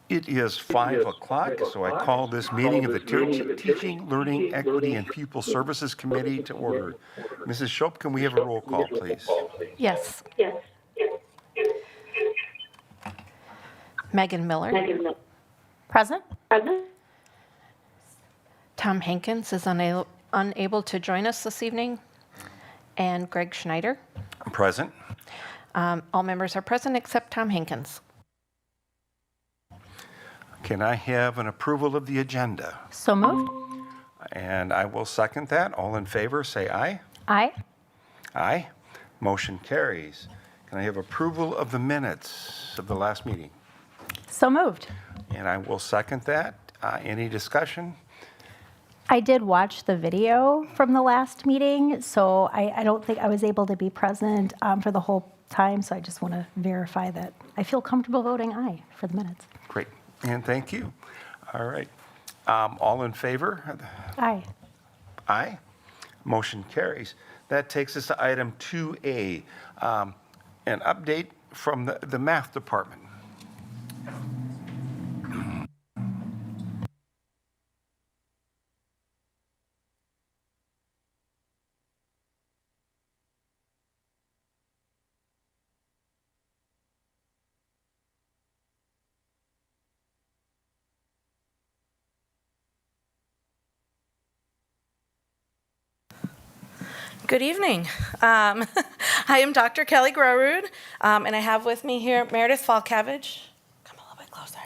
It is 5 o'clock, so I call this meeting of the Teaching, Learning, Equity, and Pupil Services Committee to order. Mrs. Shope, can we have a roll call, please? Yes. Megan Miller. Present. Tom Hankins is unable to join us this evening. And Greg Schneider. Present. All members are present except Tom Hankins. Can I have an approval of the agenda? So moved. And I will second that. All in favor, say aye. Aye. Aye. Motion carries. Can I have approval of the minutes of the last meeting? So moved. And I will second that. Any discussion? I did watch the video from the last meeting, so I don't think I was able to be present for the whole time, so I just want to verify that I feel comfortable voting aye for the minutes. Great. And thank you. All right. All in favor? Aye. Aye. Motion carries. That takes us to item 2A, an update from the math department. Good evening. I am Dr. Kelly Grorud, and I have with me here Meredith Falkevich. Come a little bit closer.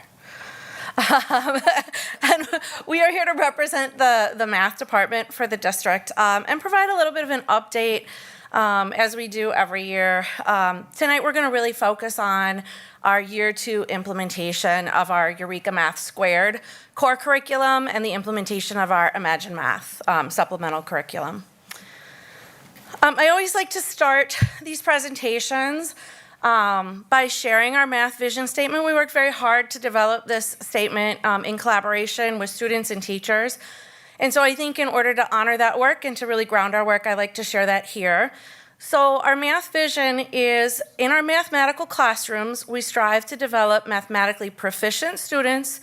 And we are here to represent the math department for the district and provide a little bit of an update as we do every year. Tonight we're going to really focus on our year 2 implementation of our Eureka Math Squared core curriculum and the implementation of our Imagine Math supplemental curriculum. I always like to start these presentations by sharing our math vision statement. We worked very hard to develop this statement in collaboration with students and teachers. And so I think in order to honor that work and to really ground our work, I like to share that here. So our math vision is, in our mathematical classrooms, we strive to develop mathematically proficient students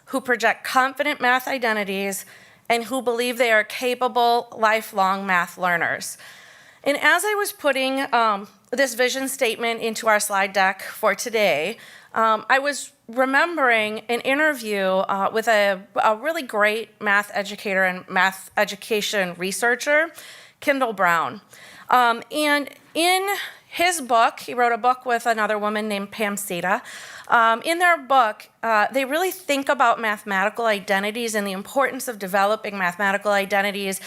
who project confident math identities and who believe they are capable, lifelong math learners. And as I was putting this vision statement into our slide deck for today, I was remembering an interview with a really great math educator and math education researcher, Kendall Brown. And in his book, he wrote a book with another woman named Pam Sita. In their book, they really think about mathematical identities and the importance of developing mathematical identities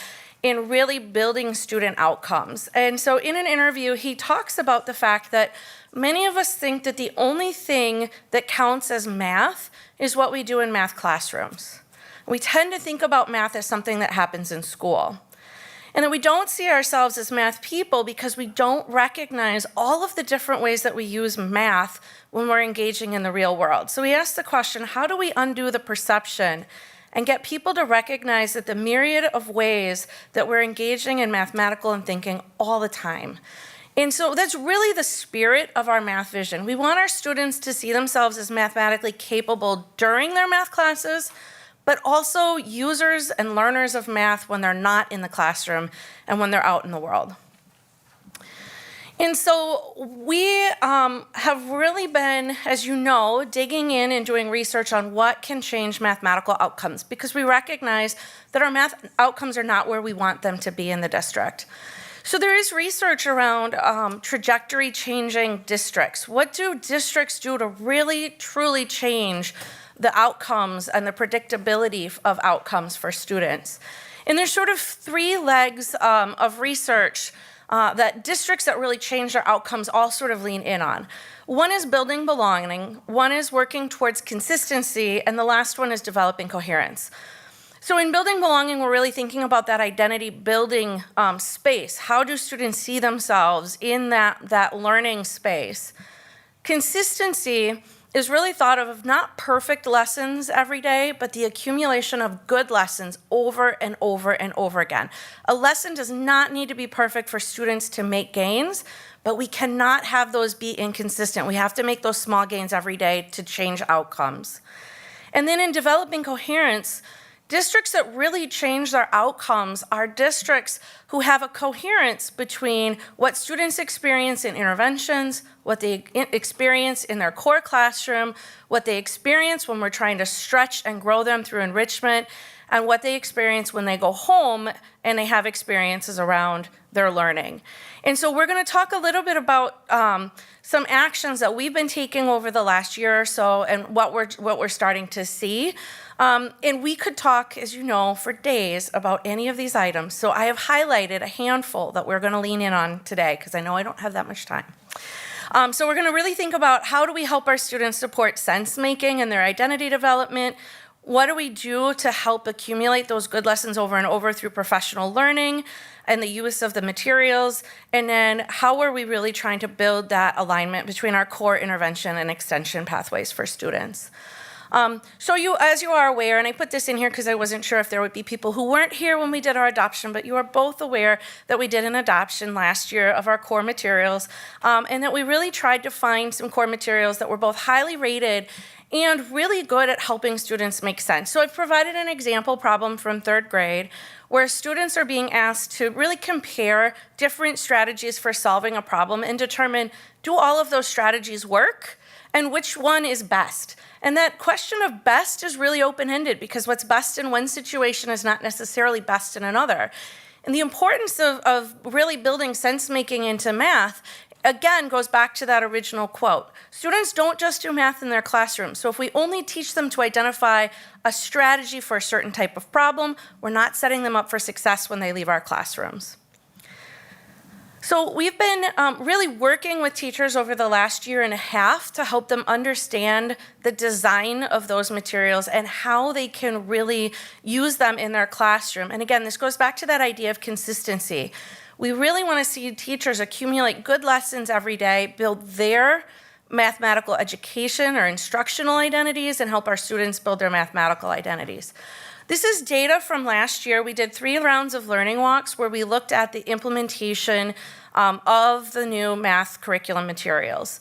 in really building student outcomes. And so in an interview, he talks about the fact that many of us think that the only thing that counts as math is what we do in math classrooms. We tend to think about math as something that happens in school. And that we don't see ourselves as math people because we don't recognize all of the different ways that we use math when we're engaging in the real world. So we asked the question, how do we undo the perception and get people to recognize that the myriad of ways that we're engaging in mathematical and thinking all the time? And so that's really the spirit of our math vision. We want our students to see themselves as mathematically capable during their math classes, but also users and learners of math when they're not in the classroom and when they're out in the world. And so we have really been, as you know, digging in and doing research on what can change mathematical outcomes, because we recognize that our math outcomes are not where we want them to be in the district. So there is research around trajectory changing districts. What do districts do to really, truly change the outcomes and the predictability of outcomes for students? And there's sort of 3 legs of research that districts that really change their outcomes all sort of lean in on. One is building belonging, one is working towards consistency, and the last one is developing coherence. So in building belonging, we're really thinking about that identity building space. How do students see themselves in that learning space? Consistency is really thought of not perfect lessons every day, but the accumulation of good lessons over and over and over again. A lesson does not need to be perfect for students to make gains, but we cannot have those be inconsistent. We have to make those small gains every day to change outcomes. And then in developing coherence, districts that really change their outcomes are districts who have a coherence between what students experience in interventions, what they experience in their core classroom, what they experience when we're trying to stretch and grow them through enrichment, and what they experience when they go home and they have experiences around their learning. And so we're going to talk a little bit about some actions that we've been taking over the last year or so and what we're starting to see. And we could talk, as you know, for days about any of these items. So I have highlighted a handful that we're going to lean in on today because I know I don't have that much time. So we're going to really think about how do we help our students support sense making and their identity development. What do we do to help accumulate those good lessons over and over through professional learning and the use of the materials? And then how are we really trying to build that alignment between our core intervention and extension pathways for students? So as you are aware, and I put this in here because I wasn't sure if there would be people who weren't here when we did our adoption, but you are both aware that we did an adoption last year of our core materials, and that we really tried to find some core materials that were both highly rated and really good at helping students make sense. So I've provided an example problem from 3rd grade where students are being asked to really compare different strategies for solving a problem and determine, do all of those strategies work? And which one is best? And that question of best is really open-ended because what's best in one situation is not necessarily best in another. And the importance of really building sense-making into math, again, goes back to that original quote. Students don't just do math in their classroom. So if we only teach them to identify a strategy for a certain type of problem, we're not setting them up for success when they leave our classrooms. So we've been really working with teachers over the last year and a half to help them understand the design of those materials and how they can really use them in their classroom. And again, this goes back to that idea of consistency. We really want to see teachers accumulate good lessons every day, build their mathematical education or instructional identities, and help our students build their mathematical identities. This is data from last year. We did 3 rounds of learning walks where we looked at the implementation of the new math curriculum materials.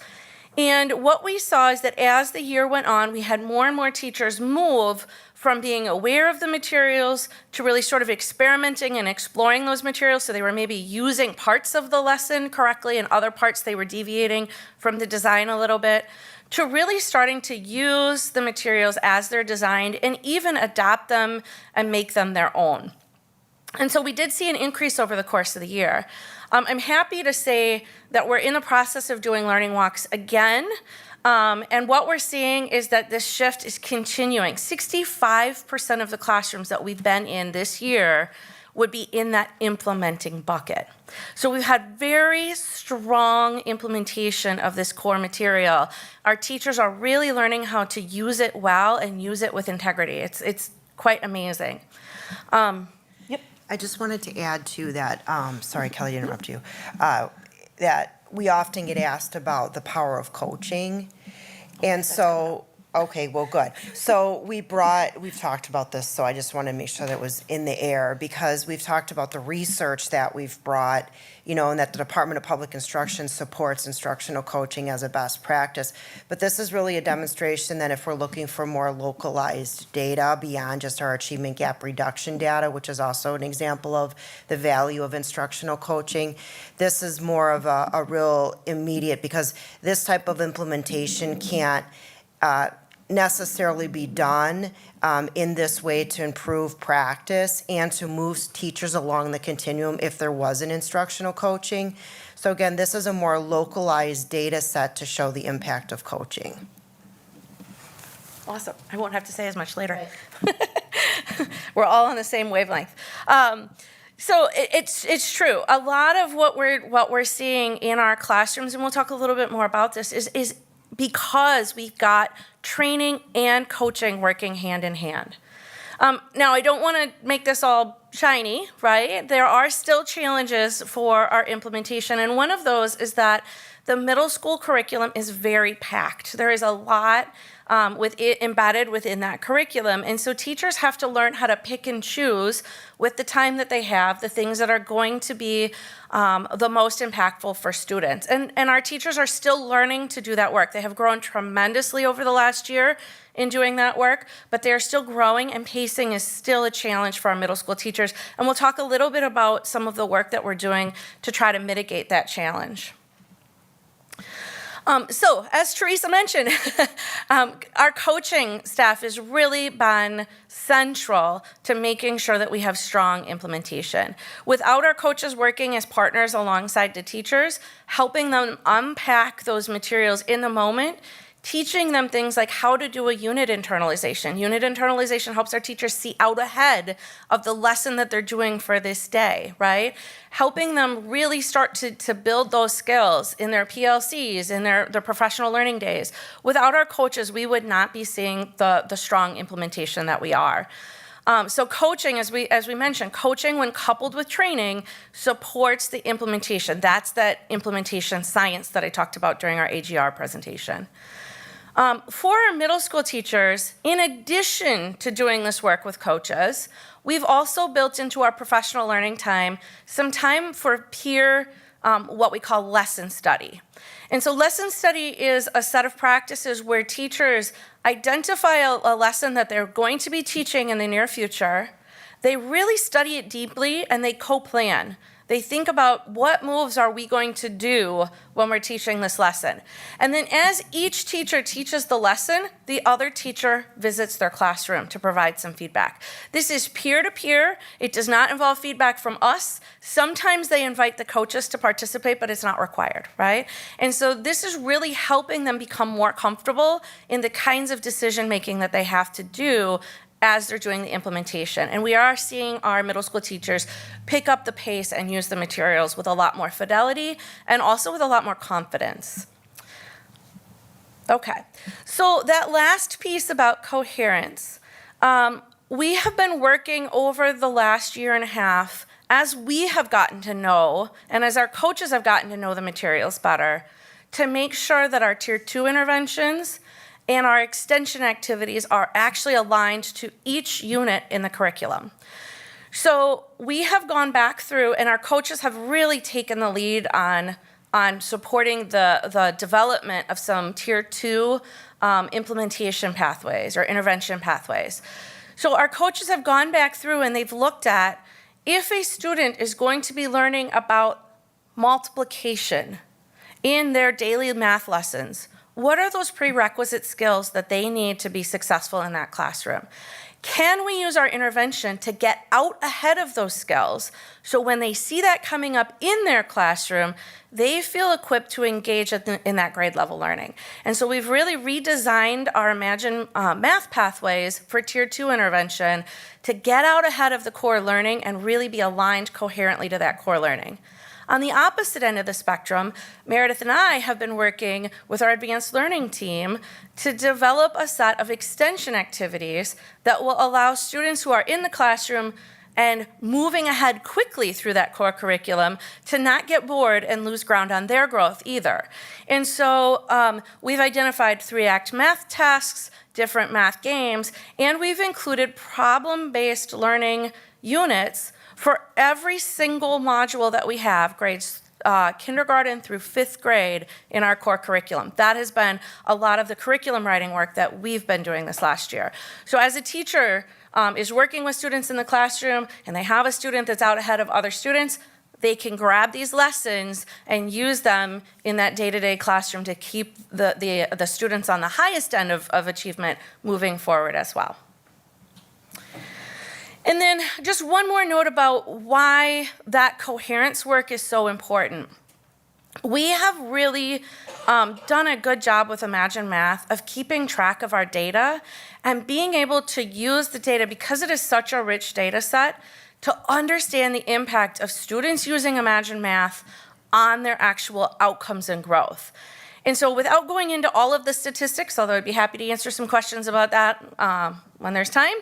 And what we saw is that as the year went on, we had more and more teachers move from being aware of the materials to really sort of experimenting and exploring those materials. So they were maybe using parts of the lesson correctly and other parts they were deviating from the design a little bit, to really starting to use the materials as they're designed and even adapt them and make them their own. And so we did see an increase over the course of the year. I'm happy to say that we're in the process of doing learning walks again. And what we're seeing is that this shift is continuing. 65% of the classrooms that we've been in this year would be in that implementing bucket. So we've had very strong implementation of this core material. Our teachers are really learning how to use it well and use it with integrity. It's quite amazing. I just wanted to add to that, sorry, Kelly, to interrupt you, that we often get asked about the power of coaching. And so, okay, well, good. So we've talked about this, so I just want to make sure that it was in the air because we've talked about the research that we've brought, and that the Department of Public Instruction supports instructional coaching as a best practice. But this is really a demonstration that if we're looking for more localized data beyond just our achievement gap reduction data, which is also an example of the value of instructional coaching, this is more of a real immediate, because this type of implementation can't necessarily be done in this way to improve practice and to move teachers along the continuum if there wasn't instructional coaching. So again, this is a more localized data set to show the impact of coaching. Awesome. I won't have to say as much later. Right. We're all on the same wavelength. So it's true. A lot of what we're seeing in our classrooms, and we'll talk a little bit more about this, is because we've got training and coaching working hand in hand. Now, I don't want to make this all shiny, right? There are still challenges for our implementation, and one of those is that the middle school curriculum is very packed. There is a lot embedded within that curriculum. And so teachers have to learn how to pick and choose with the time that they have, the things that are going to be the most impactful for students. And our teachers are still learning to do that work. They have grown tremendously over the last year in doing that work, but they're still growing, and pacing is still a challenge for our middle school teachers. And we'll talk a little bit about some of the work that we're doing to try to mitigate that challenge. So, as Teresa mentioned, our coaching staff has really been central to making sure that we have strong implementation. Without our coaches working as partners alongside the teachers, helping them unpack those materials in the moment, teaching them things like how to do a unit internalization. Unit internalization helps our teachers see out ahead of the lesson that they're doing for this day, right? Helping them really start to build those skills in their PLCs, in their professional learning days. Without our coaches, we would not be seeing the strong implementation that we are. So coaching, as we mentioned, coaching when coupled with training supports the implementation. That's that implementation science that I talked about during our AGR presentation. For our middle school teachers, in addition to doing this work with coaches, we've also built into our professional learning time some time for peer, what we call lesson study. And so lesson study is a set of practices where teachers identify a lesson that they're going to be teaching in the near future. They really study it deeply, and they co-plan. They think about what moves are we going to do when we're teaching this lesson. And then as each teacher teaches the lesson, the other teacher visits their classroom to provide some feedback. This is peer-to-peer. It does not involve feedback from us. Sometimes they invite the coaches to participate, but it's not required, right? And so this is really helping them become more comfortable in the kinds of decision-making that they have to do as they're doing the implementation. And we are seeing our middle school teachers pick up the pace and use the materials with a lot more fidelity and also with a lot more confidence. Okay, so that last piece about coherence. We have been working over the last year and a half as we have gotten to know, and as our coaches have gotten to know the materials better, to make sure that our Tier 2 interventions and our extension activities are actually aligned to each unit in the curriculum. So we have gone back through, and our coaches have really taken the lead on supporting the development of some Tier 2 implementation pathways or intervention pathways. So our coaches have gone back through and they've looked at if a student is going to be learning about multiplication in their daily math lessons, what are those prerequisite skills that they need to be successful in that classroom? Can we use our intervention to get out ahead of those skills so when they see that coming up in their classroom, they feel equipped to engage in that grade level learning? And so we've really redesigned our Imagine math pathways for Tier 2 intervention to get out ahead of the core learning and really be aligned coherently to that core learning. On the opposite end of the spectrum, Meredith and I have been working with our advanced learning team to develop a set of extension activities that will allow students who are in the classroom and moving ahead quickly through that core curriculum to not get bored and lose ground on their growth either. And so we've identified 3-act math tasks, different math games, and we've included problem-based learning units for every single module that we have, grades kindergarten through 5th grade in our core curriculum. That has been a lot of the curriculum writing work that we've been doing this last year. So as a teacher is working with students in the classroom and they have a student that's out ahead of other students, they can grab these lessons and use them in that day-to-day classroom to keep the students on the highest end of achievement moving forward as well. And then just one more note about why that coherence work is so important. We have really done a good job with Imagine Math of keeping track of our data and being able to use the data, because it is such a rich data set, to understand the impact of students using Imagine Math on their actual outcomes and growth. And so without going into all of the statistics, although I'd be happy to answer some questions about that when there's time,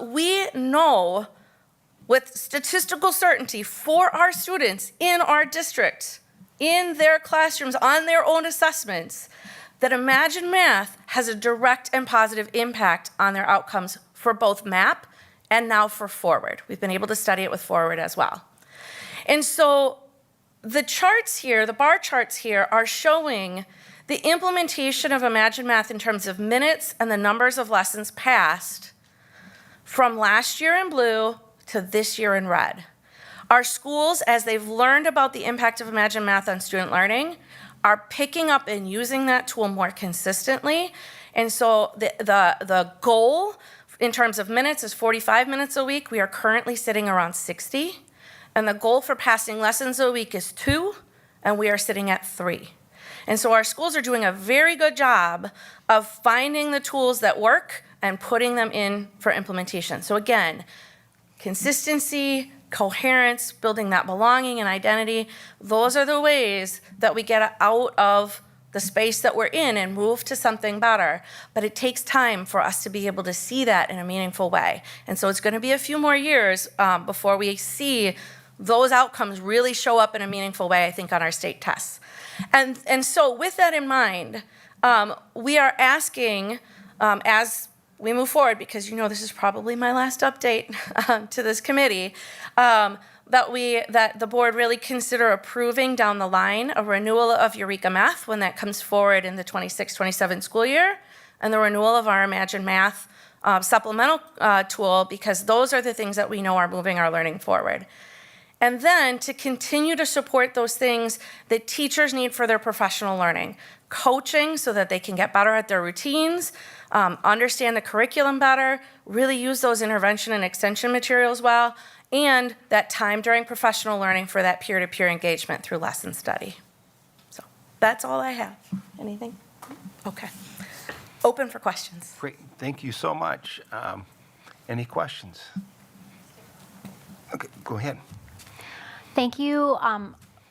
we know with statistical certainty for our students in our district, in their classrooms on their own assessments that Imagine Math has a direct and positive impact on their outcomes for both MAP and now for Forward. We've been able to study it with Forward as well. And so the charts here, the bar charts here, are showing the implementation of Imagine Math in terms of minutes and the numbers of lessons passed from last year in blue to this year in red. Our schools, as they've learned about the impact of Imagine Math on student learning, are picking up and using that tool more consistently. And so the goal in terms of minutes is 45 minutes a week. We are currently sitting around 60. And the goal for passing lessons a week is 2, and we are sitting at 3. And so our schools are doing a very good job of finding the tools that work and putting them in for implementation. So again, consistency, coherence, building that belonging and identity, those are the ways that we get out of the space that we're in and move to something better. But it takes time for us to be able to see that in a meaningful way. And so it's going to be a few more years before we see those outcomes really show up in a meaningful way, I think, on our state tests. And so with that in mind, we are asking, as we move forward, because you know this is probably my last update to this committee, that the board really consider approving down the line a renewal of Eureka Math when that comes forward in the 26-27 school year, and the renewal of our Imagine Math supplemental tool, because those are the things that we know are moving our learning forward. And then to continue to support those things that teachers need for their professional learning. Coaching so that they can get better at their routines, understand the curriculum better, really use those intervention and extension materials well, and that time during professional learning for that peer-to-peer engagement through lesson study. So that's all I have. Anything? Okay. Open for questions. Great, thank you so much. Any questions? Okay, go ahead. Thank you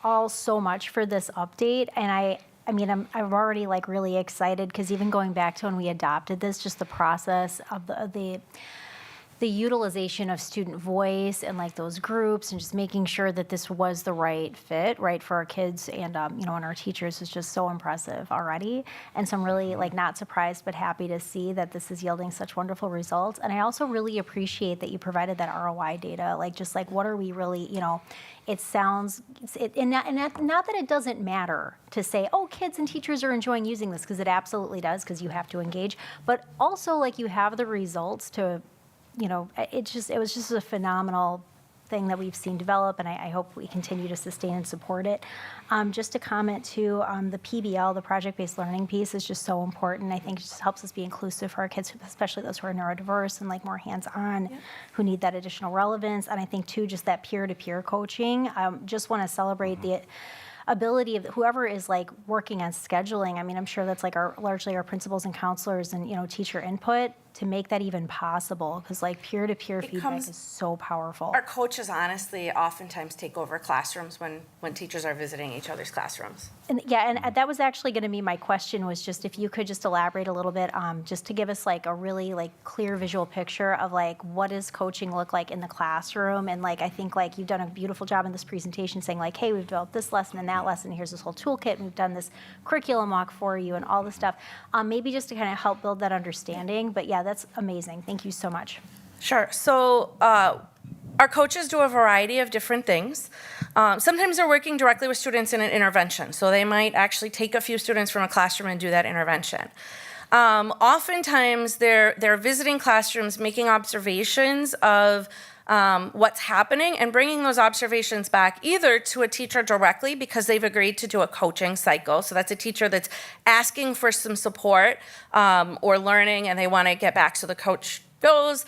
all so much for this update. And I mean, I'm already like really excited because even going back to when we adopted this, just the process of the utilization of student voice and like those groups and just making sure that this was the right fit, right, for our kids and, and our teachers is just so impressive already. And so I'm really like not surprised, but happy to see that this is yielding such wonderful results. And I also really appreciate that you provided that ROI data, like just like what are we really, it sounds, and not that it doesn't matter to say, oh, kids and teachers are enjoying using this, because it absolutely does, because you have to engage, but also like you have the results to, it was just a phenomenal thing that we've seen develop, and I hope we continue to sustain and support it. Just to comment too, the PBL, the project-based learning piece, is just so important. I think it just helps us be inclusive for our kids, especially those who are neurodiverse and like more hands-on, who need that additional relevance. And I think too, just that peer-to-peer coaching. Just want to celebrate the ability of whoever is like working on scheduling. I mean, I'm sure that's like largely our principals and counselors and teacher input to make that even possible, because like peer-to-peer feedback is so powerful. Our coaches honestly oftentimes take over classrooms when teachers are visiting each other's classrooms. And that was actually going to be my question, was just if you could just elaborate a little bit, just to give us like a really like clear visual picture of like what does coaching look like in the classroom. And like I think like you've done a beautiful job in this presentation saying like, hey, we've developed this lesson and that lesson, here's this whole toolkit, and we've done this curriculum walk for you and all this stuff. Maybe just to kind of help build that understanding. But yeah, that's amazing. Thank you so much. Sure. So our coaches do a variety of different things. Sometimes they're working directly with students in an intervention. So they might actually take a few students from a classroom and do that intervention. Oftentimes they're visiting classrooms, making observations of what's happening and bringing those observations back either to a teacher directly because they've agreed to do a coaching cycle. So that's a teacher that's asking for some support or learning and they want to get back. So the coach goes,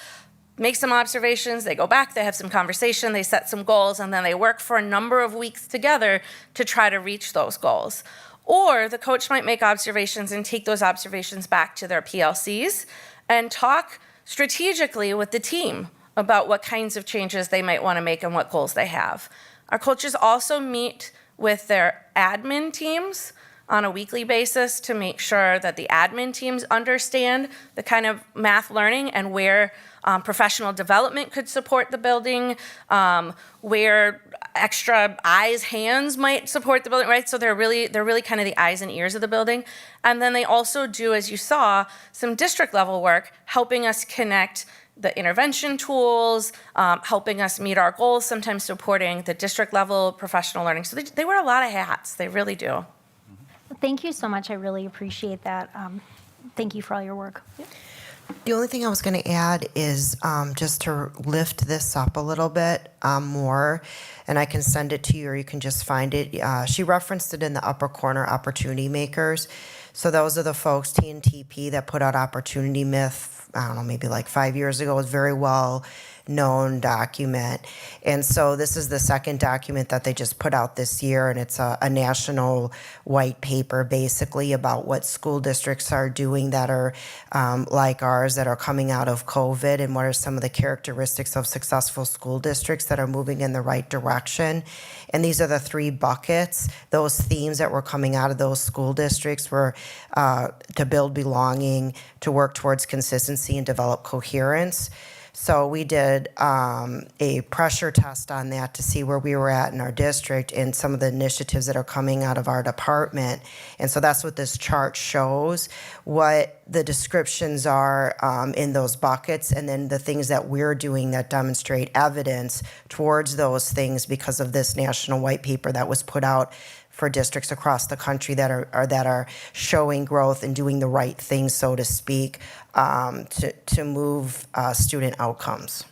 makes some observations, they go back, they have some conversation, they set some goals, and then they work for a number of weeks together to try to reach those goals. Or the coach might make observations and take those observations back to their PLCs and talk strategically with the team about what kinds of changes they might want to make and what goals they have. Our coaches also meet with their admin teams on a weekly basis to make sure that the admin teams understand the kind of math learning and where professional development could support the building, where extra eyes, hands might support the building, right? So they're really kind of the eyes and ears of the building. And then they also do, as you saw, some district level work, helping us connect the intervention tools, helping us meet our goals, sometimes supporting the district level professional learning. So they wear a lot of hats, they really do. Thank you so much. I really appreciate that. Thank you for all your work. The only thing I was going to add is just to lift this up a little bit more, and I can send it to you or you can just find it. She referenced it in the upper corner, Opportunity Makers. So those are the folks, TNTP, that put out Opportunity Myth, I don't know, maybe like 5 years ago. It was very well known document. And so this is the second document that they just put out this year, and it's a national white paper basically about what school districts are doing that are like ours, that are coming out of COVID, and what are some of the characteristics of successful school districts that are moving in the right direction. And these are the three buckets. Those themes that were coming out of those school districts were to build belonging, to work towards consistency, and develop coherence. So we did a pressure test on that to see where we were at in our district and some of the initiatives that are coming out of our department. And so that's what this chart shows, what the descriptions are in those buckets, and then the things that we're doing that demonstrate evidence towards those things because of this national white paper that was put out for districts across the country that are showing growth and doing the right things, so to speak, to move student outcomes.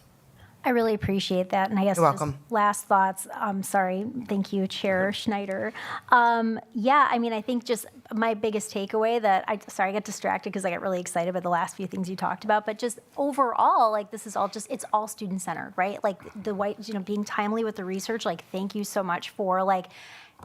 I really appreciate that. And I guess You're just welcome. last thoughts. Sorry. Thank you, Chair Schneider. Yeah, I mean, I think just my biggest takeaway that I got distracted because I got really excited about the last few things you talked about, but just overall, like this is all just, it's all student centered, right? Like the being timely with the research, like thank you so much for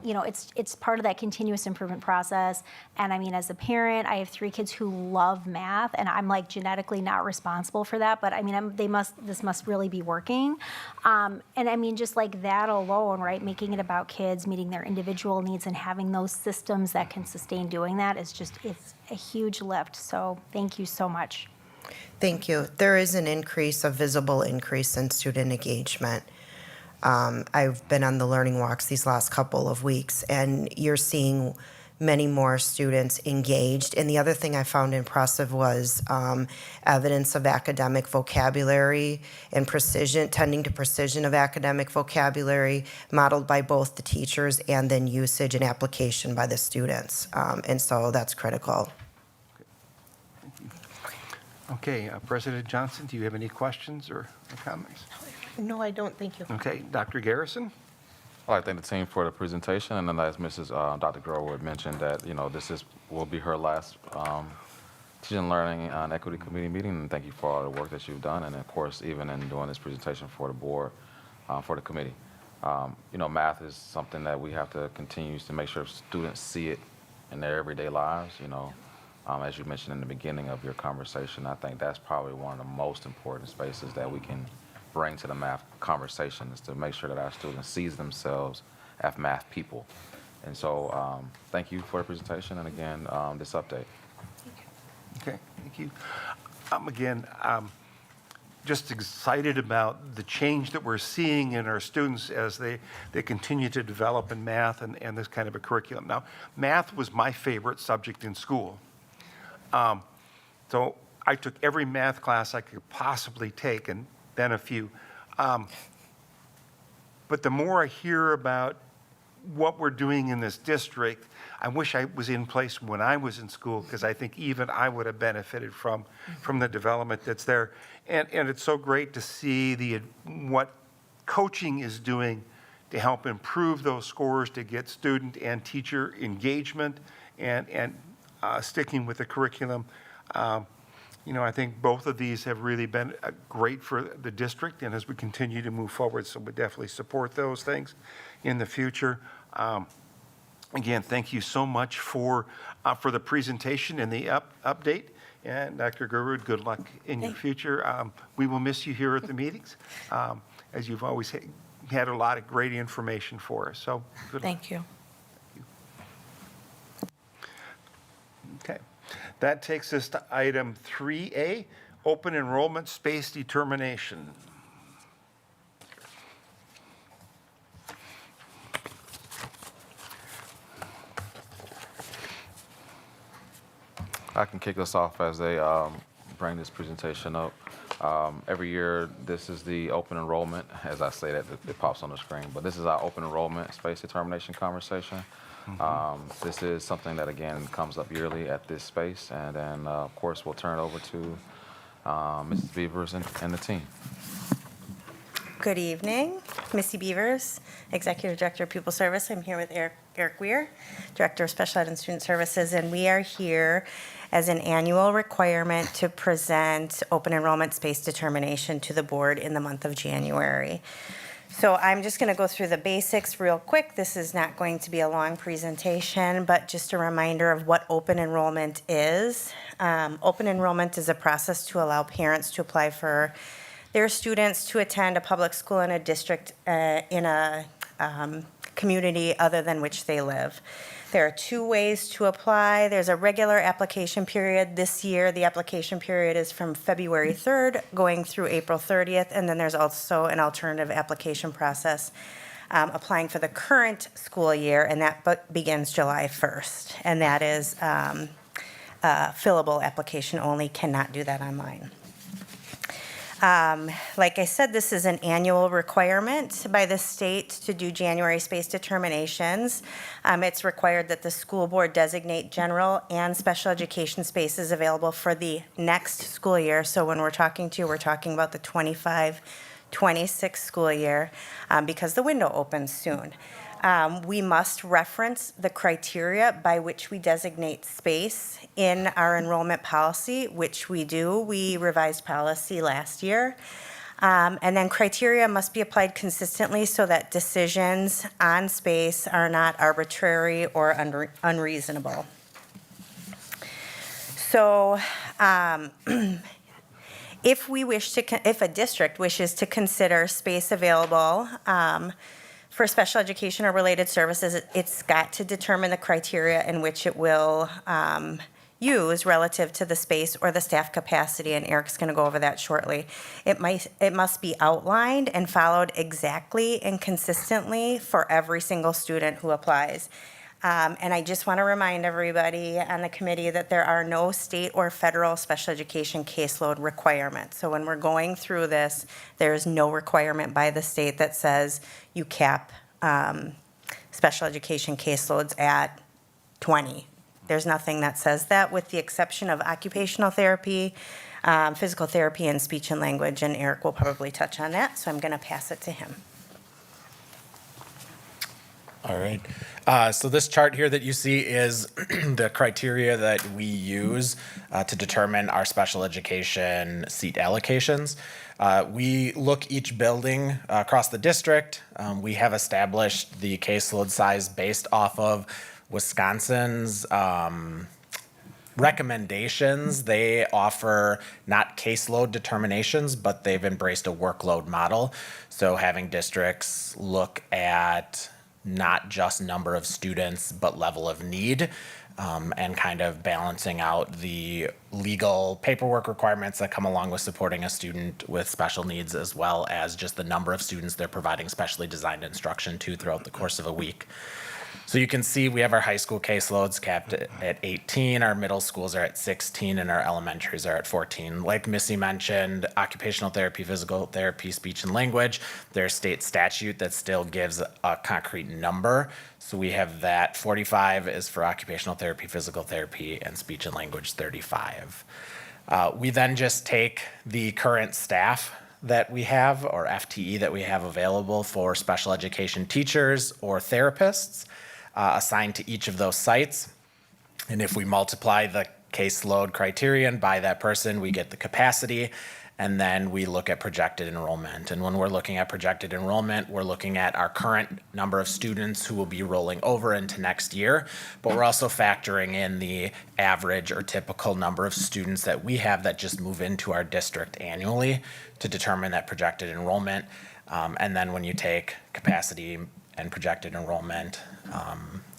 it's part of that continuous improvement process. And I mean, as a parent, I have 3 kids who love math, and I'm like genetically not responsible for that, but I mean, this must really be working. And I mean, just like that alone, right? Making it about kids, meeting their individual needs, and having those systems that can sustain doing that is just, it's a huge lift. So thank you so much. Thank you. There is an increase, a visible increase in student engagement. I've been on the learning walks these last couple of weeks, and you're seeing many more students engaged. And the other thing I found impressive was evidence of academic vocabulary and precision, tending to precision of academic vocabulary, modeled by both the teachers and then usage and application by the students. And so that's critical. Okay, President Johnson, do you have any questions or comments? No, I don't. Thank you. Okay, Dr. Garrison? I'd like to thank the team for the presentation, and then as Dr. Grower mentioned that, this will be her last teaching and learning and equity committee meeting, and thank you for all the work that you've done, and of course, even in doing this presentation for the board, for the committee. Math is something that we have to continue to make sure students see it in their everyday lives, as you mentioned in the beginning of your conversation. I think that's probably one of the most important spaces that we can bring to the math conversation, is to make sure that our students sees themselves as math people. And so thank you for the presentation, and again, this update. Okay, thank you. Again, just excited about the change that we're seeing in our students as they continue to develop in math and this kind of a curriculum. Now, math was my favorite subject in school. So I took every math class I could possibly take, and then a few. But the more I hear about what we're doing in this district, I wish I was in place when I was in school, because I think even I would have benefited from the development that's there. And it's so great to see what coaching is doing to help improve those scores, to get student and teacher engagement, and sticking with the curriculum. I think both of these have really been great for the district, and as we continue to move forward, so we definitely support those things in the future. Again, thank you so much for the presentation and the update. And Dr. Garud, good luck in your future. We will miss you here at the meetings, as you've always had a lot of great information for us. So good luck. Thank you. That takes us to item 3A, open enrollment space determination. I can kick us off as they bring this presentation up. Every year, this is the open enrollment. As I say that, it pops on the screen, but this is our open enrollment space determination conversation. This is something that, again, comes up yearly at this space, and then, of course, we'll turn it over to Mrs. Beavers and the team. Good evening, Missy Beavers, Executive Director of Pupil Service. I'm here with Eric Weir, Director of Special Ed and Student Services, and we are here as an annual requirement to present open enrollment space determination to the board in the month of January. So I'm just going to go through the basics real quick. This is not going to be a long presentation, but just a reminder of what open enrollment is. Open enrollment is a process to allow parents to apply for their students to attend a public school in a district in a community other than which they live. There are two ways to apply. There's a regular application period. This year, the application period is from February 3rd going through April 30th, and then there's also an alternative application process applying for the current school year, and that begins July 1st. And that is fillable application only, cannot do that online. Like I said, this is an annual requirement by the state to do January space determinations. It's required that the school board designate general and special education spaces available for the next school year. So when we're talking to you, we're talking about the 25-26 school year because the window opens soon. We must reference the criteria by which we designate space in our enrollment policy, which we do. We revised policy last year. And then criteria must be applied consistently so that decisions on space are not arbitrary or unreasonable. So if a district wishes to consider space available for special education or related services, it's got to determine the criteria in which it will use relative to the space or the staff capacity, and Eric's going to go over that shortly. It must be outlined and followed exactly and consistently for every single student who applies. And I just want to remind everybody on the committee that there are no state or federal special education caseload requirements. So when we're going through this, there is no requirement by the state that says you cap special education caseloads at 20. There's nothing that says that, with the exception of occupational therapy, physical therapy, and speech and language, and Eric will probably touch on that, so I'm going to pass it to him. All right. So this chart here that you see is the criteria that we use to determine our special education seat allocations. We look each building across the district. We have established the caseload size based off of Wisconsin's recommendations. They offer not caseload determinations, but they've embraced a workload model. So having districts look at not just number of students, but level of need, and kind of balancing out the legal paperwork requirements that come along with supporting a student with special needs, as well as just the number of students they're providing specially designed instruction to throughout the course of a week. So you can see we have our high school caseloads capped at 18, our middle schools are at 16, and our elementaries are at 14. Like Missy mentioned, occupational therapy, physical therapy, speech and language, there's state statute that still gives a concrete number. So we have that 45 is for occupational therapy, physical therapy, and speech and language 35. We then just take the current staff that we have, or FTE that we have available for special education teachers or therapists, assigned to each of those sites. And if we multiply the caseload criterion by that person, we get the capacity, and then we look at projected enrollment. And when we're looking at projected enrollment, we're looking at our current number of students who will be rolling over into next year, but we're also factoring in the average or typical number of students that we have that just move into our district annually to determine that projected enrollment. And then when you take capacity and projected enrollment,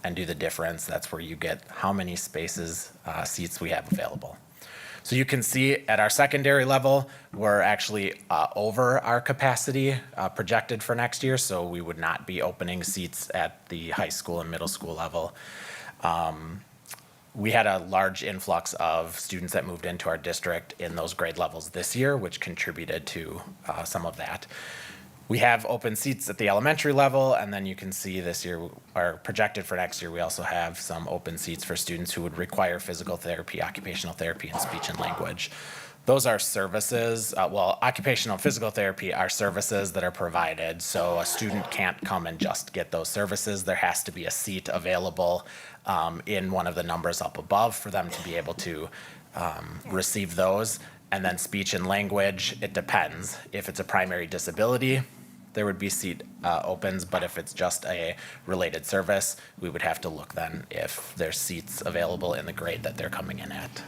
and do the difference. That's where you get how many spaces, seats we have available. So you can see at our secondary level, we're actually over our capacity projected for next year, so we would not be opening seats at the high school and middle school level. We had a large influx of students that moved into our district in those grade levels this year, which contributed to some of that. We have open seats at the elementary level, and then you can see this year, or projected for next year, we also have some open seats for students who would require physical therapy, occupational therapy, and speech and language. Those are services, occupational and physical therapy are services that are provided, so a student can't come and just get those services. There has to be a seat available in one of the numbers up above for them to be able to receive those. And then speech and language, it depends. If it's a primary disability, there would be seat opens, but if it's just a related service, we would have to look then if there's seats available in the grade that they're coming in at.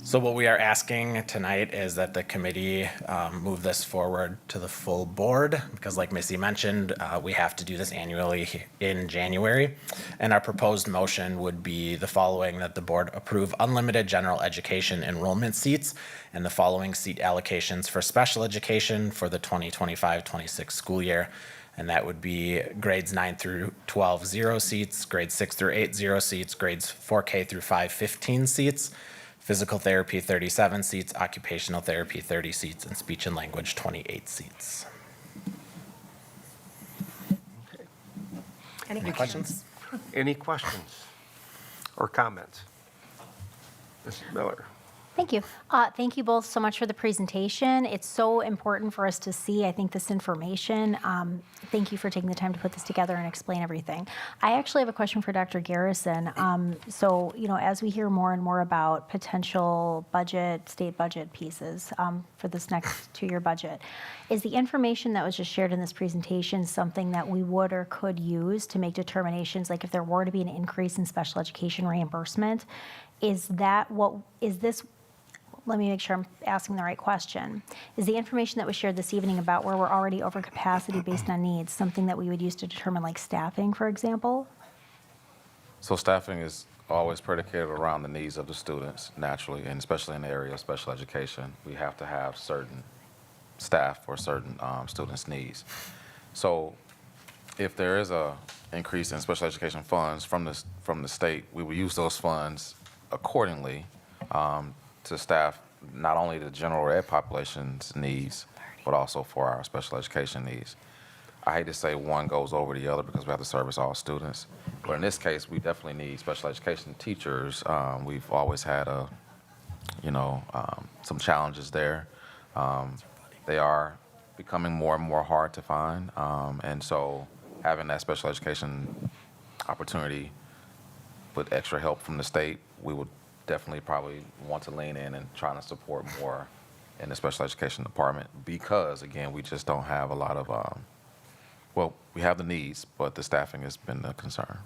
So what we are asking tonight is that the committee move this forward to the full board, because like Missy mentioned, we have to do this annually in January. And our proposed motion would be the following: that the board approve unlimited general education enrollment seats and the following seat allocations for special education for the 2025-26 school year. And that would be grades 9 through 12, 0 seats, grades 6 through 8, 0 seats, grades 4K through 5, 15 seats, physical therapy, 37 seats, occupational therapy, 30 seats, and speech and language, 28 seats. Any questions? Any questions or comments? Mrs. Miller? Thank you. Thank you both so much for the presentation. It's so important for us to see, I think, this information. Thank you for taking the time to put this together and explain everything. I actually have a question for Dr. Garrison. So, as we hear more and more about potential budget, state budget pieces for this next two-year budget, is the information that was just shared in this presentation something that we would or could use to make determinations, like if there were to be an increase in special education reimbursement? Let me make sure I'm asking the right question. Is the information that was shared this evening about where we're already over capacity based on needs something that we would use to determine, like staffing, for example? So staffing is always predicated around the needs of the students, naturally, and especially in the area of special education. We have to have certain staff for certain students' needs. So if there is a increase in special education funds from the state, we will use those funds accordingly to staff not only the general ed population's needs, but also for our special education needs. I hate to say one goes over the other because we have to service all students, but in this case, we definitely need special education teachers. We've always had some challenges there. They are becoming more and more hard to find, and so having that special education opportunity with extra help from the state, we would definitely probably want to lean in and trying to support more in the special education department because, again, we just don't have a lot of, we have the needs, but the staffing has been a concern.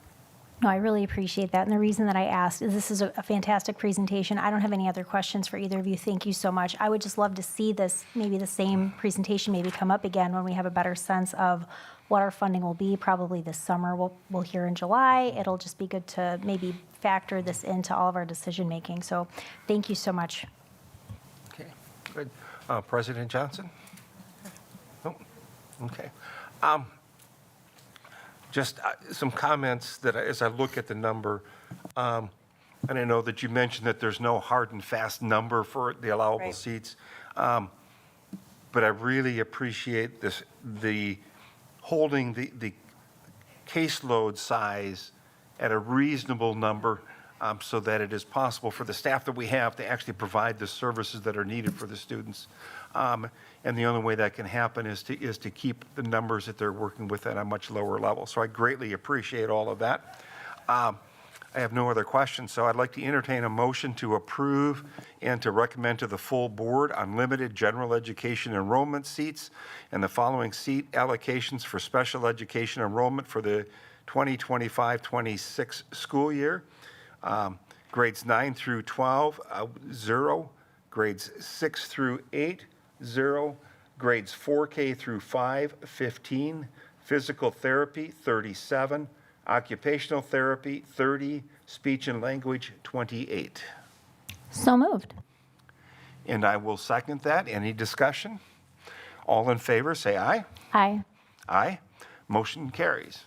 No, I really appreciate that. And the reason that I asked is this is a fantastic presentation. I don't have any other questions for either of you. Thank you so much. I would just love to see this, maybe the same presentation maybe come up again when we have a better sense of what our funding will be, probably this summer. We'll hear in July. It'll just be good to maybe factor this into all of our decision making. So thank you so much. Okay, good. President Johnson? Oh, okay. Just some comments that as I look at the number, and I know that you mentioned that there's no hard and fast number for the allowable Right. seats, but I really appreciate the holding the caseload size at a reasonable number so that it is possible for the staff that we have to actually provide the services that are needed for the students. And the only way that can happen is to keep the numbers that they're working with at a much lower level. So I greatly appreciate all of that. I have no other questions, so I'd like to entertain a motion to approve and to recommend to the full board unlimited general education enrollment seats and the following seat allocations for special education enrollment for the 2025-26 school year. Grades 9 through 12, 0. Grades 6 through 8, 0. Grades 4K through 5, 15. physical therapy, 37, occupational therapy, 30, speech and language, 28. So moved. And I will second that. Any discussion? All in favor, say aye. Aye. Aye. Motion carries.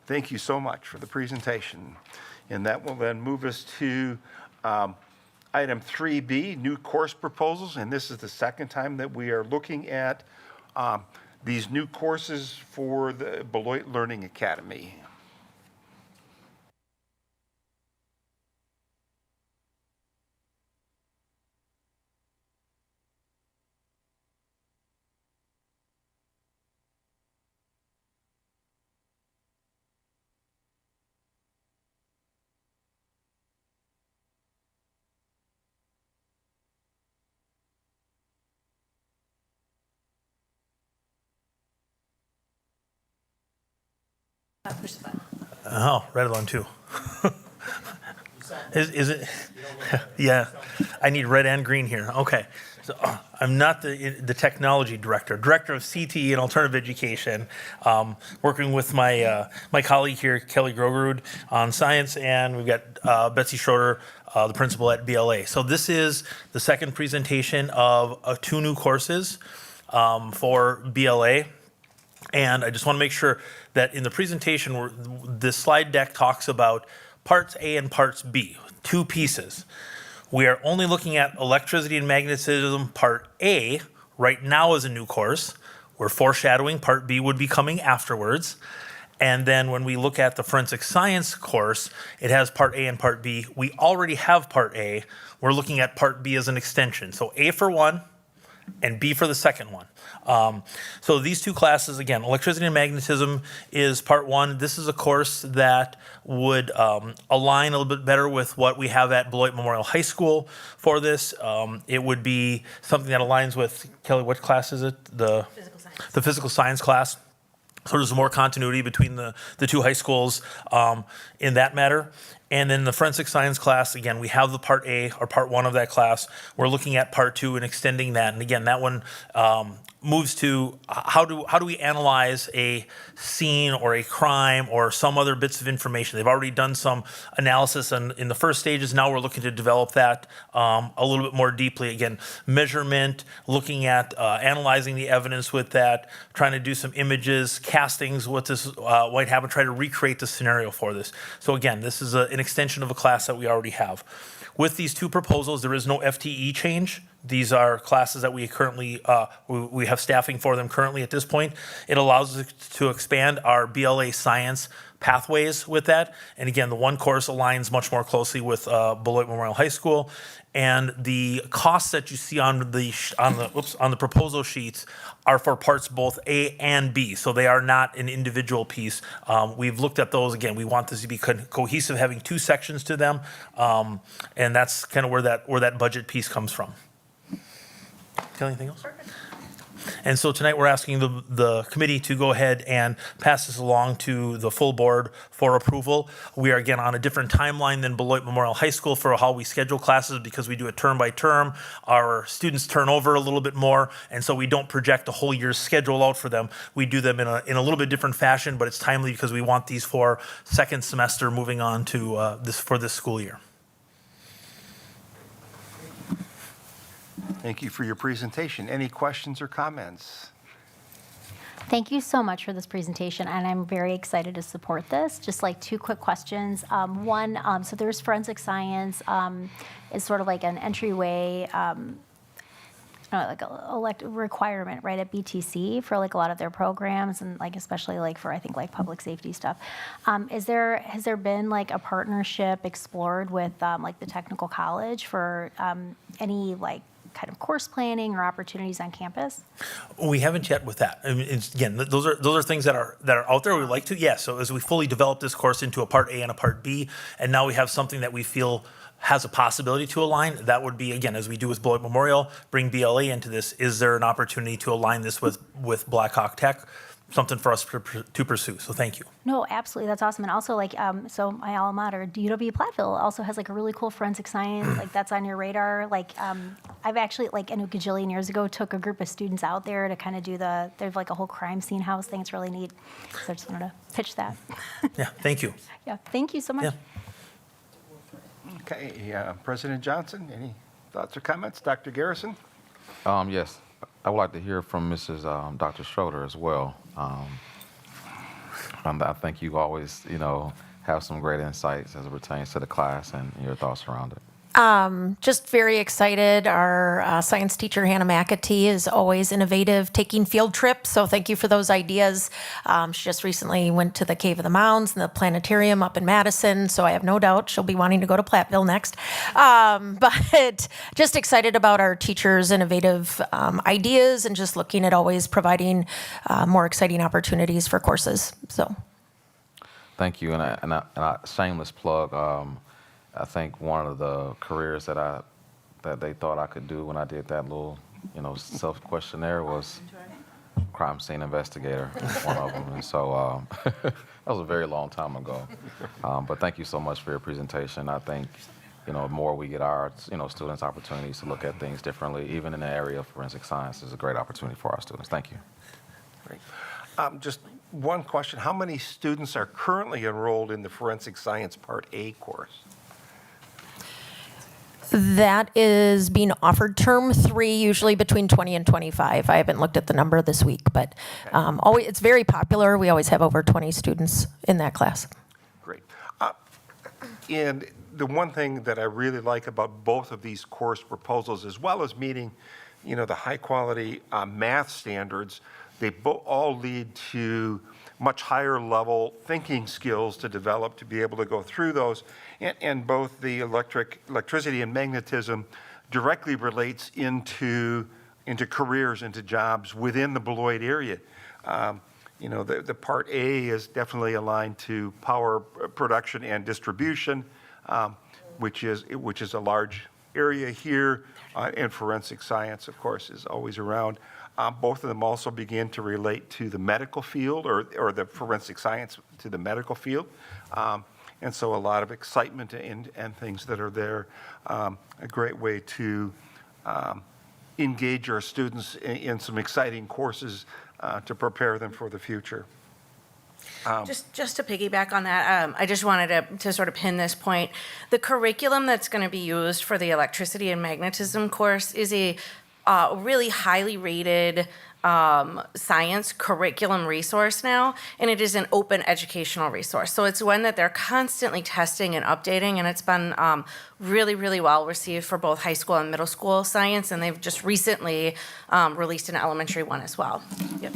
Thank you so much for the presentation. And that will then move us to item 3B, new course proposals. And this is the second time that we are looking at these new courses for the Beloit Learning Academy. Push the button. Oh, red one too. Is it? Yeah, I need red and green here. Okay. So I'm not the technology director of CTE and alternative education, working with my my colleague here, Kelly Grogerud, on science, and we've got Betsy Schroeder, the principal at BLA. So this is the second presentation of 2 new courses for BLA. And I just want to make sure that in the presentation, this slide deck talks about parts A and parts B, 2 pieces. We are only looking at electricity and magnetism part A right now as a new course. We're foreshadowing part B would be coming afterwards. And then when we look at the forensic science course, it has part A and part B. We already have part A. We're looking at part B as an extension. So A for one and B for the second one. So these 2 classes, again, electricity and magnetism is part 1. This is a course that would align a little bit better with what we have at Beloit Memorial High School for this. It would be something that aligns with, Kelly, what class is it? Physical science. The physical science class. So there's more continuity between the 2 high schools in that matter. And then the forensic science class, again, we have the part A or part 1 of that class. We're looking at part 2 and extending that. And again, that one moves to how do we analyze a scene or a crime or some other bits of information. They've already done some analysis in the first stages. Now we're looking to develop that a little bit more deeply. Again, measurement, looking at analyzing the evidence with that, trying to do some images, castings, what this might happen, try to recreate the scenario for this. So again, this is an extension of a class that we already have. With these 2 proposals, there is no FTE change. These are classes that we currently, we have staffing for them currently at this point. It allows us to expand our BLA science pathways with that. And again, the one course aligns much more closely with Beloit Memorial High School. And the costs that you see on the proposal sheets are for parts both A and B. So they are not an individual piece. We've looked at those. Again, we want this to be cohesive, having 2 sections to them. And that's kind of where that budget piece comes from. Kelly, anything else? And so tonight we're asking the committee to go ahead and pass this along to the full board for approval. We are again on a different timeline than Beloit Memorial High School for how we schedule classes because we do it term by term. Our students turn over a little bit more, and so we don't project a whole year's schedule out for them. We do them in a little bit different fashion, but it's timely because we want these for second semester moving on to this school year. Thank you for your presentation. Any questions or comments? Thank you so much for this presentation, and I'm very excited to support this. Just like 2 quick questions. One, so there's forensic science is sort of like an entryway, like a requirement, right, at BTC for like a lot of their programs and like especially like for I think like public safety stuff. Has there been like a partnership explored with like the technical college for any like kind of course planning or opportunities on campus? We haven't yet with that. I mean, again, those are things that are out there. We'd like to, yes. So as we fully develop this course into a part A and a part B, and now we have something that we feel has a possibility to align, that would be, again, as we do with Beloit Memorial, bring BLA into this. Is there an opportunity to align this with Blackhawk Tech? something for us to pursue. So thank you. No, absolutely, that's awesome. And also, like, so my alma mater, UW-Platteville, also has like a really cool forensic science, like that's on your radar. Like, I've actually, like, a gajillion years ago, took a group of students out there to kind of do there's like a whole crime scene house thing. It's really neat. So I just wanted to pitch that. Yeah, thank you. Yeah, thank you so much. Yeah. Okay, President Johnson, any thoughts or comments? Dr. Garrison? Yes, I would like to hear from Mrs. Dr. Schroeder as well. I think you always, have some great insights as it pertains to the class and your thoughts around it. Just very excited. Our science teacher, Hannah McAtee, is always innovative, taking field trips. So thank you for those ideas. She just recently went to the Cave of the Mounds and the planetarium up in Madison. So I have no doubt she'll be wanting to go to Platteville next. But just excited about our teachers' innovative ideas and just looking at always providing more exciting opportunities for courses. So. Thank you, and a shameless plug. I think one of the careers that they thought I could do when I did that little, self questionnaire was crime scene investigator, one of them, and so that was a very long time ago. But thank you so much for your presentation. I think, the more we get our, students opportunities to look at things differently, even in the area of forensic science, is a great opportunity for our students. Thank you. Great. Just one question. How many students are currently enrolled in the Forensic Science Part A course? That is being offered term 3, usually between 20 and 25. I haven't looked at the number this week, but it's very popular. We always have over 20 students in that class. Great. And the one thing that I really like about both of these course proposals, as well as meeting, the high-quality math standards, they all lead to much higher level thinking skills to develop to be able to go through those. And both the electricity and magnetism directly relates into careers, into jobs within the Beloit area. The Part A is definitely aligned to power production and distribution, which is a large area here, and forensic science, of course, is always around. Both of them also begin to relate to the medical field or the forensic science to the medical field. And so a lot of excitement and things that are there. A great way to engage our students in some exciting courses to prepare them for the future. Just to piggyback on that, I just wanted to sort of pin this point. The curriculum that's going to be used for the electricity and magnetism course is a really highly rated science curriculum resource now, and it is an open educational resource. So it's one that they're constantly testing and updating, and it's been really, really well received for both high school and middle school science, and they've just recently released an elementary one as well. Yep.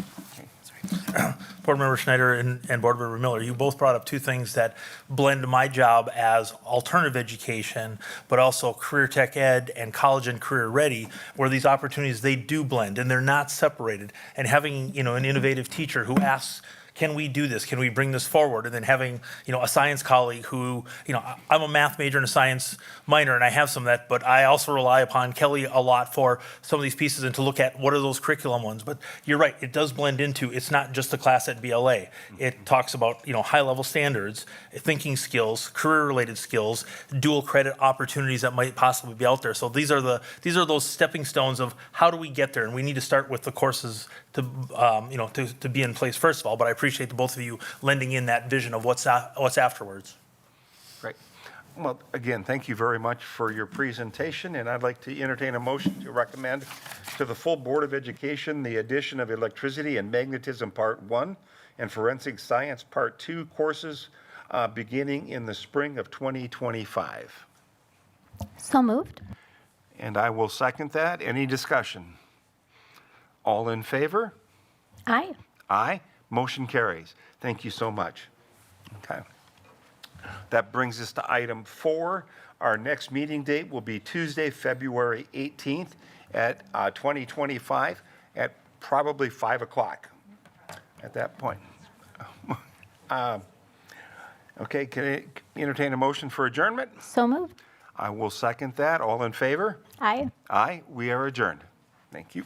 Board Member Schneider and Board Member Miller, you both brought up two things that blend my job as alternative education, but also career tech ed and college and career ready, where these opportunities, they do blend and they're not separated. And having, an innovative teacher who asks, can we do this? Can we bring this forward? And then having, a science colleague who, I'm a math major and a science minor, and I have some of that, but I also rely upon Kelly a lot for some of these pieces and to look at what are those curriculum ones. But you're right, it does blend into, it's not just a class at BLA. It talks about, high-level standards, thinking skills, career-related skills, dual credit opportunities that might possibly be out there. So these are those stepping stones of how do we get there? And we need to start with the courses to be in place first of all, but I appreciate the both of you lending in that vision of what's afterwards. Great. Well, again, thank you very much for your presentation, and I'd like to entertain a motion to recommend to the full Board of Education the addition of Electricity and Magnetism Part 1 and Forensic Science Part 2 courses beginning in the spring of 2025. So moved. And I will second that. Any discussion? All in favor? Aye. Aye. Motion carries. Thank you so much. Okay. That brings us to item 4. Our next meeting date will be Tuesday, February 18th at 2025 at probably 5 o'clock at that point. Okay, can I entertain a motion for adjournment? So moved. I will second that. All in favor? Aye. Aye. We are adjourned. Thank you.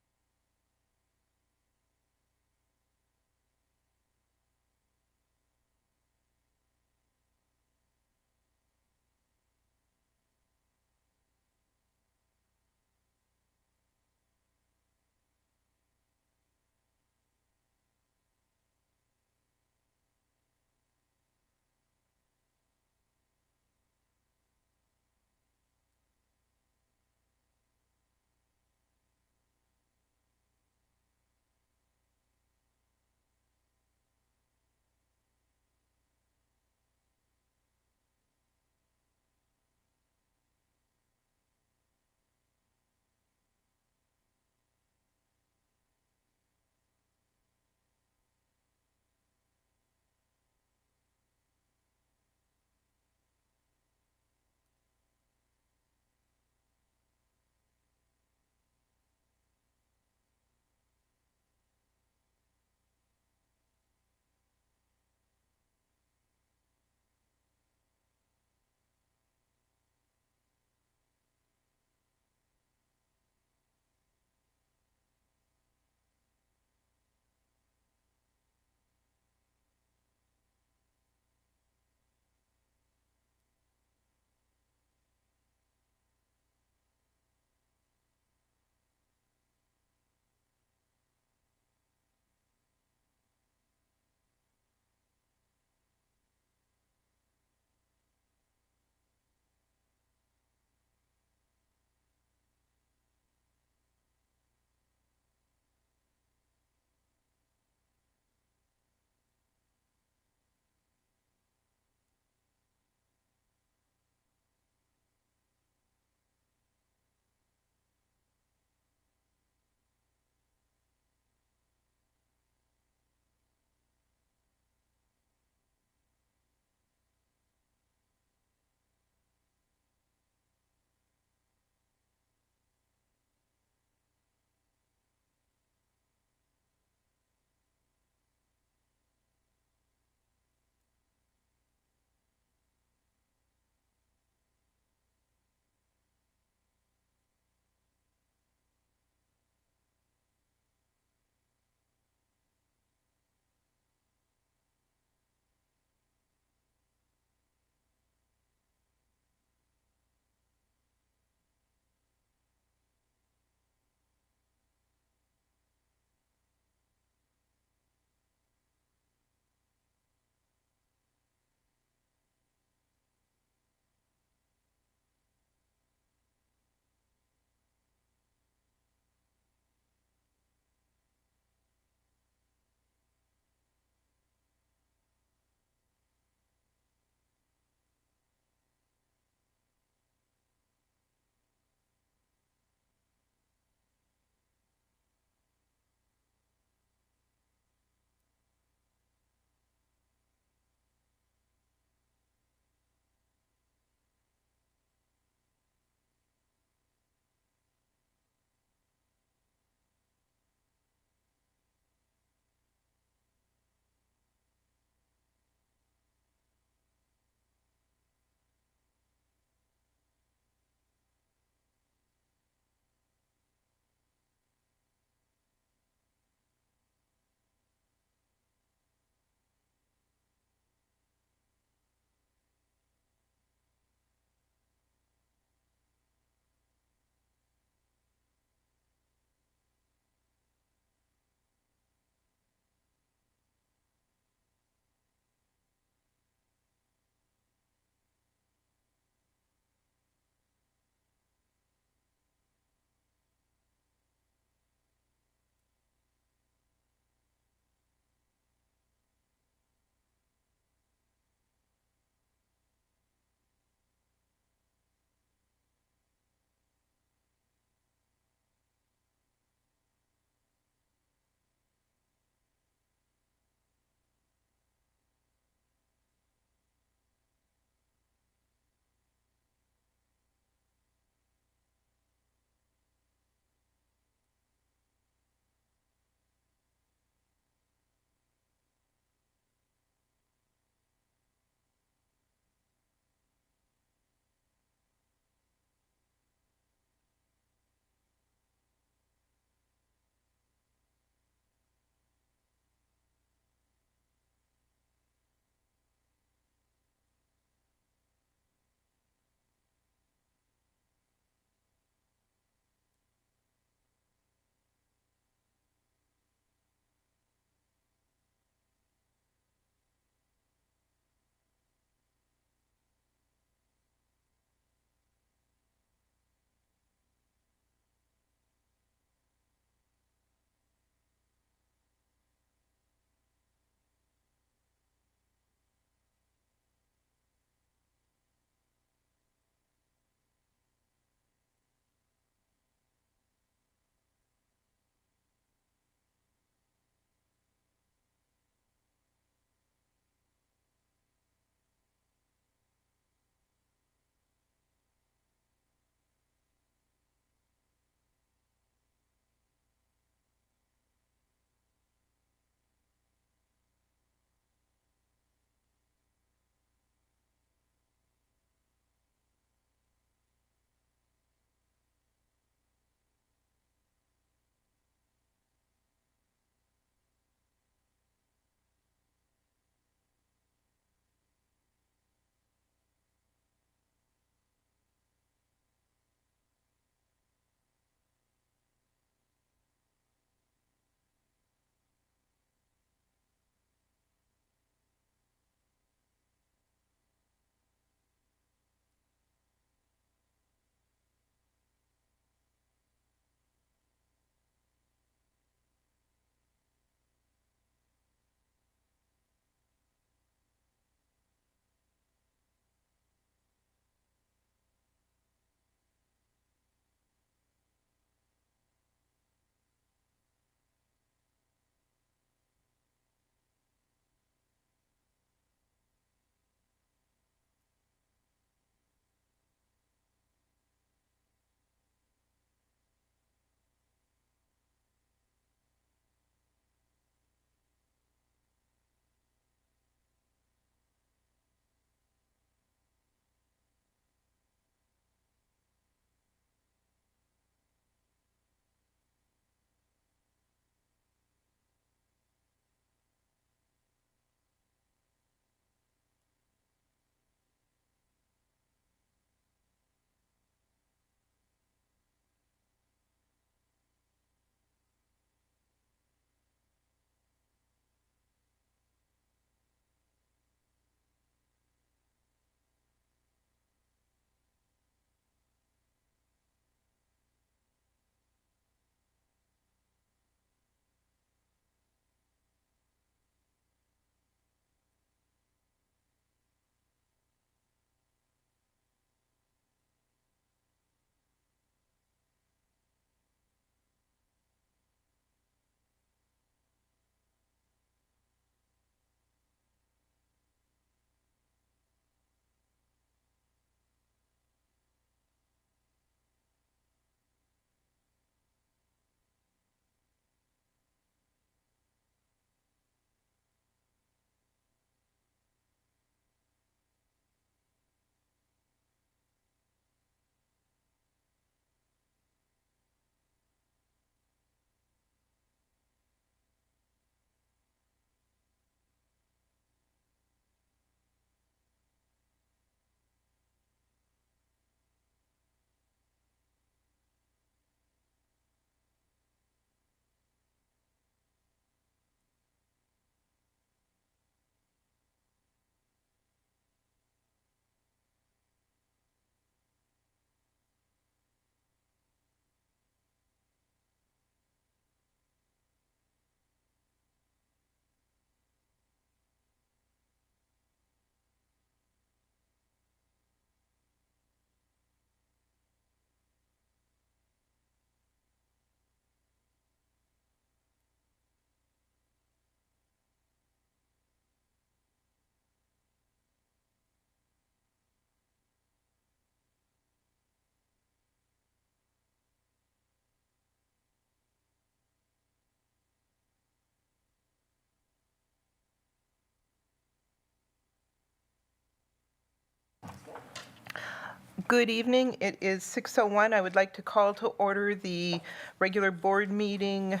Good evening. It is 6:01. I would like to call to order the regular board meeting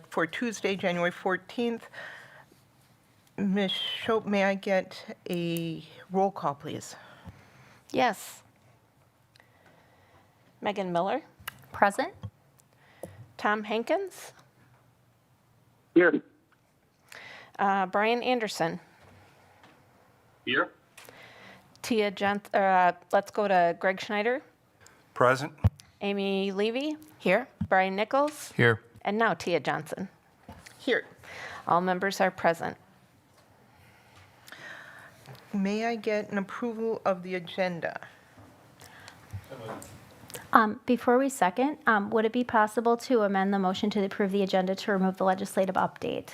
for Tuesday, January 14th. Ms. Schopp, may I get a roll call, please? Yes. Megan Miller, Present? Tom Hankins, Here. Brian Anderson, Here. Tia let's go to Greg Schneider, Present? Amy Levy. Here. Brian Nichols. Here. And now Tia Johnson. Here. All members are present. May I get an approval of the agenda? Before we second, would it be possible to amend the motion to approve the agenda to remove the legislative update?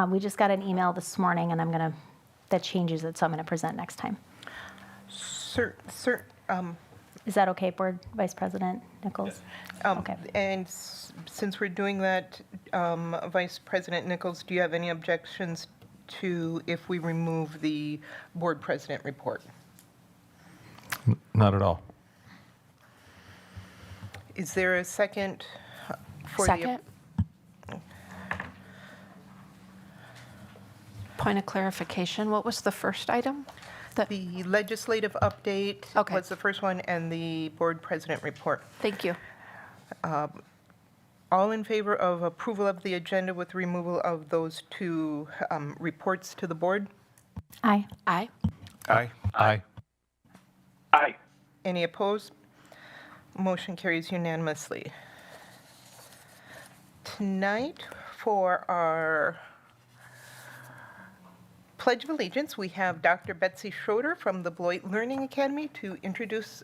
We just got an email this morning, and that changes it, so I'm gonna present next time. Is that okay, Board Vice President Nichols? Okay. And since we're doing that, Vice President Nichols, do you have any objections to if we remove the board president report? Not at all. Is there a second for the? Second. Point of clarification, what was the first item? The legislative update Okay. was the first one, and the board president report. Thank you. All in favor of approval of the agenda with removal of those two reports to the board? Aye. Aye. Aye. Aye. Aye. Any opposed? Motion carries unanimously. Tonight, for our Pledge of Allegiance, we have Dr. Betsy Schroeder from the Beloit Learning Academy to introduce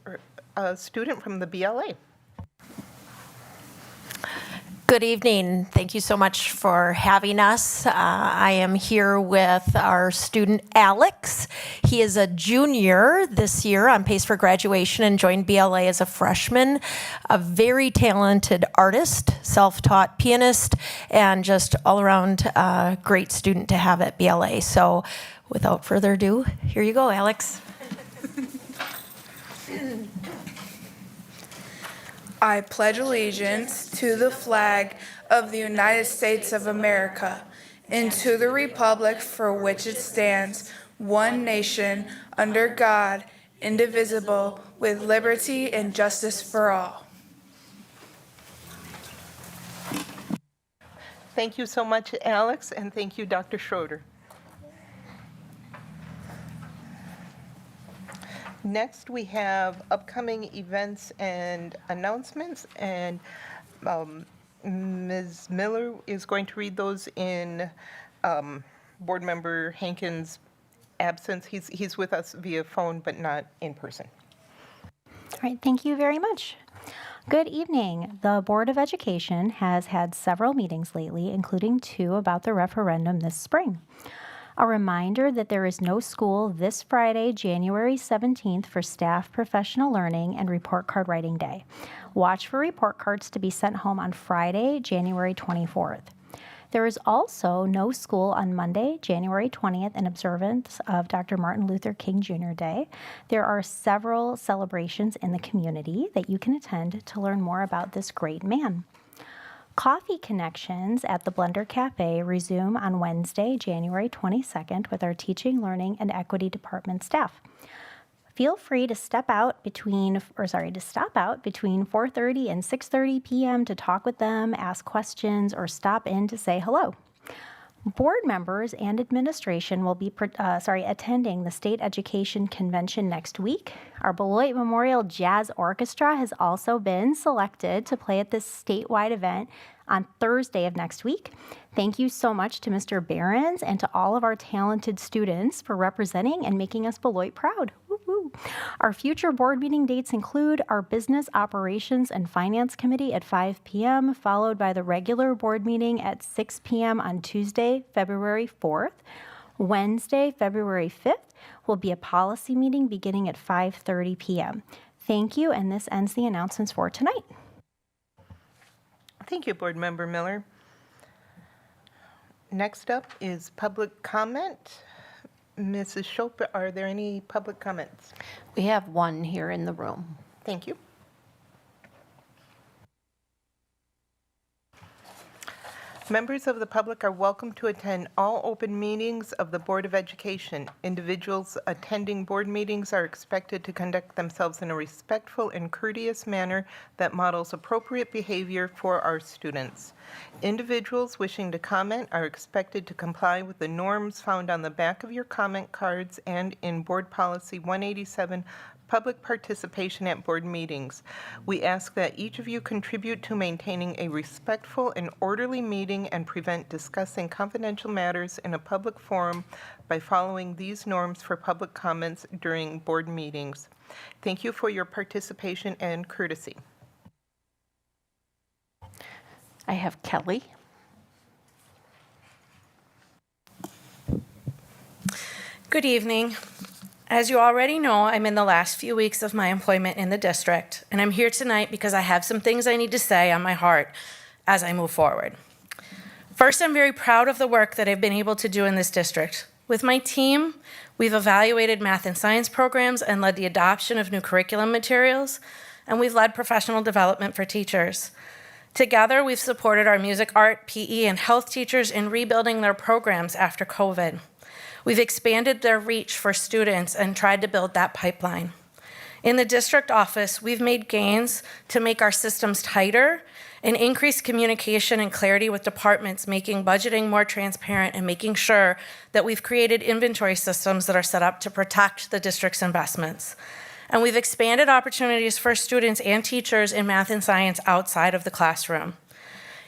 a student from the BLA. Good evening. Thank you so much for having us. I am here with our student Alex. He is a junior this year on pace for graduation and joined BLA as a freshman. A very talented artist, self-taught pianist, and just all around great student to have at BLA. So without further ado, here you go, Alex. I pledge allegiance to the flag of the United States of America and to the republic for which it stands, one nation, under God, indivisible, with liberty and justice for all. Thank you so much, Alex, and thank you, Dr. Schroeder. Next, we have upcoming events and announcements, and Ms. Miller is going to read those in Board Member Hankins' absence. He's with us via phone, but not in person. All right, thank you very much. Good evening. The Board of Education has had several meetings lately, including 2 about the referendum this spring. A reminder that there is no school this Friday, January 17th for staff professional learning and report card writing day. Watch for report cards to be sent home on Friday, January 24th. There is also no school on Monday, January 20th, in observance of Dr. Martin Luther King Jr. Day. There are several celebrations in the community that you can attend to learn more about this great man. Coffee Connections at the Blender Cafe resume on Wednesday, January 22nd with our Teaching, Learning, and Equity Department staff. Feel free to stop out between 4:30 and 6:30 p.m. to talk with them, ask questions, or stop in to say hello. Board members and administration will be attending the State Education Convention next week. Our Beloit Memorial Jazz Orchestra has also been selected to play at this statewide event on Thursday of next week. Thank you so much to Mr. Behrens and to all of our talented students for representing and making us Beloit proud. Woo-hoo. Our future board meeting dates include our Business Operations and Finance Committee at 5 p.m., followed by the regular board meeting at 6 p.m. on Tuesday, February 4th. Wednesday, February 5th, will be a policy meeting beginning at 5:30 p.m. Thank you, and this ends the announcements for tonight. Thank you, Board Member Miller. Next up is public comment. Mrs. Shope, are there any public comments? We have one here in the room. Thank you. Members of the public are welcome to attend all open meetings of the Board of Education. Individuals attending board meetings are expected to conduct themselves in a respectful and courteous manner that models appropriate behavior for our students. Individuals wishing to comment are expected to comply with the norms found on the back of your comment cards and in Board Policy 187, public participation at board meetings. We ask that each of you contribute to maintaining a respectful and orderly meeting and prevent discussing confidential matters in a public forum by following these norms for public comments during board meetings. Thank you for your participation and courtesy. I have Kelly. Good evening. As you already know, I'm in the last few weeks of my employment in the district, and I'm here tonight because I have some things I need to say on my heart as I move forward. First, I'm very proud of the work that I've been able to do in this district. With my team, we've evaluated math and science programs and led the adoption of new curriculum materials, and we've led professional development for teachers. Together, we've supported our music, art, PE, and health teachers in rebuilding their programs after COVID. We've expanded their reach for students and tried to build that pipeline. In the district office, we've made gains to make our systems tighter and increase communication and clarity with departments, making budgeting more transparent and making sure that we've created inventory systems that are set up to protect the district's investments. And we've expanded opportunities for students and teachers in math and science outside of the classroom.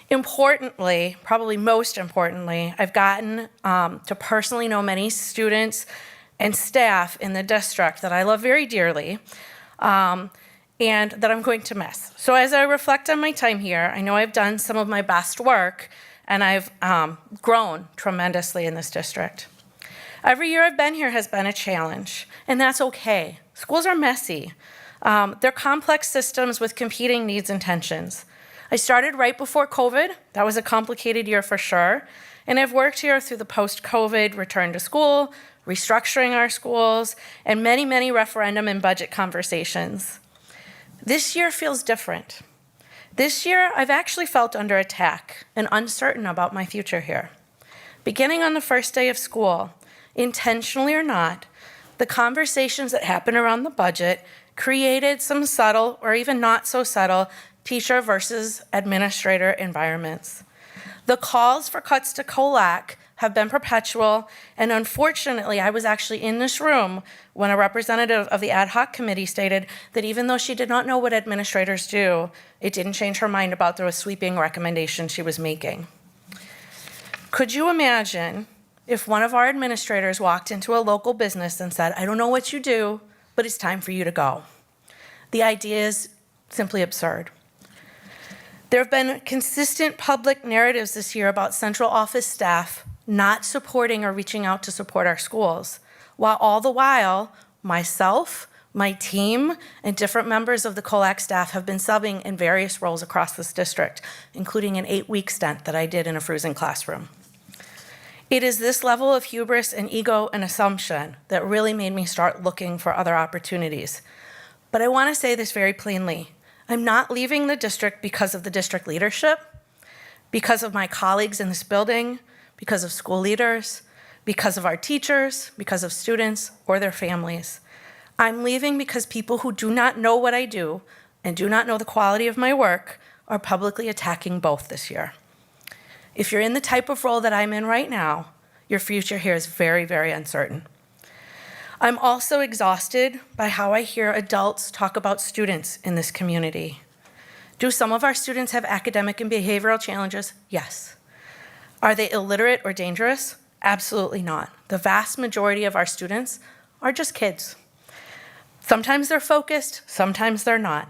Importantly, probably most importantly, I've gotten to personally know many students and staff in the district that I love very dearly and that I'm going to miss. So as I reflect on my time here, I know I've done some of my best work and I've grown tremendously in this district. Every year I've been here has been a challenge, and that's okay. Schools are messy. They're complex systems with competing needs and tensions. I started right before COVID. That was a complicated year for sure. And I've worked here through the post-COVID return to school, restructuring our schools, and many, many referendum and budget conversations. This year feels different. This year, I've actually felt under attack and uncertain about my future here. Beginning on the first day of school, intentionally or not, the conversations that happened around the budget created some subtle or even not so subtle teacher versus administrator environments. The calls for cuts to COLAC have been perpetual, and unfortunately, I was actually in this room when a representative of the ad hoc committee stated that even though she did not know what administrators do, it didn't change her mind about the sweeping recommendation she was making. Could you imagine if one of our administrators walked into a local business and said, "I don't know what you do, but it's time for you to go"? The idea is simply absurd. There have been consistent public narratives this year about central office staff not supporting or reaching out to support our schools, while all the while, myself, my team, and different members of the COLAC staff have been subbing in various roles across this district, including an 8-week stint that I did in a Frusen classroom. It is this level of hubris and ego and assumption that really made me start looking for other opportunities. But I want to say this very plainly. I'm not leaving the district because of the district leadership, because of my colleagues in this building, because of school leaders, because of our teachers, because of students or their families. I'm leaving because people who do not know what I do and do not know the quality of my work are publicly attacking both this year. If you're in the type of role that I'm in right now, your future here is very, very uncertain. I'm also exhausted by how I hear adults talk about students in this community. Do some of our students have academic and behavioral challenges? Yes. Are they illiterate or dangerous? Absolutely not. The vast majority of our students are just kids. Sometimes they're focused, sometimes they're not.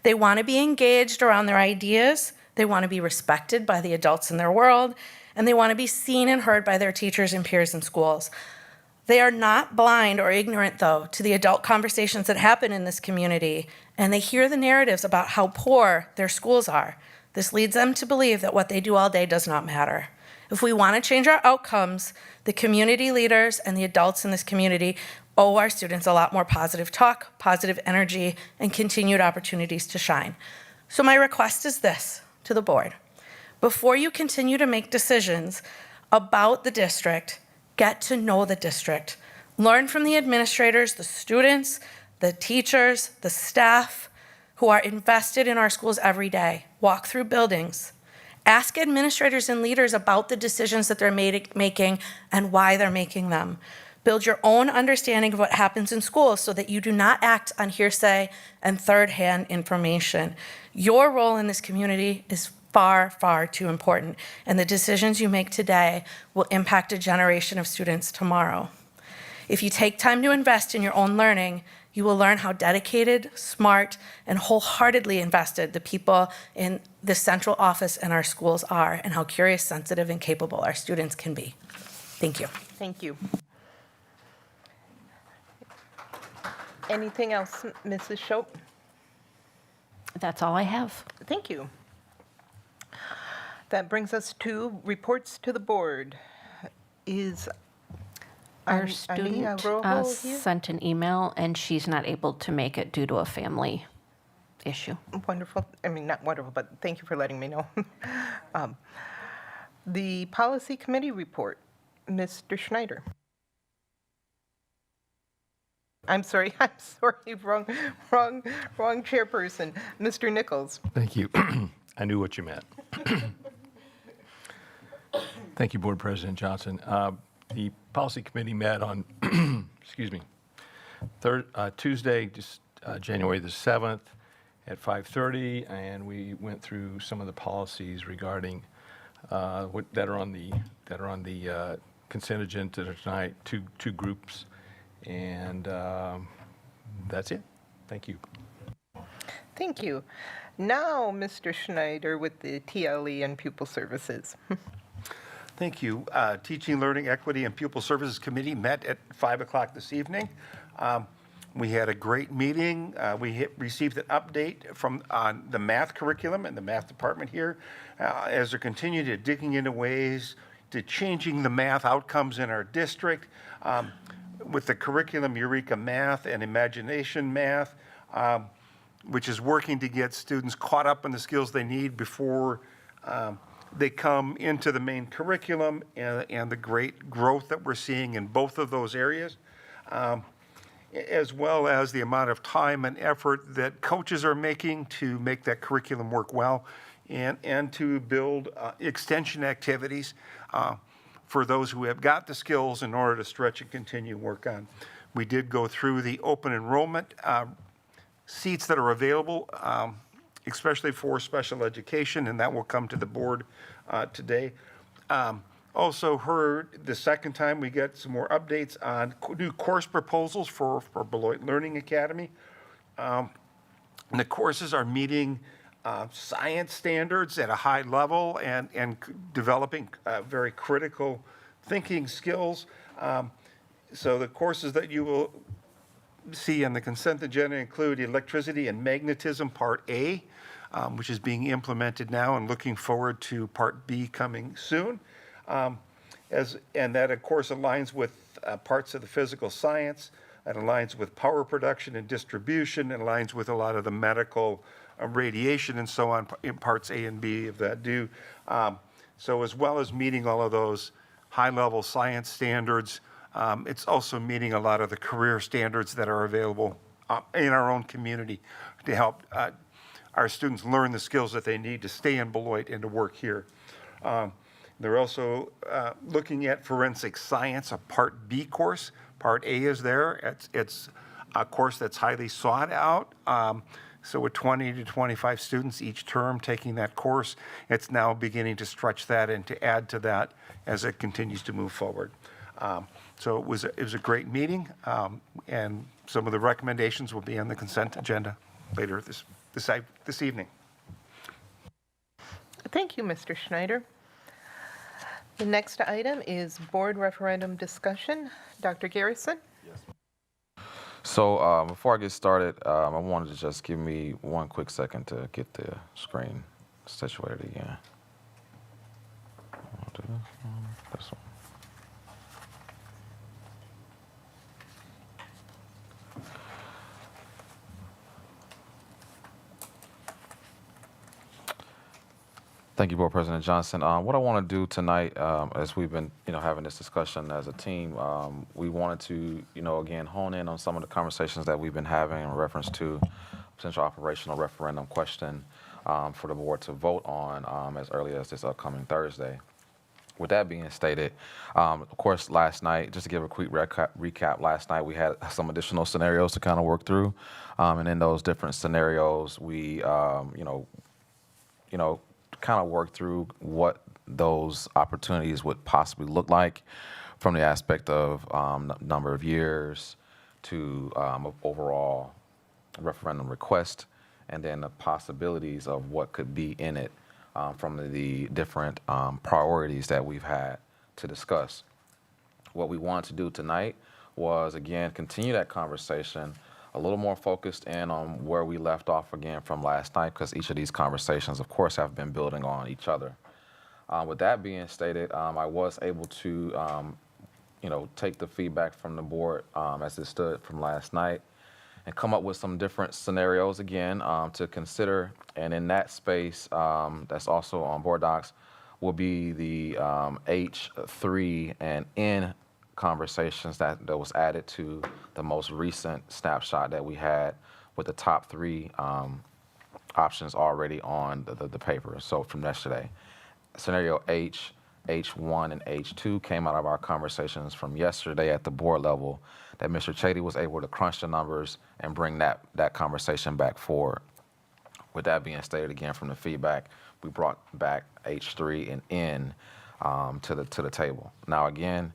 They want to be engaged around their ideas, they want to be respected by the adults in their world, and they want to be seen and heard by their teachers and peers in schools. They are not blind or ignorant, though, to the adult conversations that happen in this community, and they hear the narratives about how poor their schools are. This leads them to believe that what they do all day does not matter. If we want to change our outcomes, the community leaders and the adults in this community owe our students a lot more positive talk, positive energy, and continued opportunities to shine. So my request is this to the board. Before you continue to make decisions about the district, get to know the district. Learn from the administrators, the students, the teachers, the staff who are invested in our schools every day. Walk through buildings. Ask administrators and leaders about the decisions that they're making and why they're making them. Build your own understanding of what happens in schools so that you do not act on hearsay and third-hand information. Your role in this community is far, far too important, and the decisions you make today will impact a generation of students tomorrow. If you take time to invest in your own learning, you will learn how dedicated, smart, and wholeheartedly invested the people in the central office in our schools are, and how curious, sensitive, and capable our students can be. Thank you. Thank you. Anything else, Mrs. Shope? That's all I have. Thank you. That brings us to reports to the board. Is Our Ania student Rojo here? sent an email, and she's not able to make it due to a family issue. Wonderful. I mean, not wonderful, but thank you for letting me know. The policy committee report, Mr. Schneider. I'm sorry, wrong chairperson, Mr. Nichols. Thank you. I knew what you meant. Thank you, Board President Johnson. The policy committee met on, excuse me, Tuesday, January the 7th at 5:30, and we went through some of the policies regarding that are on the consent agenda tonight, two groups, and that's it. Thank you. Thank you. Now, Mr. Schneider with the TLE and Pupil Services. Thank you. Teaching, Learning, Equity, and Pupil Services Committee met at 5 o'clock this evening. We had a great meeting. We received an update from on the math curriculum and the math department here as they're continuing to digging into ways to changing the math outcomes in our district with the curriculum Eureka Math and Imagination Math, which is working to get students caught up in the skills they need before they come into the main curriculum, and the great growth that we're seeing in both of those areas, as well as the amount of time and effort that coaches are making to make that curriculum work well, and to build extension activities for those who have got the skills in order to stretch and continue work on. We did go through the open enrollment seats that are available, especially for special education, and that will come to the board today. Also heard the second time we get some more updates on new course proposals for Beloit Learning Academy. And the courses are meeting science standards at a high level and developing very critical thinking skills. So the courses that you will see on the consent agenda include electricity and magnetism, Part A, which is being implemented now, and looking forward to Part B coming soon. And that, of course, aligns with parts of the physical science. That aligns with power production and distribution. It aligns with a lot of the medical radiation and so on in Parts A and B of that do. So as well as meeting all of those high-level science standards, it's also meeting a lot of the career standards that are available in our own community to help our students learn the skills that they need to stay in Beloit and to work here. They're also looking at forensic science, a Part B course. Part A is there. It's a course that's highly sought out. So with 20 to 25 students each term taking that course, it's now beginning to stretch that and to add to that as it continues to move forward. So it was a great meeting, and some of the recommendations will be on the consent agenda later this evening. Thank you, Mr. Schneider. The next item is board referendum discussion. Dr. Garrison? So before I get started, I wanted to just give me one quick second to get the screen situated again. I'll do this. Thank you, Board President Johnson. What I want to do tonight, as we've been, having this discussion as a team, we wanted to, again, hone in on some of the conversations that we've been having in reference to potential operational referendum question for the board to vote on as early as this upcoming Thursday. With that being stated, of course, last night, just to give a quick recap, last night we had some additional scenarios to kind of work through, and in those different scenarios, we, kind of work through what those opportunities would possibly look like from the aspect of number of years to overall referendum request, and then the possibilities of what could be in it from the different priorities that we've had to discuss. What we wanted to do tonight was, again, continue that conversation a little more focused in on where we left off again from last night, because each of these conversations, of course, have been building on each other. With that being stated, I was able to, take the feedback from the board as it stood from last night and come up with some different scenarios again to consider. And in that space, that's also on board docs, will be the H3 and N conversations that was added to the most recent snapshot that we had with the top 3 options already on the paper. So from yesterday, scenario H, H1, and H2 came out of our conversations from yesterday at the board level that Mr. Chady was able to crunch the numbers and bring that conversation back forward. With that being stated, again, from the feedback, we brought back H3 and N to the table. Now, again,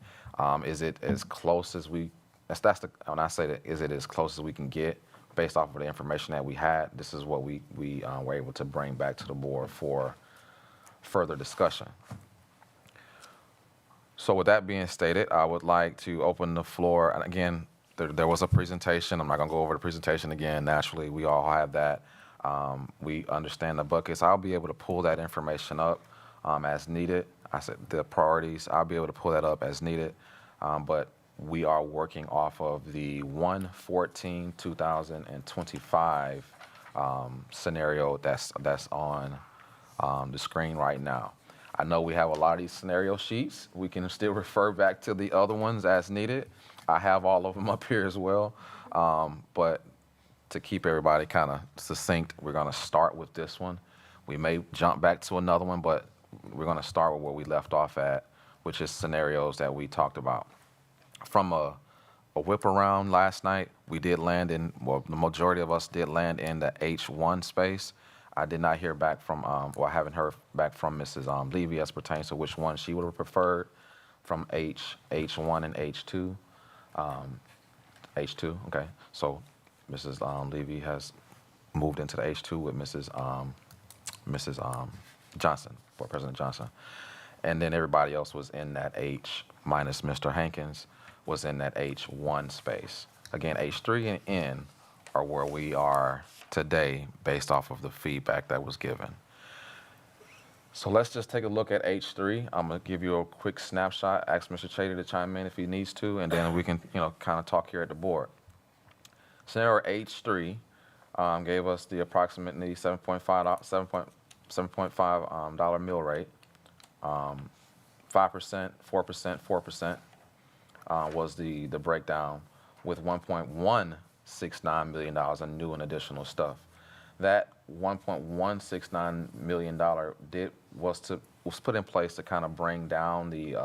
is it as close as when I say that, is it as close as we can get based off of the information that we had? This is what we were able to bring back to the board for further discussion. So with that being stated, I would like to open the floor. And again, there was a presentation. I'm not going to go over the presentation again. Naturally, we all have that. We understand the buckets. I'll be able to pull that information up as needed. I said the priorities, I'll be able to pull that up as needed. But we are working off of the 1/14/2025 scenario that's on the screen right now. I know we have a lot of these scenario sheets. We can still refer back to the other ones as needed. I have all of them up here as well. But to keep everybody kind of succinct, we're going to start with this one. We may jump back to another one, but we're going to start with where we left off at, which is scenarios that we talked about. From a whip around last night, we did land in, well, the majority of us did land in the H1 space. I did not hear back from, I haven't heard back from Mrs. Levy as pertains to which one she would have preferred from H1 and H2. H2, okay. So Mrs. Levy has moved into the H2 with Mrs. Johnson, Board President Johnson. And then everybody else was in that H, minus Mr. Hankins, was in that H1 space. Again, H3 and N are where we are today based off of the feedback that was given. So let's just take a look at H3. I'm going to give you a quick snapshot, ask Mr. Chady to chime in if he needs to, and then we can, kind of talk here at the board. Scenario H3 gave us the approximately $7.5 dollar mill rate. 5%, 4%, 4% was the breakdown, with $1.169 million in new and additional stuff. That $1.169 million was put in place to kind of bring down the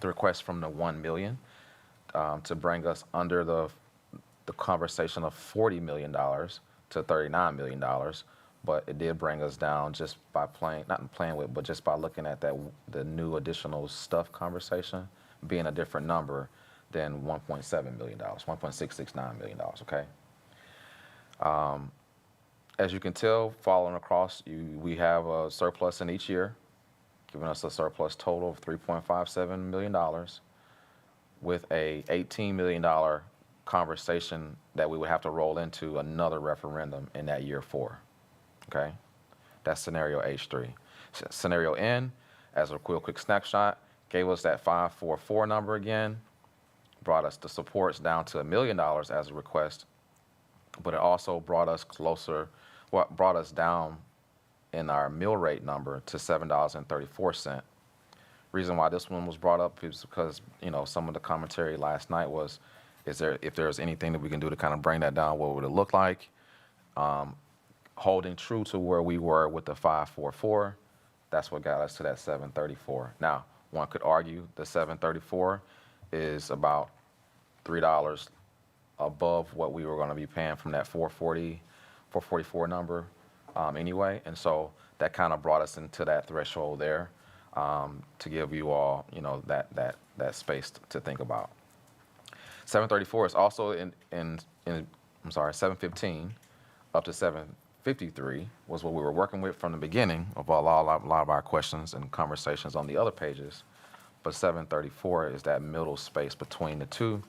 request from the $1 million to bring us under the conversation of $40 million to $39 million. But it did bring us down just by but just by looking at the new additional stuff conversation being a different number than $1.7 million, $1.669 million, okay? As you can tell, following across, we have a surplus in each year, giving us a surplus total of $3.57 million with a $18 million conversation that we would have to roll into another referendum in that year 4, okay? That's scenario H3. Scenario N, as a quick snapshot, gave us that 544 number again, brought us the supports down to $1 million as a request, but it also brought us down in our mill rate number to $7.34. Reason why this one was brought up is because, some of the commentary last night was, if there's anything that we can do to kind of bring that down, what would it look like? Holding true to where we were with the 544, that's what got us to that 734. Now, one could argue the 734 is about $3 above what we were going to be paying from that 444 number anyway. And so that kind of brought us into that threshold there to give you all, that space to think about. 734 is also in 715 up to 753 was what we were working with from the beginning of a lot of our questions and conversations on the other pages. But 734 is that middle space between the two.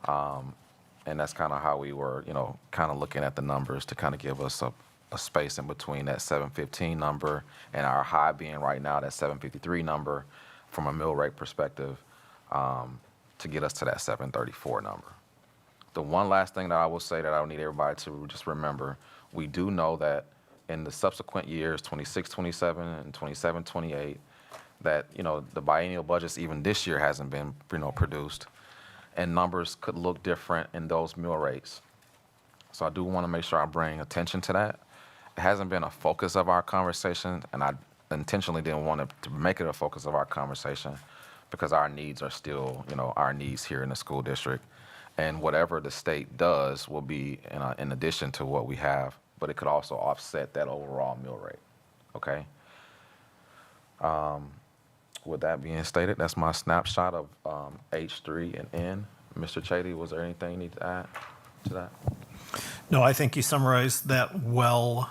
And that's kind of how we were, kind of looking at the numbers to kind of give us a space in between that 715 number and our high being right now that 753 number from a mill rate perspective to get us to that 734 number. The one last thing that I will say that I need everybody to just remember, we do know that in the subsequent years, 26, 27, and 27, 28, that, the biennial budgets even this year hasn't been, produced, and numbers could look different in those mill rates. So I do want to make sure I bring attention to that. It hasn't been a focus of our conversation, and I intentionally didn't want to make it a focus of our conversation because our needs are still, our needs here in the school district. And whatever the state does will be in addition to what we have, but it could also offset that overall mill rate, okay? With that being stated, that's my snapshot of H3 and N. Mr. Chady, was there anything you need to add to that? No, I think you summarized that well.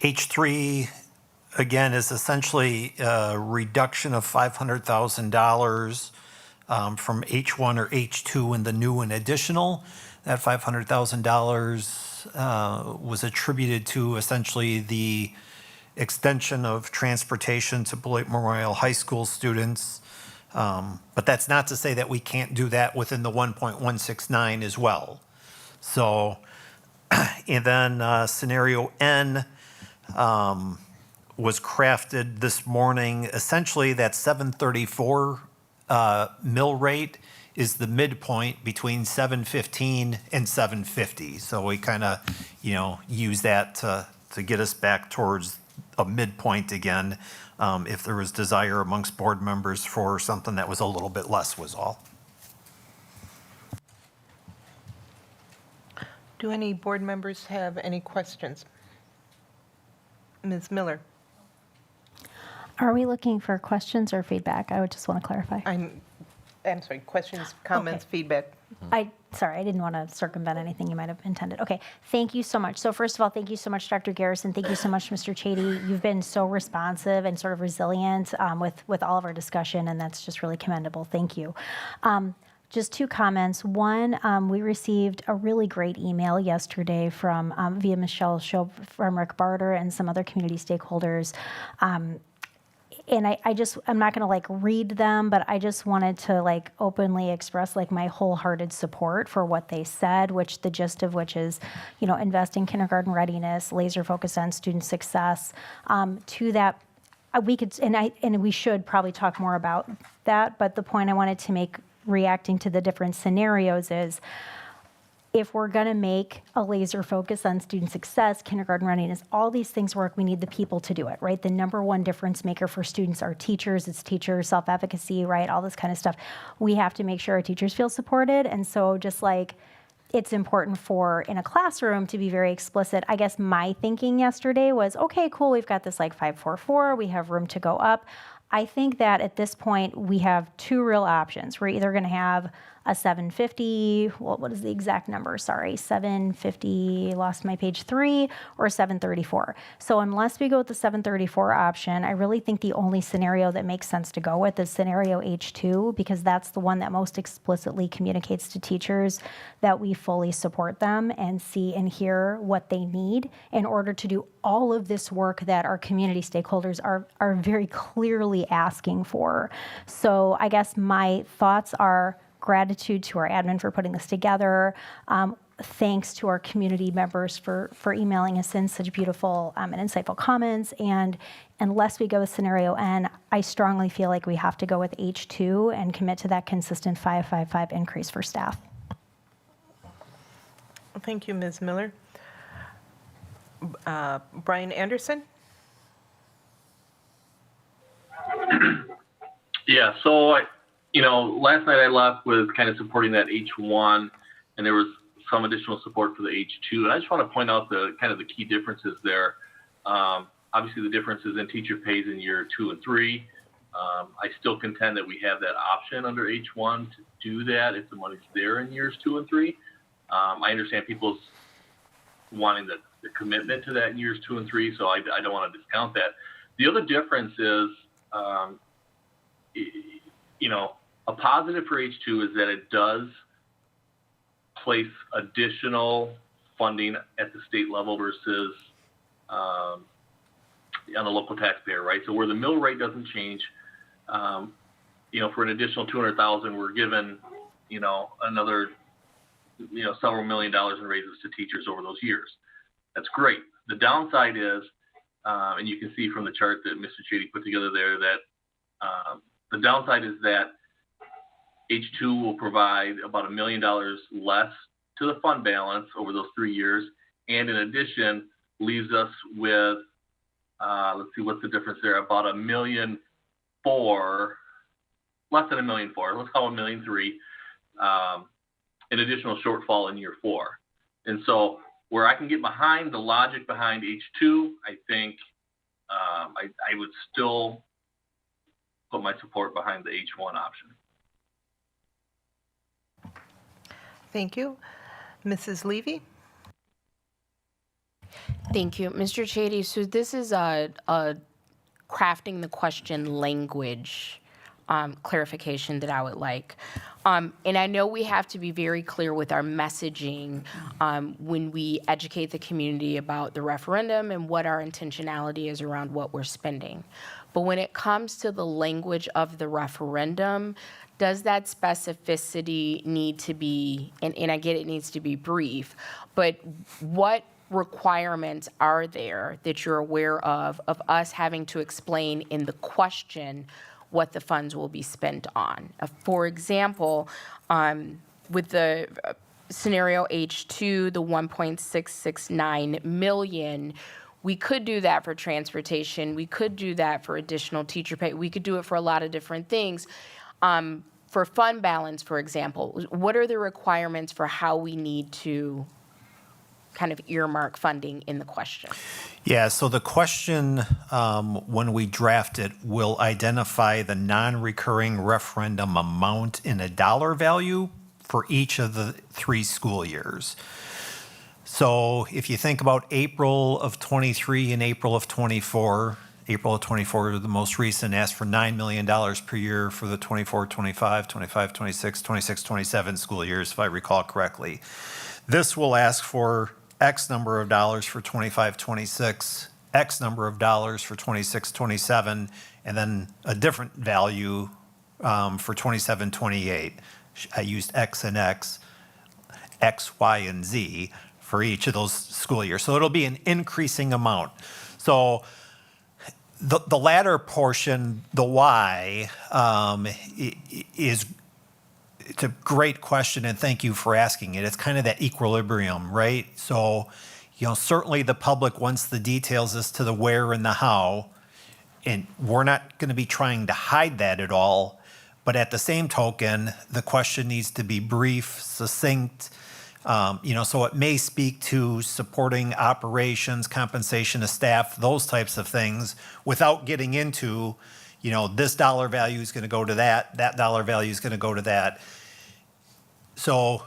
H3, again, is essentially a reduction of $500,000 from H1 or H2 in the new and additional. That $500,000 was attributed to essentially the extension of transportation to Beloit Memorial High School students. But that's not to say that we can't do that within the 1.169 as well. So, and then scenario N was crafted this morning. Essentially, that 734 mill rate is the midpoint between 715 and 750. So we kind of, use that to get us back towards a midpoint again, if there was desire amongst board members for something that was a little bit less was all. Do any board members have any questions? Ms. Miller? Are we looking for questions or feedback? I would just want to clarify. I'm sorry, questions, comments, feedback? Sorry, I didn't want to circumvent anything you might have intended. Okay, thank you so much. So first of all, thank you so much, Dr. Garrison. Thank you so much, Mr. Chady. You've been so responsive and sort of resilient with all of our discussion, and that's just really commendable. Thank you. Just two comments. One, we received a really great email yesterday from via Michelle Show from Rick Barter and some other community stakeholders. And I'm not going to read them, but I just wanted to openly express my wholehearted support for what they said, which the gist of which is, invest in kindergarten readiness, laser focus on student success. To that, we could, and we should probably talk more about that, but the point I wanted to make reacting to the different scenarios is, if we're going to make a laser focus on student success, kindergarten readiness, all these things work, we need the people to do it, right? The number one difference maker for students are teachers. It's teacher self-efficacy, right? All this kind of stuff. We have to make sure our teachers feel supported. And so just it's important for in a classroom to be very explicit. I guess my thinking yesterday was, okay, cool, we've got this 544, we have room to go up. I think that at this point, we have two real options. We're either going to have a 750, what is the exact number? Sorry, 750, lost my page 3, or 734. So unless we go with the 734 option, I really think the only scenario that makes sense to go with is scenario H2, because that's the one that most explicitly communicates to teachers that we fully support them and see and hear what they need in order to do all of this work that our community stakeholders are very clearly asking for. So I guess my thoughts are gratitude to our admin for putting this together. thanks to our community members for emailing us in such beautiful and insightful comments. And unless we go with scenario N, I strongly feel like we have to go with H2 and commit to that consistent 555 increase for staff. Thank you, Ms. Miller. Brian Anderson? Yeah, so last night I left with kind of supporting that H1, and there was some additional support for the H2. And I just want to point out the kind of the key differences there. Obviously, the differences in teacher pays in year 2 and 3. I still contend that we have that option under H1 to do that if the money's there in years 2 and 3. I understand people's wanting the commitment to that in years 2 and 3, so I don't want to discount that. The other difference is, a positive for H2 is that it does place additional funding at the state level versus on the local taxpayer, right? So where the mill rate doesn't change, for an additional $200,000, we're given, another, several $1 million in raises to teachers over those years. That's great. The downside is, and you can see from the chart that Mr. Chady put together there, that the downside is that H2 will provide about $1 million less to the fund balance over those 3 years, and in addition leaves us with, let's see, what's the difference there? About $1.4 million, less than $1.4 million. Let's call it $1.3 million, an additional shortfall in year 4. And so, where I can get behind the logic behind H2, I think I would still put my support behind the H1 option. Thank you. Mrs. Levy? Thank you. Mr. Chady, so this is a crafting the question language clarification that I would like. And I know we have to be very clear with our messaging when we educate the community about the referendum and what our intentionality is around what we're spending. But when it comes to the language of the referendum, does that specificity need to be, and I get it needs to be brief, but what requirements are there that you're aware of us having to explain in the question what the funds will be spent on? For example, with the scenario H2, the 1.669 million, we could do that for transportation. We could do that for additional teacher pay. We could do it for a lot of different things. For fund balance, for example, what are the requirements for how we need to kind of earmark funding in the question? Yeah, so the question, when we draft it, will identify the non-recurring referendum amount in a dollar value for each of the 3 school years. So if you think about April of 23 and April of 24, April of 24, the most recent, asked for $9 million per year for the 24, 25, 25, 26, 26, 27 school years, if I recall correctly. This will ask for X number of dollars for 25, 26, X number of dollars for 26, 27, and then a different value for 27, 28. I used X and X, X, Y, and Z for each of those school years. So it'll be an increasing amount. So the latter portion, the Y, is, it's a great question, and thank you for asking it. It's kind of that equilibrium, right? So, certainly the public wants the details as to the where and the how, and we're not going to be trying to hide that at all. But at the same token, the question needs to be brief, succinct, so it may speak to supporting operations, compensation of staff, those types of things, without getting into, this dollar value is going to go to that dollar value is going to go to that. So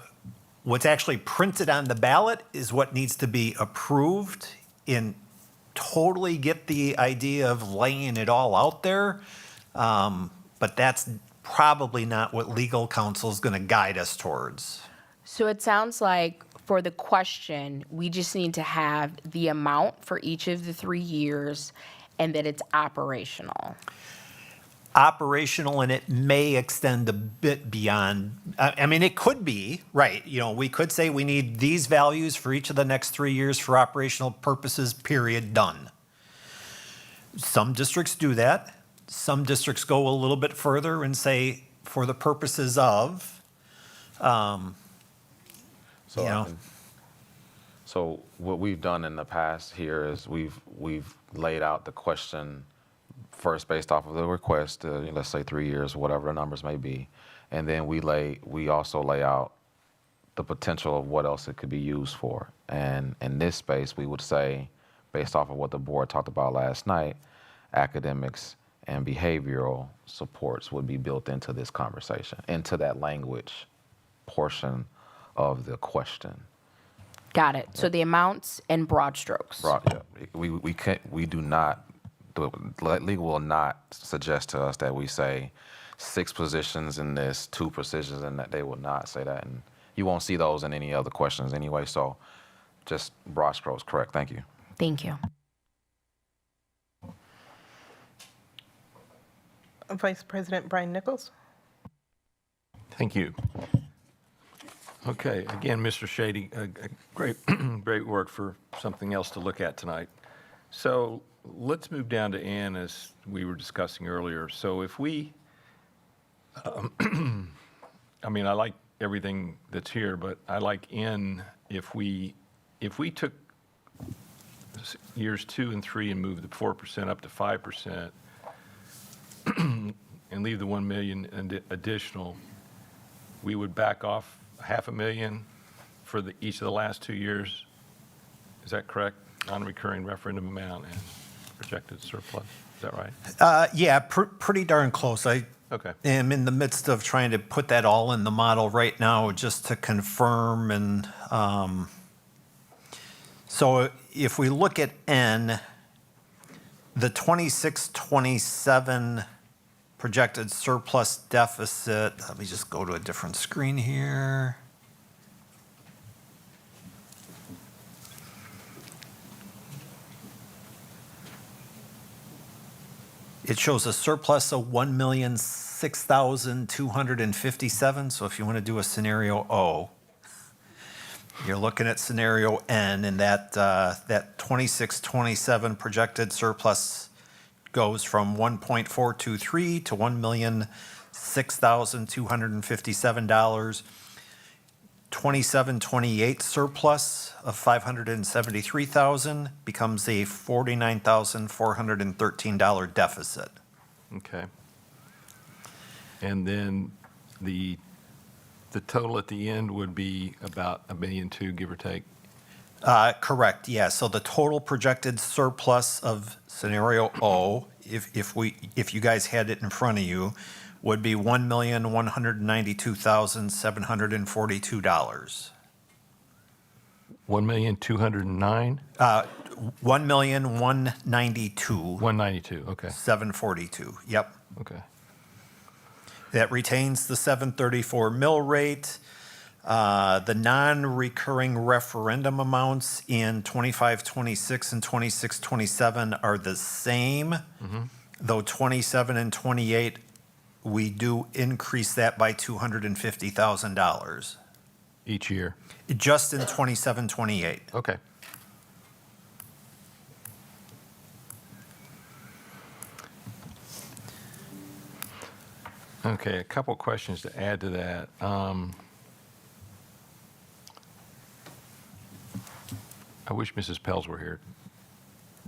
what's actually printed on the ballot is what needs to be approved, and totally get the idea of laying it all out there. But that's probably not what legal counsel is going to guide us towards. So it sounds like for the question, we just need to have the amount for each of the 3 years and that it's operational. operational and it may extend a bit beyond. I mean, it could be, right. We could say we need these values for each of the next 3 years for operational purposes, period, done. Some districts do that. Some districts go a little bit further and say, for the purposes of, So what we've done in the past here is we've laid out the question first based off of the request, let's say 3 years, whatever the numbers may be, and then we also lay out the potential of what else it could be used for. And in this space, we would say, based off of what the board talked about last night, academics and behavioral supports would be built into this conversation, into that language portion of the question. Got it. So the amounts and broad strokes. Yeah. We do not, legal will not suggest to us that we say 6 positions in this, 2 positions in that. They will not say that. And you won't see those in any other questions anyway. So just broad strokes, correct. Thank you. Thank you. Vice President Brian Nichols. Thank you. Okay, again, Mr. Shady, great, great work for something else to look at tonight. So let's move down to N, as we were discussing earlier. So if we, I mean, I like everything that's here, but I like N if we took years 2 and 3 and moved the 4% up to 5% and leave the 1 million additional, we would back off $500,000 for each of the last 2 years. Is that correct? Non-recurring referendum amount and projected surplus. Is that right? Yeah, pretty darn close. I am in the midst of trying to put that all in the model right now just to confirm. And so if we look at N, the 26-27 projected surplus deficit, let me just go to a different screen here. It shows a surplus of 1,006,257. So if you want to do a scenario O, you're looking at scenario N, and that 26-27 projected surplus goes from 1.423 to $1,006,257. 27-28 surplus of $573,000 becomes a $49,413 deficit. Okay. And then the total at the end would be about $1.2 million, give or take. Correct. Yeah. So the total projected surplus of scenario O, if you guys had it in front of you, would be $1,192,742. 1,209,000. 1,192. 192. Okay. 742. Yep. Okay. That retains the 734 mill rate. The non-recurring referendum amounts in 25-26 and 26-27 are the same, though 27 and 28, we do increase that by $250,000. Each year? Just in 27-28. Okay. Okay, a couple questions to add to that. I wish Mrs. Pels were here.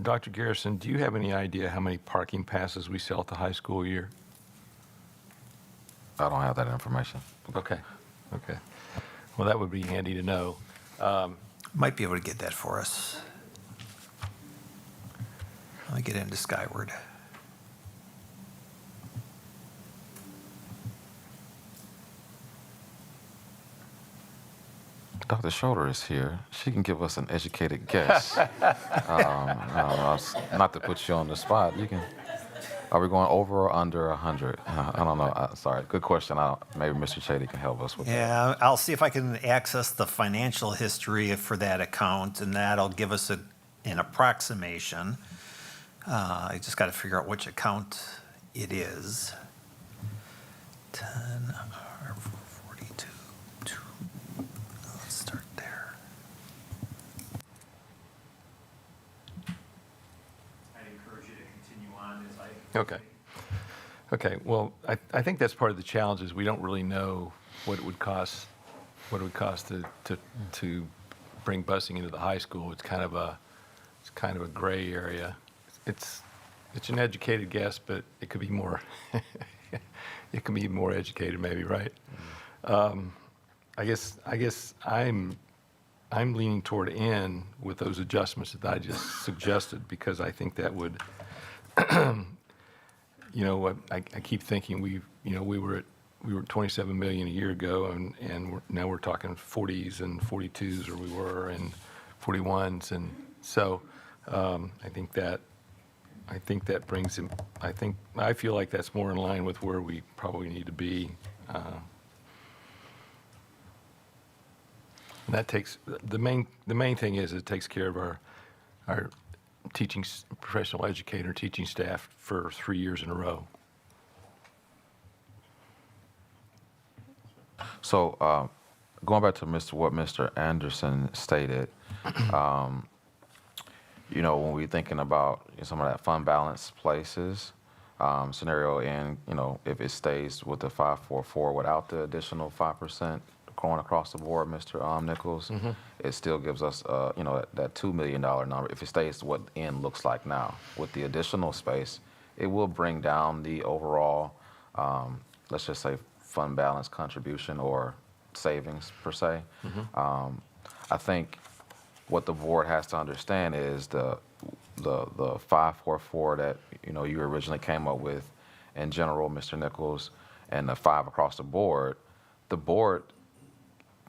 Dr. Garrison, do you have any idea how many parking passes we sell at the high school a year? I don't have that information. Okay. Okay. Well, that would be handy to know. Might be able to get that for us. Let me get into Skyward. Dr. Schroeder is here. She can give us an educated guess. Not to put you on the spot. You can. Are we going over or under 100? I don't know. Sorry. Good question. Maybe Mr. Shady can help us with that. Yeah, I'll see if I can access the financial history for that account, and that'll give us an approximation. I just got to figure out which account it is 10 or 42. Let's start there. I'd encourage you to continue on as I. Okay. Okay, well, I think that's part of the challenge is we don't really know what it would cost to bring busing into the high school. It's kind of a gray area. It's an educated guess, but it could be more it can be more educated maybe, right? I guess I'm leaning toward N with those adjustments that I just suggested because I think that would I keep thinking we were at 27 million a year ago, and now we're talking 40s and 42s, or we were, and 41s, and so I think that brings him. I feel like that's more in line with where we probably need to be. And that takes the main thing is it takes care of our teaching professional educator teaching staff for 3 years in a row. So going back to what Mr. Anderson stated, when we're thinking about some of that fund balance places, scenario and, if it stays with the 544 without the additional 5% going across the board, Mr. Nichols, it still gives us, that $2 million number. If it stays what N looks like now, with the additional space, it will bring down the overall, let's just say, fund balance contribution or savings per se. I think what the board has to understand is the 544 that you originally came up with in general, Mr. Nichols, and the 5 across the board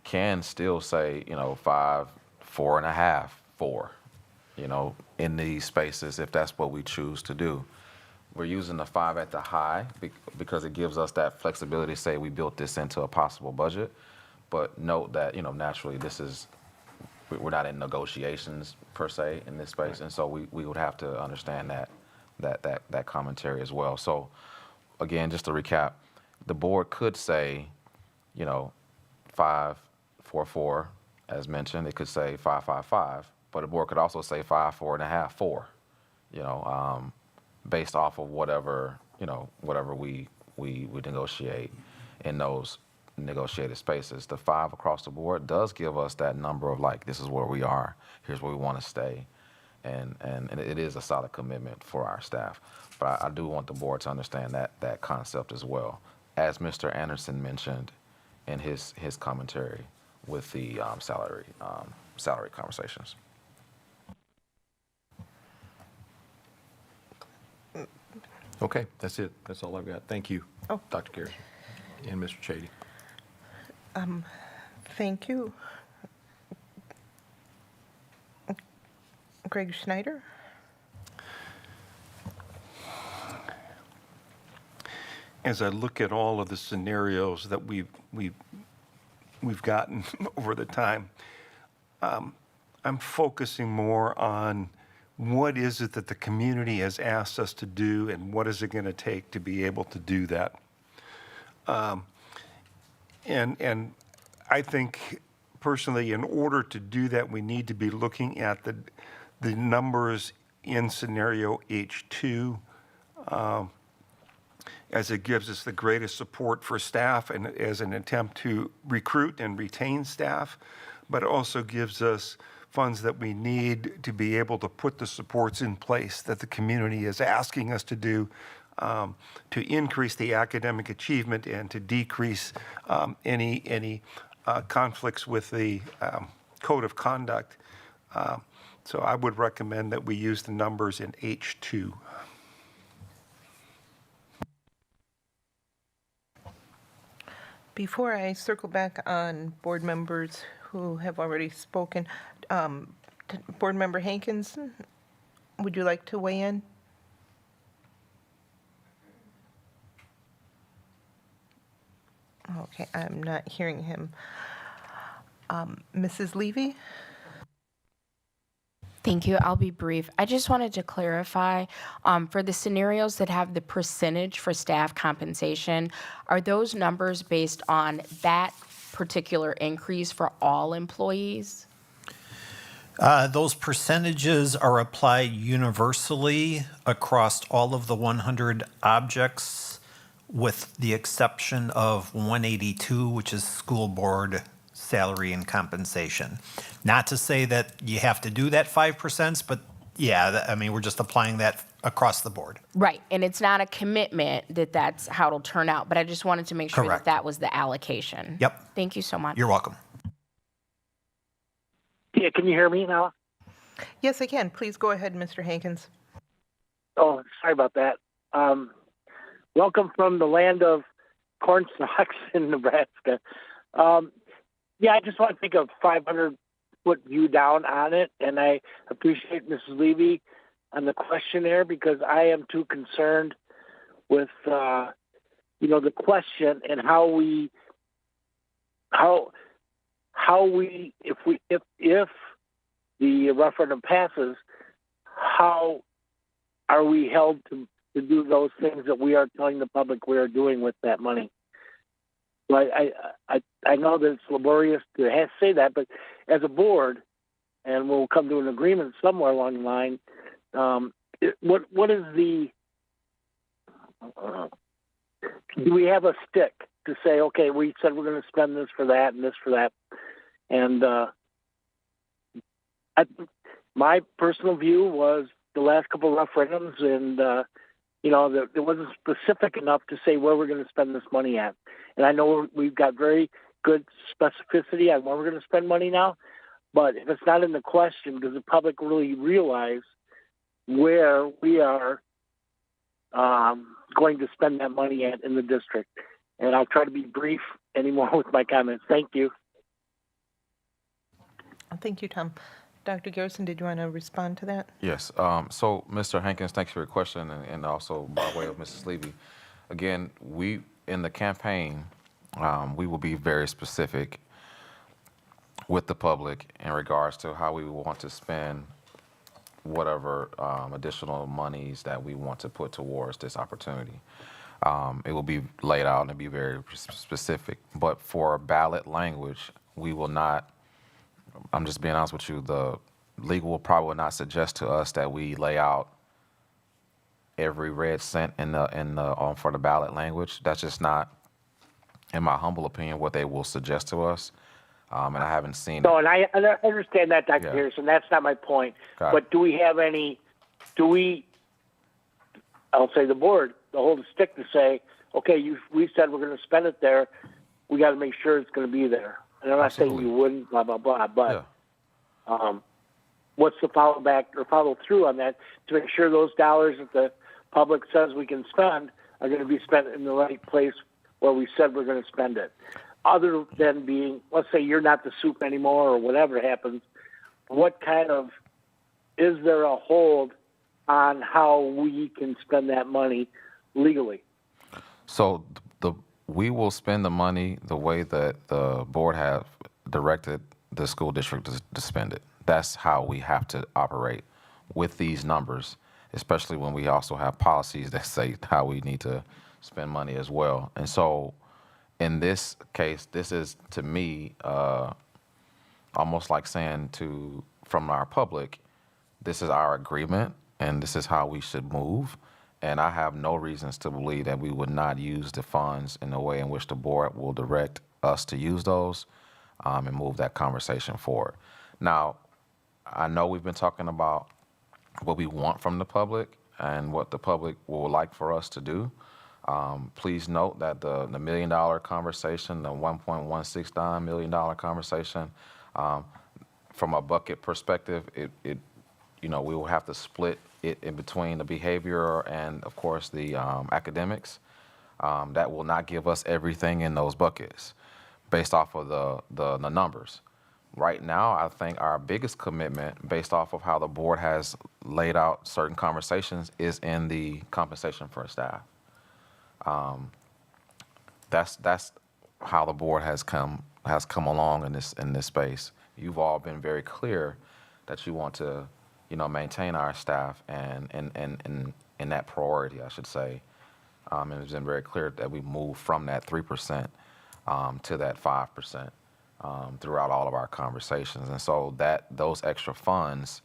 can still say 5, 4.5, 4, in these spaces if that's what we choose to do. We're using the 5 at the high because it gives us that flexibility to say we built this into a possible budget. But note that, naturally we're not in negotiations per se in this space. And so we would have to understand that commentary as well. So again, just to recap, the board could say, 5, 4, 4, as mentioned. It could say 5, 5, 5, but the board could also say 5, 4.5, 4, based off of whatever we negotiate in those negotiated spaces. The 5 across the board does give us that number of this is where we are, here's where we want to stay, and it is a solid commitment for our staff. But I do want the board to understand that concept as well, as Mr. Anderson mentioned in his commentary with the salary conversations. Okay, that's it. That's all I've got. Thank you, Oh. Dr. Garrison and Mr. Chady. Thank you. Greg Schneider? As I look at all of the scenarios that we've gotten over the time, I'm focusing more on what is it that the community has asked us to do and what is it going to take to be able to do that. And I think personally, in order to do that, we need to be looking at the numbers in scenario H2, as it gives us the greatest support for staff and as an attempt to recruit and retain staff, but it also gives us funds that we need to be able to put the supports in place that the community is asking us to do, to increase the academic achievement and to decrease any conflicts with the code of conduct. So I would recommend that we use the numbers in H2. Before I circle back on board members who have already spoken, Board Member Hankins, would you like to weigh in? Okay, I'm not hearing him. Mrs. Levy? Thank you. I'll be brief. I just wanted to clarify, for the scenarios that have the percentage for staff compensation, are those numbers based on that particular increase for all employees? Those percentages are applied universally across all of the 100 objects, with the exception of 182, which is school board salary and compensation. Not to say that you have to do that 5%, but yeah, I mean, we're just applying that across the board. Right, and it's not a commitment that that's how it'll turn out, but I just wanted to make sure that Correct. that was the allocation. Yep. Thank you so much. You're welcome. Yeah, can you hear me now? Yes, I can. Please go ahead, Mr. Hankins. Oh, sorry about that. Welcome from the land of corn stalks in Nebraska. Yeah, I just want to take a 500-foot view down on it, and I appreciate Mrs. Levy on the questionnaire because I am too concerned with, the question and how we, if the referendum passes, how are we held to do those things that we are telling the public we are doing with that money? Well, I know that it's laborious to say that, but as a board, and we'll come to an agreement somewhere along the line, what is the, do we have a stick to say, okay, we said we're going to spend this for that and this for that? And my personal view was the last couple of referendums, and there wasn't specific enough to say where we're going to spend this money at. And I know we've got very good specificity on where we're going to spend money now, but if it's not in the question, does the public really realize where we are going to spend that money at in the district? And I'll try to be brief anymore with my comments. Thank you. Thank you, Tom. Dr. Garrison, did you want to respond to that? Yes. So, Mr. Hankins, thanks for your question, and also by way of Mrs. Levy. Again, we, in the campaign, we will be very specific with the public in regards to how we want to spend whatever additional monies that we want to put towards this opportunity. It will be laid out and be very specific. But for ballot language, we will not, I'm just being honest with you, the legal will probably not suggest to us that we lay out every red cent for the ballot language. That's just not, in my humble opinion, what they will suggest to us. And I haven't seen No, it. and I understand that, Dr. Yeah. Harrison. That's not my point. Got But it. do we have any, I'll say the board, the hold a stick to say, okay, we said we're going to spend it there. We got to make sure it's going to be there. And I'm not saying Absolutely. you wouldn't, blah, blah, blah, but Yeah. what's the follow back or follow through on that to make sure those dollars that the public says we can spend are going to be spent in the right place where we said we're going to spend it? Other than being, let's say you're not the soup anymore or whatever happens, what kind of, is there a hold on how we can spend that money legally? So we will spend the money the way that the board have directed the school district to spend it. That's how we have to operate with these numbers, especially when we also have policies that say how we need to spend money as well. And so in this case, this is, to me, almost like saying from our public, this is our agreement and this is how we should move. And I have no reasons to believe that we would not use the funds in the way in which the board will direct us to use those and move that conversation forward. Now, I know we've been talking about what we want from the public and what the public will like for us to do. Please note that the $1 million conversation, the $1.169 million conversation, from a bucket perspective, we will have to split it in between the behavior and, of course, the academics. That will not give us everything in those buckets based off of the numbers. Right now, I think our biggest commitment, based off of how the board has laid out certain conversations, is in the compensation for staff. That's how the board has come along in this space. You've all been very clear that you want to maintain our staff and that priority, I should say. And it's been very clear that we moved from that 3% to that 5% throughout all of our conversations. And so those extra funds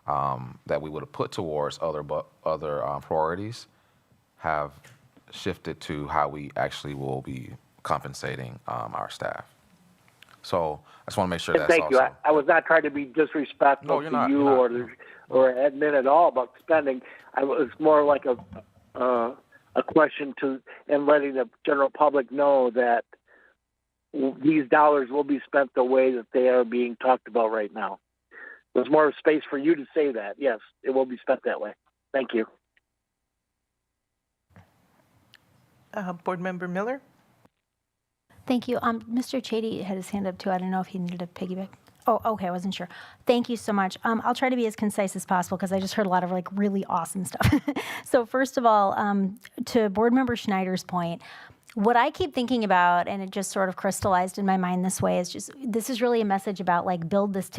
that we would have put towards other priorities have shifted to how we actually will be compensating our staff. So I just want to make sure And that's thank you. also. I was not trying to be disrespectful No, you're to not, you you're not. or admin at all about spending. I was more like a question to and letting the general public know that these dollars will be spent the way that they are being talked about right now. There's more space for you to say that. Yes, it will be spent that way. Thank you. Board Member Miller? Thank you. Mr. Chady had his hand up too. I don't know if he needed to piggyback. Oh, okay, I wasn't sure. Thank you so much. I'll try to be as concise as possible because I just heard a lot of like really awesome stuff. So first of all, to Board Member Schneider's point, what I keep thinking about, and it just sort of crystallized in my mind this way, is just this is really a message about like build this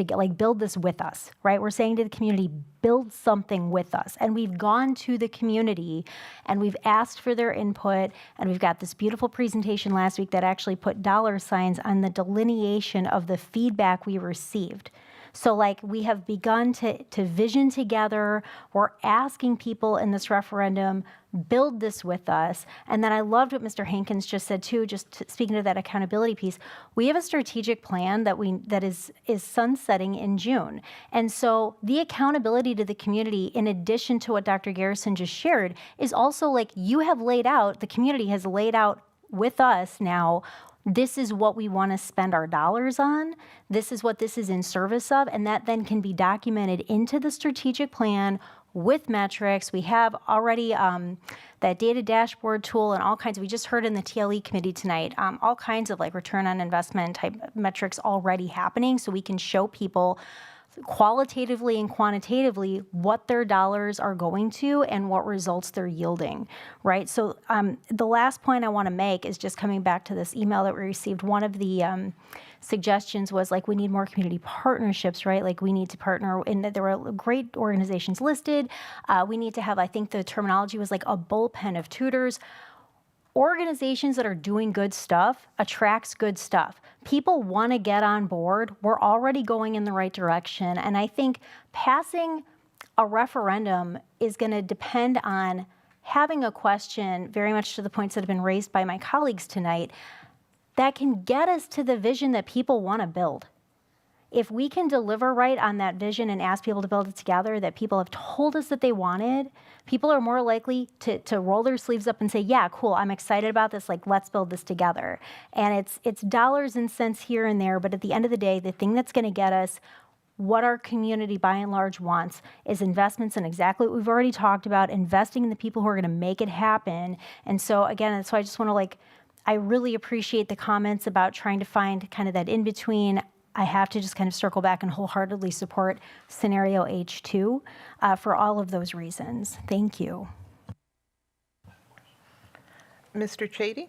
with us, right? We're saying to the community, build something with us. And we've gone to the community and we've asked for their input, and we've got this beautiful presentation last week that actually put dollar signs on the delineation of the feedback we received. So like we have begun to vision together. We're asking people in this referendum, build this with us. And then I loved what Mr. Hankins just said too, speaking to that accountability piece. We have a strategic plan that is sunsetting in June. And so the accountability to the community, in addition to what Dr. Garrison just shared, is also like you have laid out, the community has laid out with us now, this is what we want to spend our dollars on. This is what this is in service of. And that then can be documented into the strategic plan with metrics. We have already that data dashboard tool and all kinds of, we just heard in the TLE committee tonight, all kinds of like return on investment type metrics already happening. So we can show people qualitatively and quantitatively what their dollars are going to and what results they're yielding, right? So the last point I want to make is just coming back to this email that we received. One of the suggestions was like we need more community partnerships, right? Like we need to partner, and there were great organizations listed. We need to have, I think the terminology was like a bullpen of tutors. Organizations that are doing good stuff attracts good stuff. People want to get on board. We're already going in the right direction. And I think passing a referendum is going to depend on having a question, very much to the points that have been raised by my colleagues tonight, that can get us to the vision that people want to build. If we can deliver right on that vision and ask people to build it together that people have told us that they wanted, people are more likely to roll their sleeves up and say, yeah, cool, I'm excited about this, like, let's build this together. And it's dollars and cents here and there, but at the end of the day, the thing that's gonna get us what our community by and large wants is investments in exactly what we've already talked about, investing in the people who are gonna make it happen. And so again, so I just wanna I really appreciate the comments about trying to find kind of that in-between. I have to just kind of circle back and wholeheartedly support scenario H2 for all of those reasons. Thank you. Mr. Chady?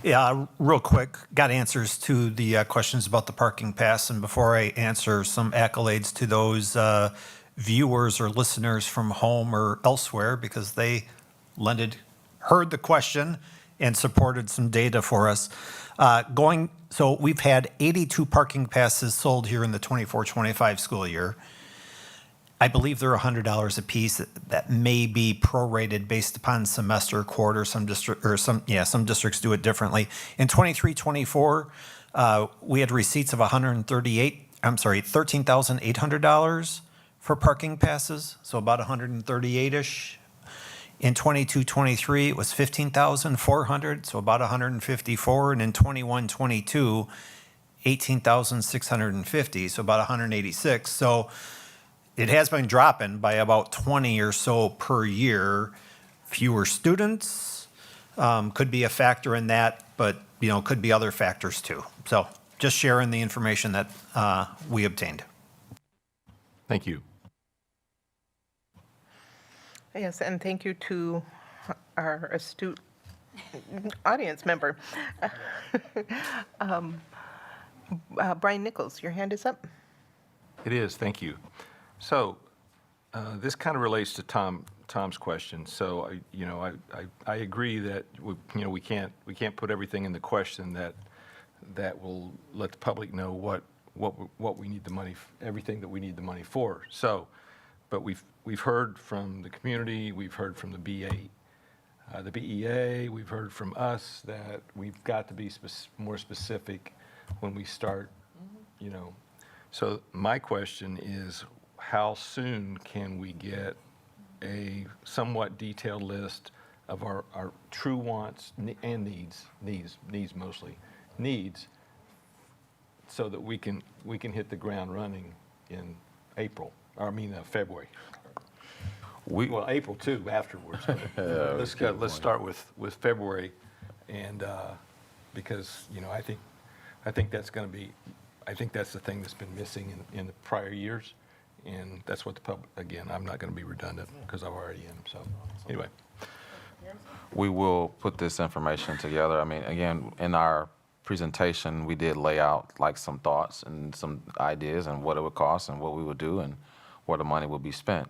Yeah, real quick, got answers to the questions about the parking pass. And before I answer, some accolades to those viewers or listeners from home or elsewhere because they heard the question and supported some data for us. So we've had 82 parking passes sold here in the 24-25 school year. I believe they're $100 a piece. That may be prorated based upon semester, quarter. Some districts do it differently. In 23-24, we had receipts of $13,800 for parking passes, so about 138-ish. In 22-23, it was $15,400, so about 154, and in 21-22, $18,650, so about 186. So it has been dropping by about 20 or so per year. Fewer students could be a factor in that, but could be other factors too. So just sharing the information that we obtained. Thank you. Yes, and thank you to our astute audience member. Brian Nichols, your hand is up. It is, thank you. So, this kind of relates to Tom's question. So, I agree that, we can't put everything in the question that will let the public know what we need the money, everything that we need the money for. So, but we've heard from the community, we've heard from the BEA, we've heard from us that we've got to be more specific when we start, So my question is, how soon can we get a somewhat detailed list of our true wants and needs mostly, so that we can hit the ground running in February? Well, April too, afterwards. But let's start with February, and because I think that's going to be, I think that's the thing that's been missing in the prior years, and that's what the public. Again, I'm not going to be redundant because I already am. So anyway, We will put this information together. I mean, again, in our presentation, we did lay out like some thoughts and some ideas and what it would cost and what we would do and where the money would be spent.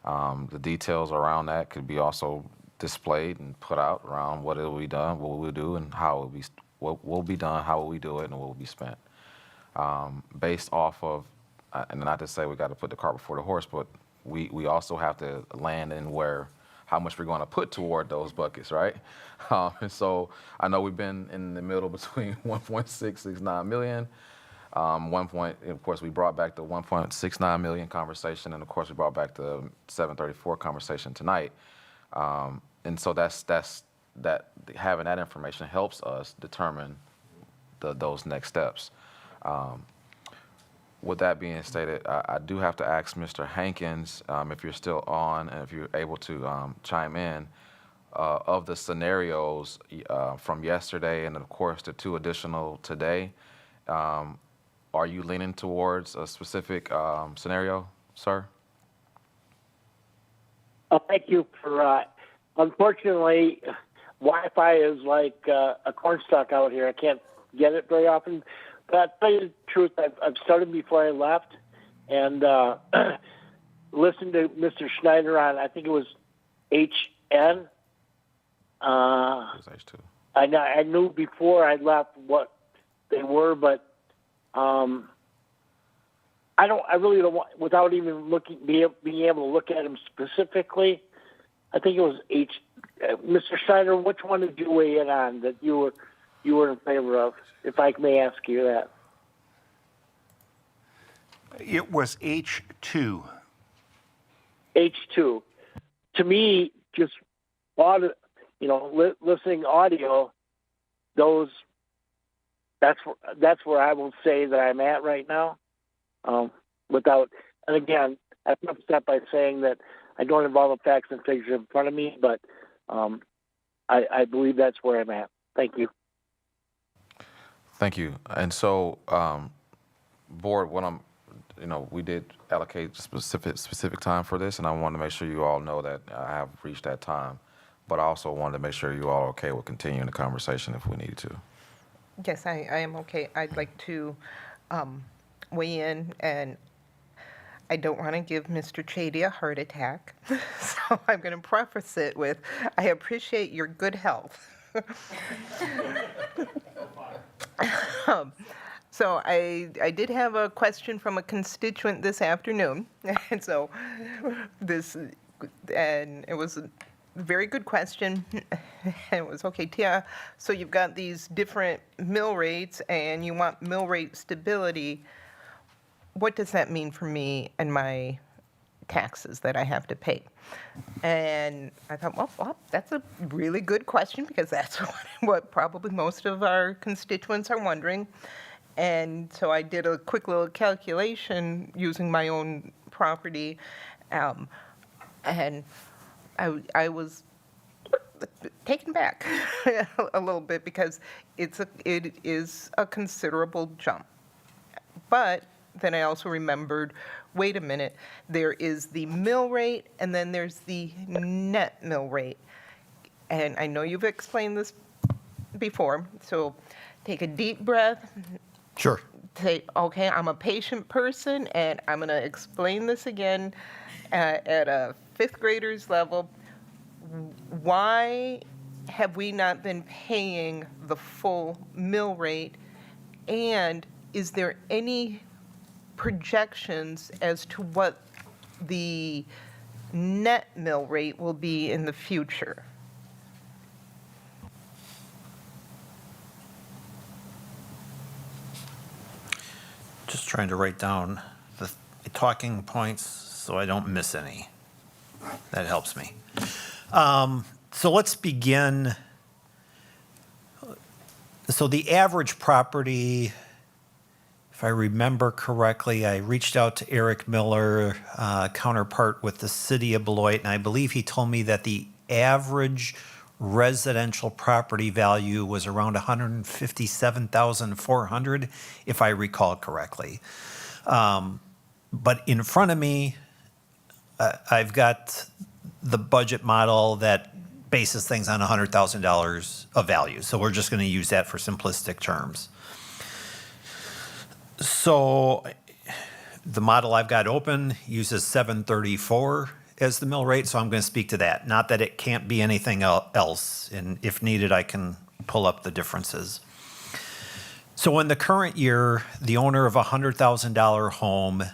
The details around that could be also displayed and put out around what it will be done, what we will do, and how it will be, what will be done, how will we do it, and what will be spent. Based off of, and not to say we got to put the cart before the horse, but we also have to land in how much we're going to put toward those buckets, right? And so I know we've been in the middle between 1.669 million. One point, of course, we brought back the 1.69 million conversation, and of course, we brought back the 734 conversation tonight. And so that having that information helps us determine those next steps. With that being stated, I do have to ask Mr. Hankins, if you're still on and if you're able to chime in, of the scenarios from yesterday and of course the 2 additional today, are you leaning towards a specific scenario, sir? Thank you for, unfortunately, Wi-Fi is like a cornstalk out here. I can't get it very often. But to tell you the truth, I've started before I left and listened to Mr. Schneider on, I think it was HN. It was H2. I knew before I left what they were, but I really don't want, without even being able to look at them specifically. I think it was Mr. Schneider, which one did you weigh in on that you were in favor of, if I may ask you that? It was H2. H2. To me, just audio, listening audio, that's where I will say that I'm at right now. And again, I preface that by saying that I don't have all the facts and figures in front of me, but I believe that's where I'm at. Thank you. Thank you. And so, board, we did allocate specific time for this, and I wanted to make sure you all know that I have reached that time. But I also wanted to make sure you all are okay with continuing the conversation if we need to. Yes, I am okay. I'd like to weigh in, and I don't want to give Mr. Chady a heart attack. So I'm going to preface it with, I appreciate your good health. So I did have a question from a constituent this afternoon, and so it was a very good question. And it was, okay, Tia, so you've got these different mill rates and you want mill rate stability. What does that mean for me and my taxes that I have to pay? And I thought, well, that's a really good question, because that's what probably most of our constituents are wondering. And so I did a quick little calculation using my own property, and I was taken back a little bit, because it is a considerable jump. But then I also remembered, wait a minute, there is the mill rate and then there's the net mill rate. And I know you've explained this before, so take a deep breath. Sure. say, okay, I'm a patient person, and I'm going to explain this again at a fifth grader's level. Why have we not been paying the full mill rate? And is there any projections as to what the net mill rate will be in the future? Just trying to write down the talking points so I don't miss any. That helps me. So let's begin. So the average property, if I remember correctly, I reached out to Eric Miller, counterpart with the city of Beloit, and I believe he told me that the average residential property value was around $157,400, if I recall correctly. But in front of me, I've got the budget model that bases things on $100,000 of value. So we're just going to use that for simplistic terms. So the model I've got open uses 734 as the mill rate, so I'm going to speak to that. Not that it can't be anything else, and if needed, I can pull up the differences. So in the current year, the owner of a $100,000 home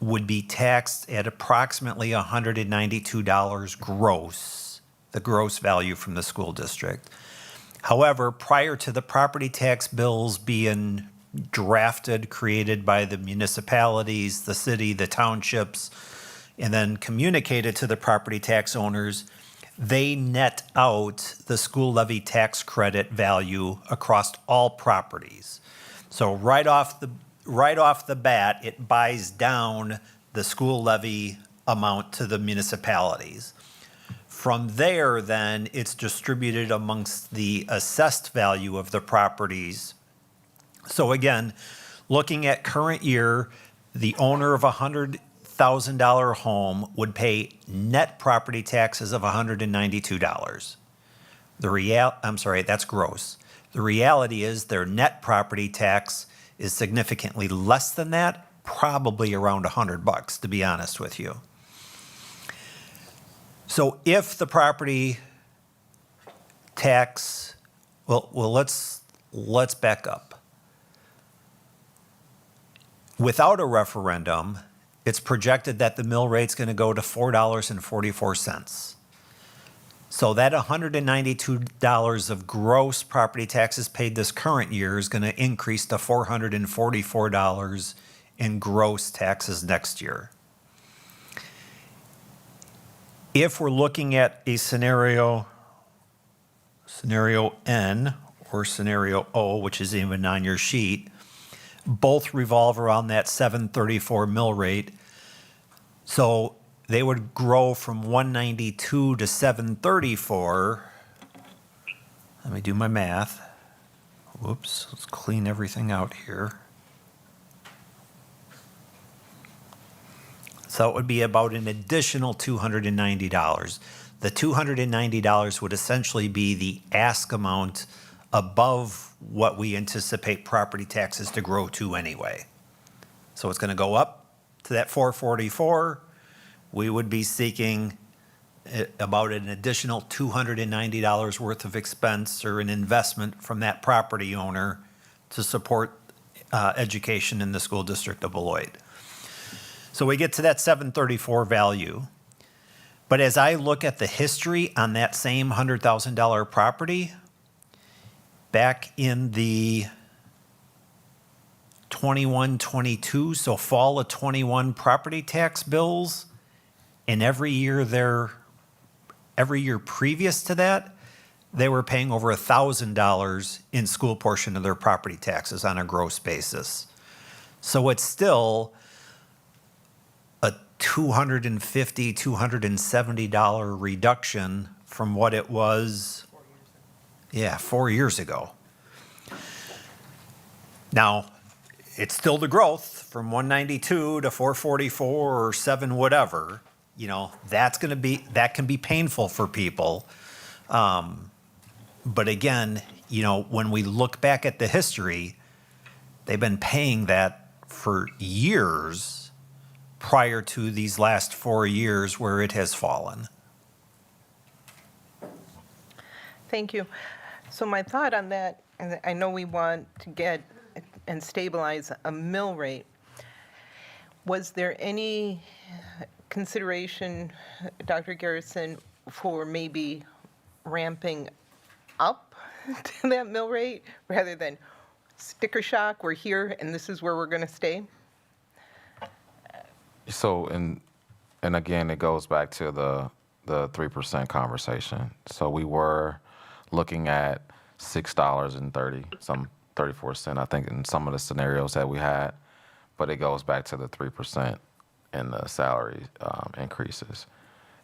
would be taxed at approximately $192 gross, the gross value from the school district. However, prior to the property tax bills being drafted, created by the municipalities, the city, the townships, and then communicated to the property tax owners, they net out the school levy tax credit value across all properties. So right off the bat, it buys down the school levy amount to the municipalities. From there, then, it's distributed amongst the assessed value of the properties. So again, looking at current year, the owner of a $100,000 home would pay net property taxes of $192. I'm sorry, that's gross. The reality is their net property tax is significantly less than that, probably around $100, to be honest with you. So if the property tax, well, let's back up. Without a referendum, it's projected that the mill rate's going to go to $4.44. So that $192 of gross property taxes paid this current year is going to increase to $444 in gross taxes next year. If we're looking at a scenario N or scenario O, which is even on your sheet, both revolve around that 734 mill rate. So they would grow from 192 to 734. Let me do my math. Whoops, let's clean everything out here. So it would be about an additional $290. The $290 would essentially be the ask amount above what we anticipate property taxes to grow to anyway. So it's going to go up to that 444. We would be seeking about an additional $290 worth of expense or an investment from that property owner to support education in the school district of Beloit. So we get to that 734 value. But as I look at the history on that same $100,000 property, back in the 21-22, so fall of 21 property tax bills, and every year previous to that, they were paying over $1,000 in school portion of their property taxes on a gross basis. So it's still a $250, $270 reduction from what it was 4 years ago. Now, it's still the growth from 192 to 444 or 7 whatever. You know, that can be painful for people. But again, you know, when we look back at the history, they've been paying that for years prior to these last 4 years where it has fallen. Thank you. So my thought on that, and I know we want to get and stabilize a mill rate. Was there any consideration, Dr. Garrison, for maybe ramping up to that mill rate rather than sticker shock, we're here and this is where we're going to stay? So, and again, it goes back to the 3% conversation. So we were looking at $6.34, I think, in some of the scenarios that we had, but it goes back to the 3% in the salary increases.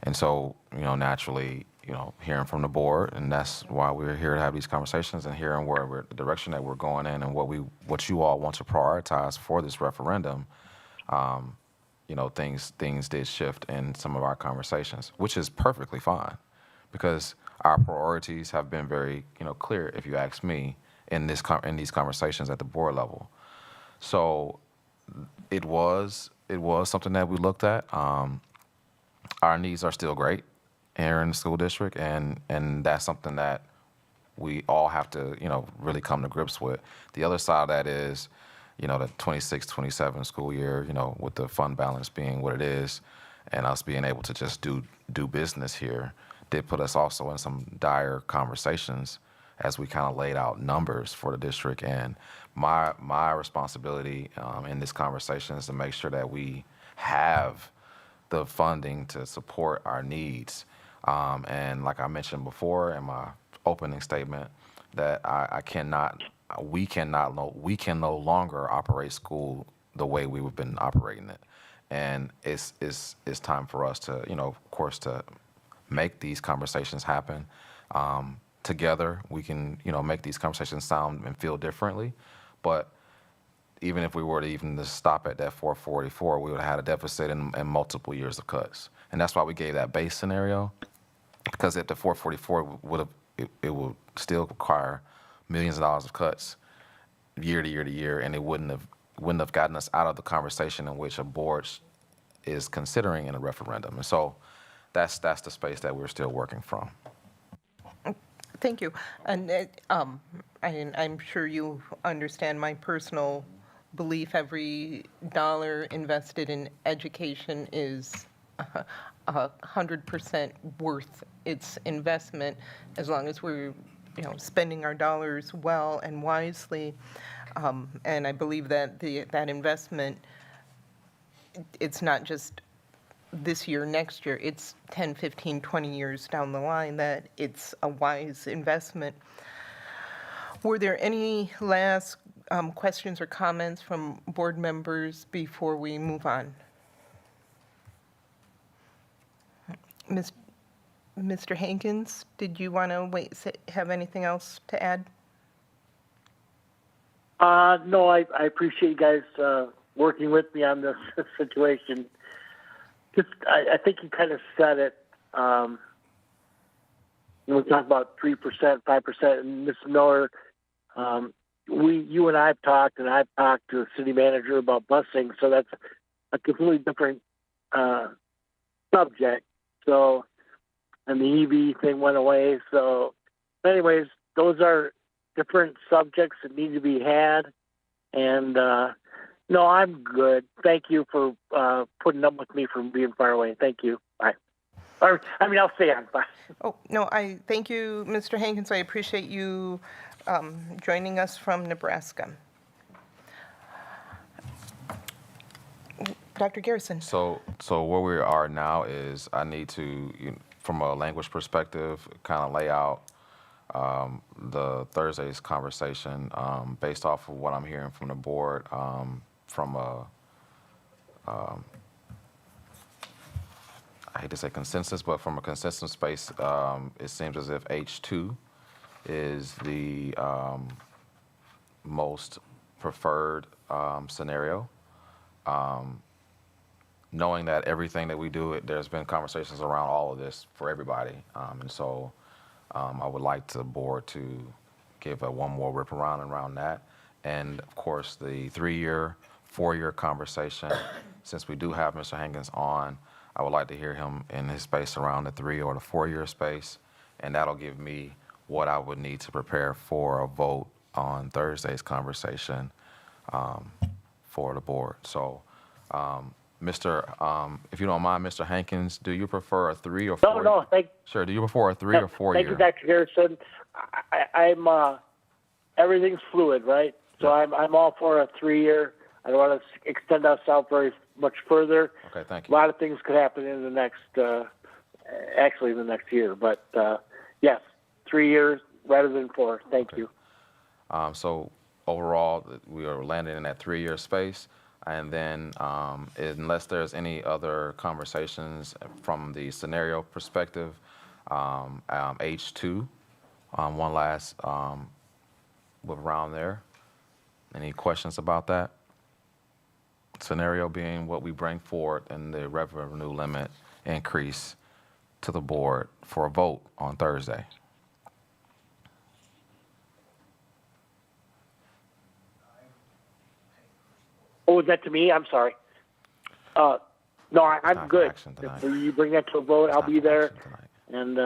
And so, naturally, hearing from the board, and that's why we're here to have these conversations and hearing the direction that we're going in and what you all want to prioritize for this referendum. Things did shift in some of our conversations, which is perfectly fine, because our priorities have been very, clear, if you ask me, in these conversations at the board level. So it was something that we looked at. Our needs are still great here in the school district, and that's something that we all have to, really come to grips with. The other side of that is, the 26-27 school year, with the fund balance being what it is, and us being able to just do business here, did put us also in some dire conversations as we kind of laid out numbers for the district. And my responsibility in this conversation is to make sure that we have the funding to support our needs. And like I mentioned before in my opening statement, that we can no longer operate school the way we've been operating it. And it's time for us to, of course, to make these conversations happen. Together, we can, make these conversations sound and feel differently. But even if we were to stop at that 444, we would have had a deficit in multiple years of cuts. And that's why we gave that base scenario, because at the 444, it would still require millions of dollars of cuts year to year to year, and it wouldn't have gotten us out of the conversation in which a board is considering in a referendum. And so that's the space that we're still working from. Thank you. And I'm sure you understand my personal belief. Every dollar invested in education is 100% worth its investment, as long as we're spending our dollars well and wisely. And I believe that that investment, it's not just this year, next year, it's 10, 15, 20 years down the line that it's a wise investment. Were there any last questions or comments from board members before we move on? Mr. Hankins, did you want to have anything else to add? No, I appreciate you guys working with me on this situation. I think you kind of said it. When we talk about 3%, 5%, and Ms. Miller, you and I have talked, and I've talked to the city manager about busing, so that's a completely different subject. So, and the EV thing went away. So, anyways, those are different subjects that need to be had, and no, I'm good. Thank you for putting up with me from being far away. Thank you. Bye. I'll stay on. Bye. Oh, no, I thank you, Mr. Hankins. I appreciate you joining us from Nebraska. Dr. Garrison. So where we are now is I need to, from a language perspective, kind of lay out the Thursday's conversation based off of what I'm hearing from the board. From I hate to say consensus, but from a consensus space, it seems as if H2 is the most preferred scenario. Knowing that everything that we do, there's been conversations around all of this for everybody. And so I would like the board to give one more rip around that. And of course, the 3-year, 4-year conversation, since we do have Mr. Hankins on, I would like to hear him in his space around the 3 or the 4-year space. And that'll give me what I would need to prepare for a vote on Thursday's conversation for the board. So, if you don't mind, Mr. Hankins, do you prefer a 3 or 4? No, Sure. Do you prefer a 3 or 4 thank year? you, Dr. Garrison. I'm everything's fluid, right? So I'm all for a 3-year. I don't want to extend us out very much further. Okay, thank A you. lot of things could happen in the next, actually in the next year. But yes, 3 years rather than 4. Thank you. So overall, we are landing in that 3-year space. And then unless there's any other conversations from the scenario perspective, H2, one last whip around there. Any questions about that? Scenario being what we bring forward and the revenue limit increase to the board for a vote on Thursday. Oh, was that to me? I'm sorry. No, I'm not for good. action tonight. If you bring that to a vote, I'll be there. And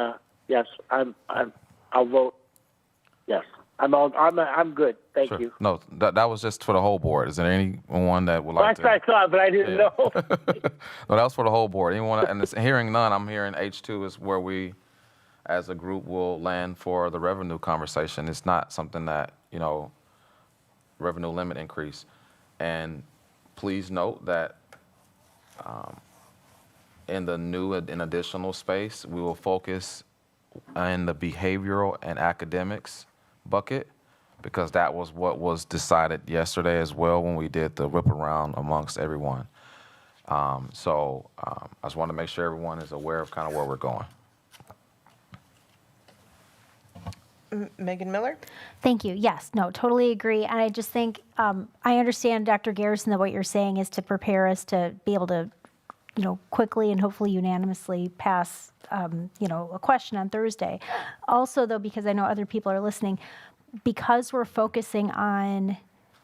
yes, I'll vote. Yes, I'm good. Thank Sure. you. No, that was just for the whole board. Is there anyone that would Well, like that's what I thought, but I didn't know. No, that was for the whole board. Anyone, and it's hearing none, I'm hearing H2 is where we, as a group, will land for the revenue conversation. It's not something that, revenue limit increase. And please note that in the new and additional space, we will focus in the behavioral and academics bucket, because that was what was decided yesterday as well when we did the whip around amongst everyone. So I just want to make sure everyone is aware of kind of where we're going. Megan Miller? Thank you. Yes, no, totally agree. And I just think, I understand, Dr. Garrison, that what you're saying is to prepare us to be able to, quickly and hopefully unanimously pass, a question on Thursday. Also, though, because I know other people are listening, because we're focusing on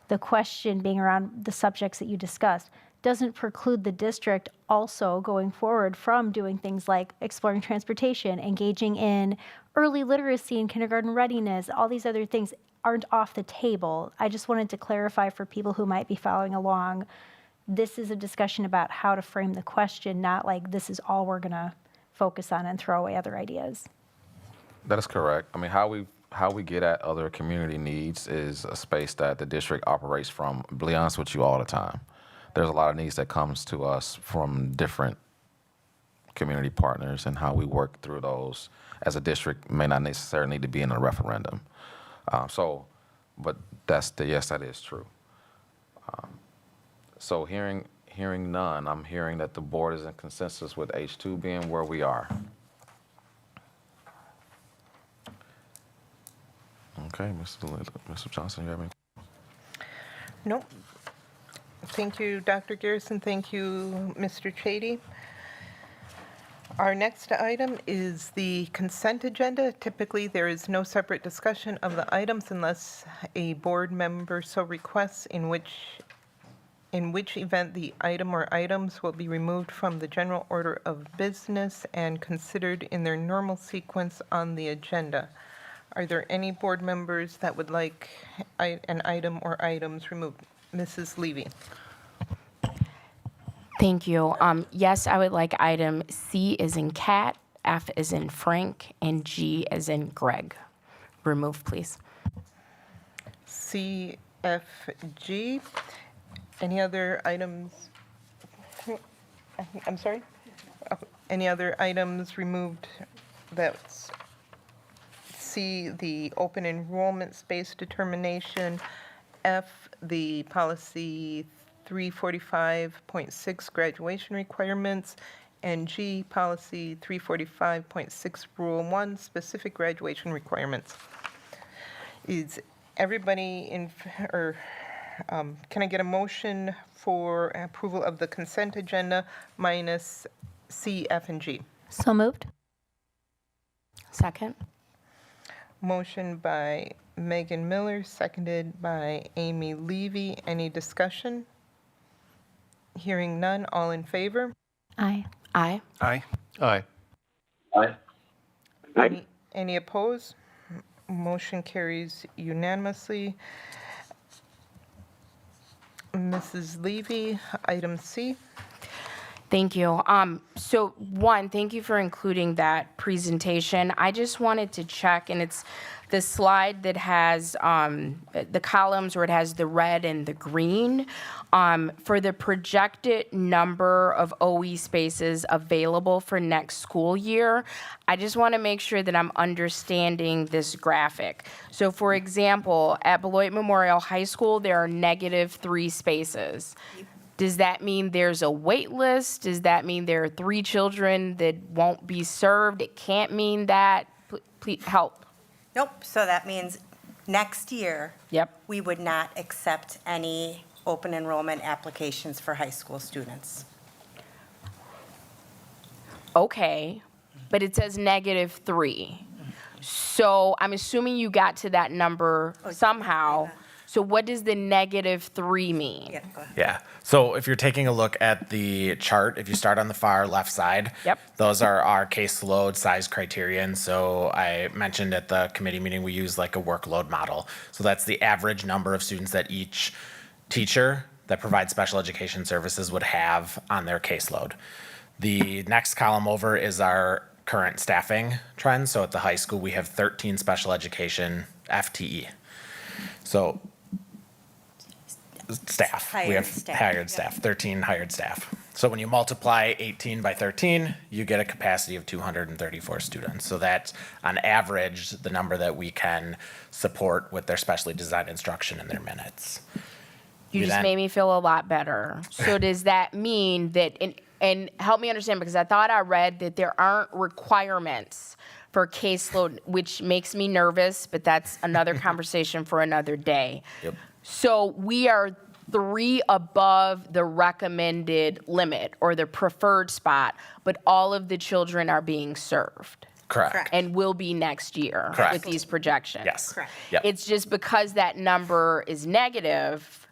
the question being around the subjects that you discussed, doesn't preclude the district also going forward from doing things like exploring transportation, engaging in early literacy and kindergarten readiness. All these other things aren't off the table. I just wanted to clarify for people who might be following along, this is a discussion about how to frame the question, not like this is all we're going to focus on and throw away other ideas. That is correct. I mean, how we get at other community needs is a space that the district operates from. To be honest with you, all the time. There's a lot of needs that comes to us from different community partners, and how we work through those as a district may not necessarily need to be in a referendum. But yes, that is true. So hearing none, I'm hearing that the board is in consensus with H2 being where we are. Okay, Mr. Johnson, you have any? Nope. Thank you, Dr. Garrison. Thank you, Mr. Chady. Our next item is the consent agenda. Typically, there is no separate discussion of the items unless a board member so requests, in which event the item or items will be removed from the general order of business and considered in their normal sequence on the agenda. Are there any board members that would like an item or items removed? Mrs. Levy. Thank you. Yes, I would like item C as in cat, F as in Frank, and G as in Greg. Remove, please. C, F, G. Any other items? I'm sorry? Oh, any other items removed? That's C, the open enrollment space determination. F, the policy 345.6 graduation requirements. And G, policy 345.6 rule 1 specific graduation requirements. Is everybody in, or can I get a motion for approval of the consent agenda minus C, F, and G? So moved. Second. Motion by Megan Miller, seconded by Amy Levy. Any discussion? Hearing none, all in favor? Aye. Aye. Aye. Aye. Aye. Any opposed? Motion carries unanimously. Mrs. Levy, item C. Thank you. So one, thank you for including that presentation. I just wanted to check, and it's the slide that has the columns where it has the red and the green. For the projected number of OE spaces available for next school year, I just want to make sure that I'm understanding this graphic. So for example, at Beloit Memorial High School, there are -3 spaces. Does that mean there's a wait list? Does that mean there are 3 children that won't be served? It can't mean that. Please help. Nope, so that means next year, Yep. we would not accept any open enrollment applications for high school students. Okay, but it says -3. So I'm assuming you got to that number somehow. So what does the -3 mean? Yeah, go ahead. Yeah. So if you're taking a look at the chart, if you start on the far left side, Yep. those are our caseload size criterion. So I mentioned at the committee meeting, we use like a workload model. So that's the average number of students that each teacher that provides special education services would have on their caseload. The next column over is our current staffing trend. So at the high school, we have 13 special education FTE. So staff. We Hired have staff. hired staff, 13 hired staff. So when you multiply 18 by 13, you get a capacity of 234 students. So that's on average the number that we can support with their specially designed instruction in their minutes. You We just then- made me feel a lot better. So does that mean that, and help me understand, because I thought I read that there aren't requirements for caseload, which makes me nervous, but that's another conversation for another day. Yep. So we are 3 above the recommended limit or the preferred spot, but all of the children are being served. Correct. And will be next year Correct. with these projections. Yes. Correct. Yep. It's just because that number is negative,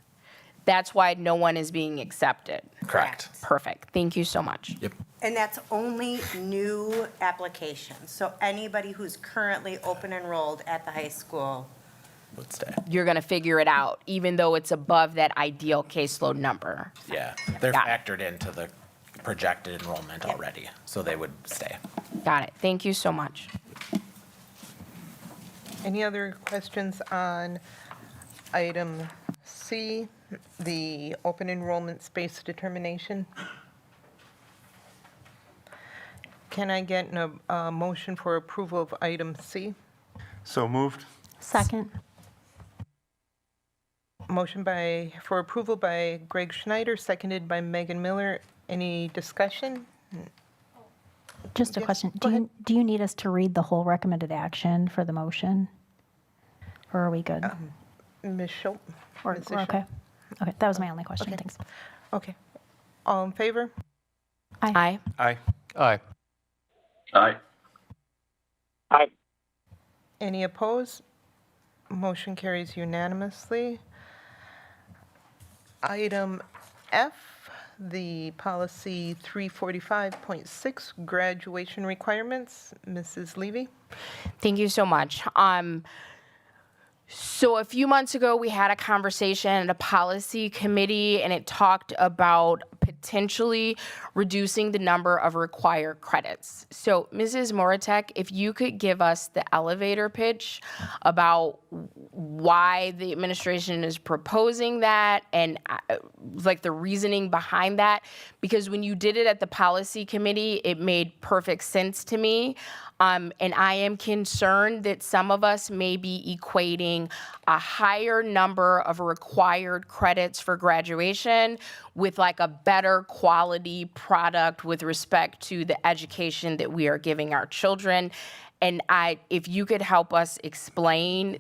that's why no one is being accepted. Correct. Perfect. Thank you so much. Yep. And that's only new applications. So anybody who's currently open enrolled at the high school. Would stay. You're going to figure it out, even though it's above that ideal caseload number. Yeah. They're Got it. factored into the projected enrollment already, so they would stay. Got it. Thank you so much. Any other questions on item C, the open enrollment space determination? Can I get a motion for approval of item C? So moved. Second. Motion for approval by Greg Schneider, seconded by Megan Miller. Any discussion? Just a Yes, question. go Do you need us to read the whole recommended action for the motion? Or are we good? Ms. Schultz? Or, Ms. okay. Schultz? Okay, that was my only question. Okay. Thanks. Okay. All in favor? Aye. Aye. Aye. Aye. Aye. Any opposed? Motion carries unanimously. Item F, the policy 345.6 graduation requirements. Mrs. Levy? Thank you so much. So a few months ago, we had a conversation at a policy committee, and it talked about potentially reducing the number of required credits. So Mrs. Moratek, if you could give us the elevator pitch about why the administration is proposing that and like the reasoning behind that, because when you did it at the policy committee, it made perfect sense to me. And I am concerned that some of us may be equating a higher number of required credits for graduation with like a better quality product with respect to the education that we are giving our children. And if you could help us explain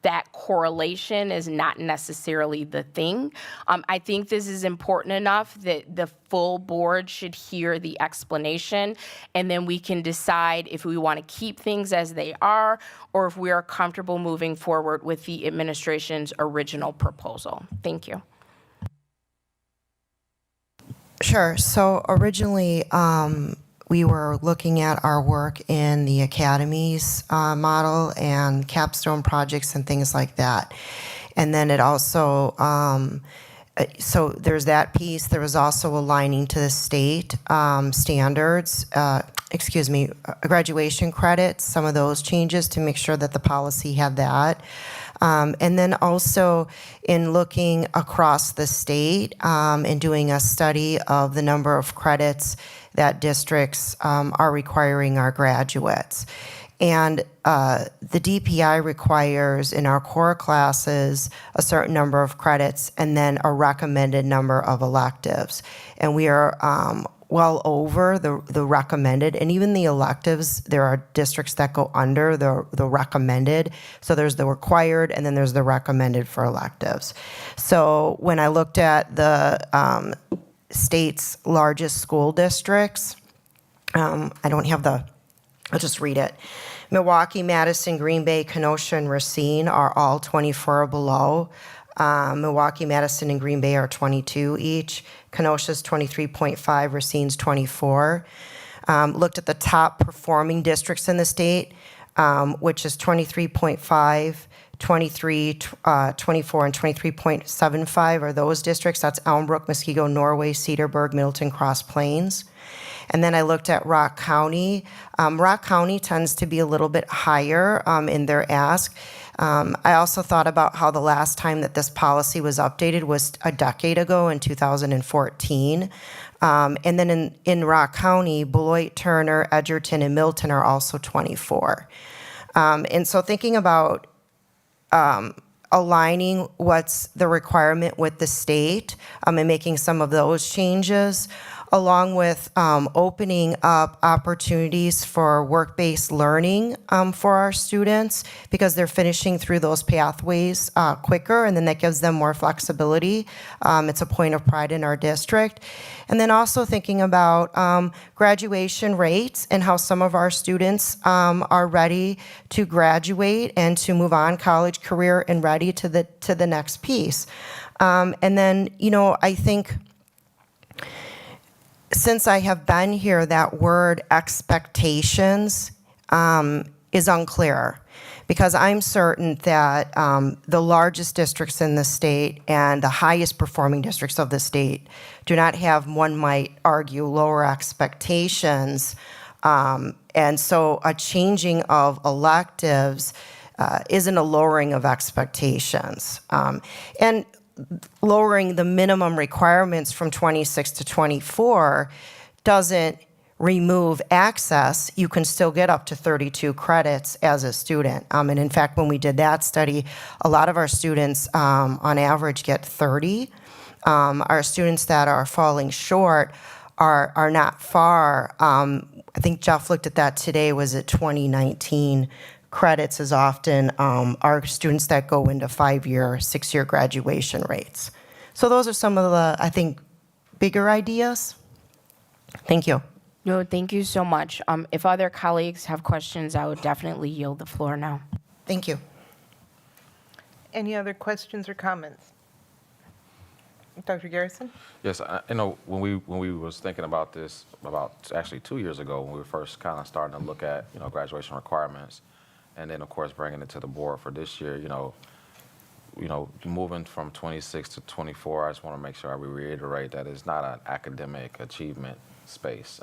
that correlation is not necessarily the thing. I think this is important enough that the full board should hear the explanation, and then we can decide if we want to keep things as they are or if we are comfortable moving forward with the administration's original proposal. Thank you. Sure. So originally, we were looking at our work in the academies model and capstone projects and things like that. And then it also, so there's that piece. There was also aligning to the state standards, graduation credits, some of those changes to make sure that the policy had that. And then also in looking across the state and doing a study of the number of credits that districts are requiring our graduates. And the DPI requires in our core classes a certain number of credits and then a recommended number of electives. And we are well over the recommended, and even the electives, there are districts that go under the recommended. So there's the required and then there's the recommended for electives. So when I looked at the state's largest school districts, I don't have I'll just read it. Milwaukee, Madison, Green Bay, Kenosha, and Racine are all 24 or below. Milwaukee, Madison, and Green Bay are 22 each. Kenosha's 23.5, Racine's 24. Looked at the top performing districts in the state, which is 23.5, 23, 24, and 23.75 are those districts. That's Elmbrook, Muskego, Norway, Cedarburg, Middleton, Cross Plains. And then I looked at Rock County. Rock County tends to be a little bit higher in their ask. I also thought about how the last time that this policy was updated was a decade ago in 2014. And then in Rock County, Beloit, Turner, Edgerton, and Milton are also 24. And so thinking about aligning what's the requirement with the state and making some of those changes, along with opening up opportunities for work-based learning for our students because they're finishing through those pathways quicker, and then that gives them more flexibility. It's a point of pride in our district. And then also thinking about graduation rates and how some of our students are ready to graduate and to move on college career and ready to the next piece. And then, I think since I have been here, that word expectations is unclear because I'm certain that the largest districts in the state and the highest performing districts of the state do not have, one might argue, lower expectations. And so a changing of electives isn't a lowering of expectations. And lowering the minimum requirements from 26 to 24 doesn't remove access. You can still get up to 32 credits as a student. And in fact, when we did that study, a lot of our students on average get 30. Our students that are falling short are not far. I think Jeff looked at that today, was it 2019 credits is often our students that go into 5-year, 6-year graduation rates. So those are some of the, I think, bigger ideas. Thank you. No, thank you so much. If other colleagues have questions, I would definitely yield the floor now. Thank you. Any other questions or comments? Dr. Garrison? Yes, when we was thinking about this about actually 2 years ago when we were first kind of starting to look at graduation requirements, and then of course bringing it to the board for this year, moving from 26 to 24. I just want to make sure we reiterate that it's not an academic achievement space.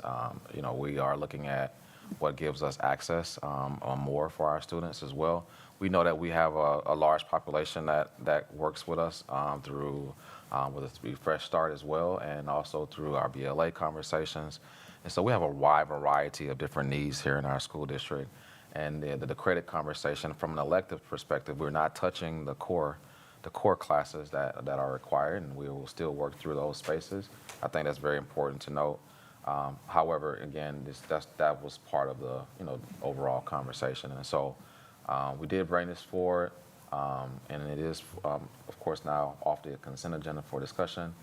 We are looking at what gives us access on more for our students as well. We know that we have a large population that works with us through whether it's be Fresh Start as well, and also through our BLA conversations. And so we have a wide variety of different needs here in our school district. And the credit conversation from an elective perspective, we're not touching the core classes that are required, and we will still work through those spaces. I think that's very important to note. However, again, that was part of the overall conversation, and so we did bring this forward, and it is of course now off the consent agenda for discussion,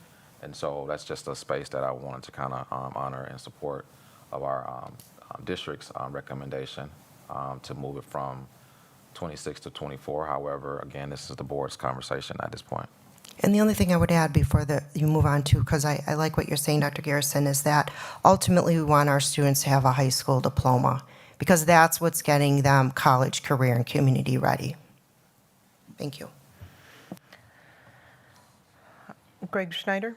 and so that's just a space that I wanted to kind of honor and support of our district's recommendation to move it from 26 to 24. However, again, this is the board's conversation at this point. And the only thing I would add before you move on to, because I like what you're saying, Dr. Garrison, is that ultimately we want our students to have a high school diploma, because that's what's getting them college, career, and community ready. Thank you. Greg Schneider?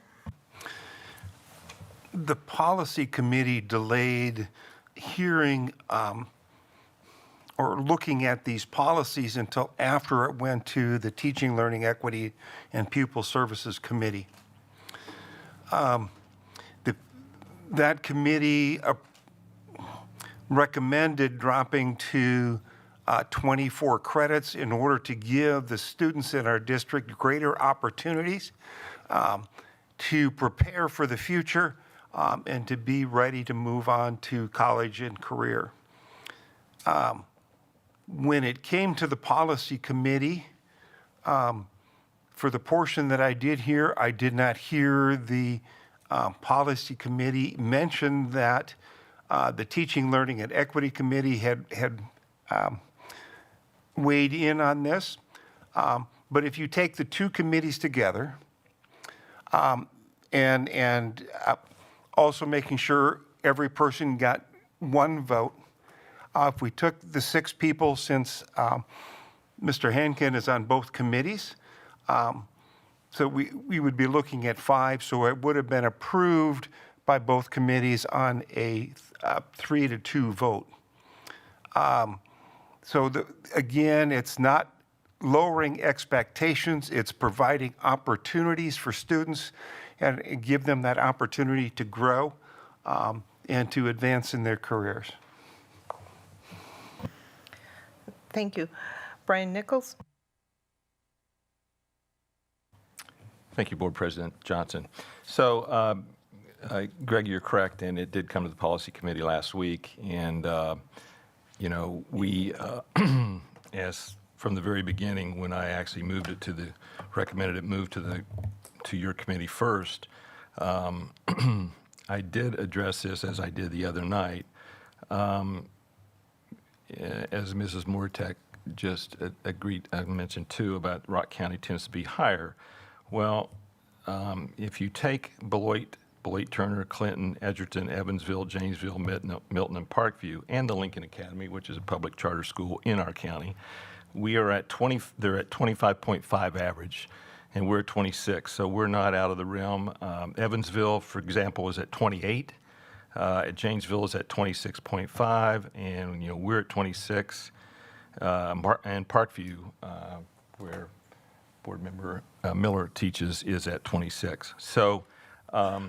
The policy committee delayed hearing or looking at these policies until after it went to the Teaching, Learning, Equity, and Pupil Services Committee. That committee recommended dropping to 24 credits in order to give the students in our district greater opportunities to prepare for the future and to be ready to move on to college and career. When it came to the policy committee, for the portion that I did hear, I did not hear the policy committee mention that the Teaching, Learning, and Equity Committee had weighed in on this. But if you take the two committees together, and also making sure every person got one vote, if we took the 6 people, since Mr. Hankin is on both committees, so we would be looking at 5, so it would have been approved by both committees on a 3-2 vote. So again, it's not lowering expectations, it's providing opportunities for students and give them that opportunity to grow and to advance in their careers. Thank you. Brian Nichols? Thank you, Board President Johnson. So, Greg, you're correct, and it did come to the policy committee last week, and we, as from the very beginning, when I actually moved it to the recommended it move to your committee first, I did address this as I did the other night. As Mrs. Moortek just agreed, I mentioned too, about Rock County tends to be higher. Well, if you take Beloit, Turner, Clinton, Edgerton, Evansville, Janesville, Milton, and Parkview, and the Lincoln Academy, which is a public charter school in our county, they're at 25.5 average, and we're at 26, so we're not out of the realm. Evansville, for example, is at 28. At Janesville is at 26.5, and we're at 26. And Parkview, where Board Member Miller teaches, is at 26. So I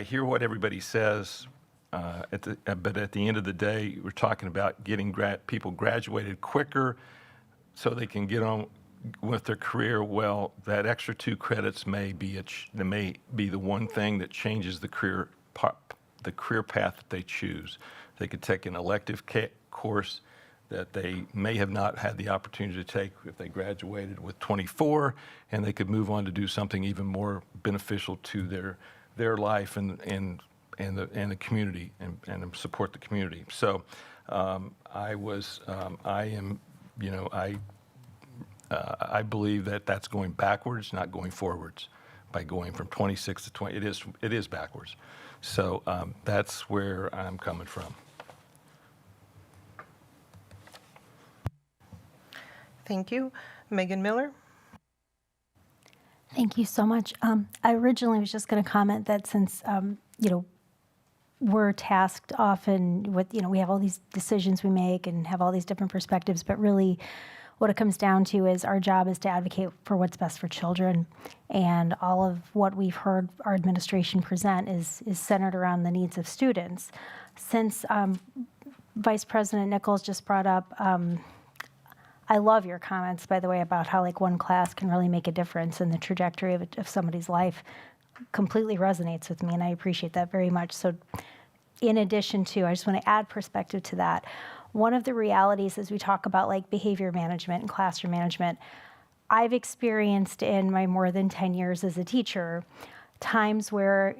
hear what everybody says, but at the end of the day, we're talking about getting people graduated quicker so they can get on with their career. Well, that extra 2 credits may be the one thing that changes the career path that they choose. They could take an elective course that they may have not had the opportunity to take if they graduated with 24, and they could move on to do something even more beneficial to their life and the community and support the community. So I believe that that's going backwards, not going forwards, by going from 26 to 20. It is backwards. So that's where I'm coming from. Thank you. Megan Miller? Thank you so much. I originally was just going to comment that since, we're tasked often with, we have all these decisions we make and have all these different perspectives, but really what it comes down to is our job is to advocate for what's best for children. And all of what we've heard our administration present is centered around the needs of students. Since Vice President Nichols just brought up, I love your comments, by the way, about how one class can really make a difference in the trajectory of somebody's life. completely resonates with me, and I appreciate that very much. So in addition to, I just want to add perspective to that. One of the realities as we talk about like behavior management and classroom management, I've experienced in my more than 10 years as a teacher, times where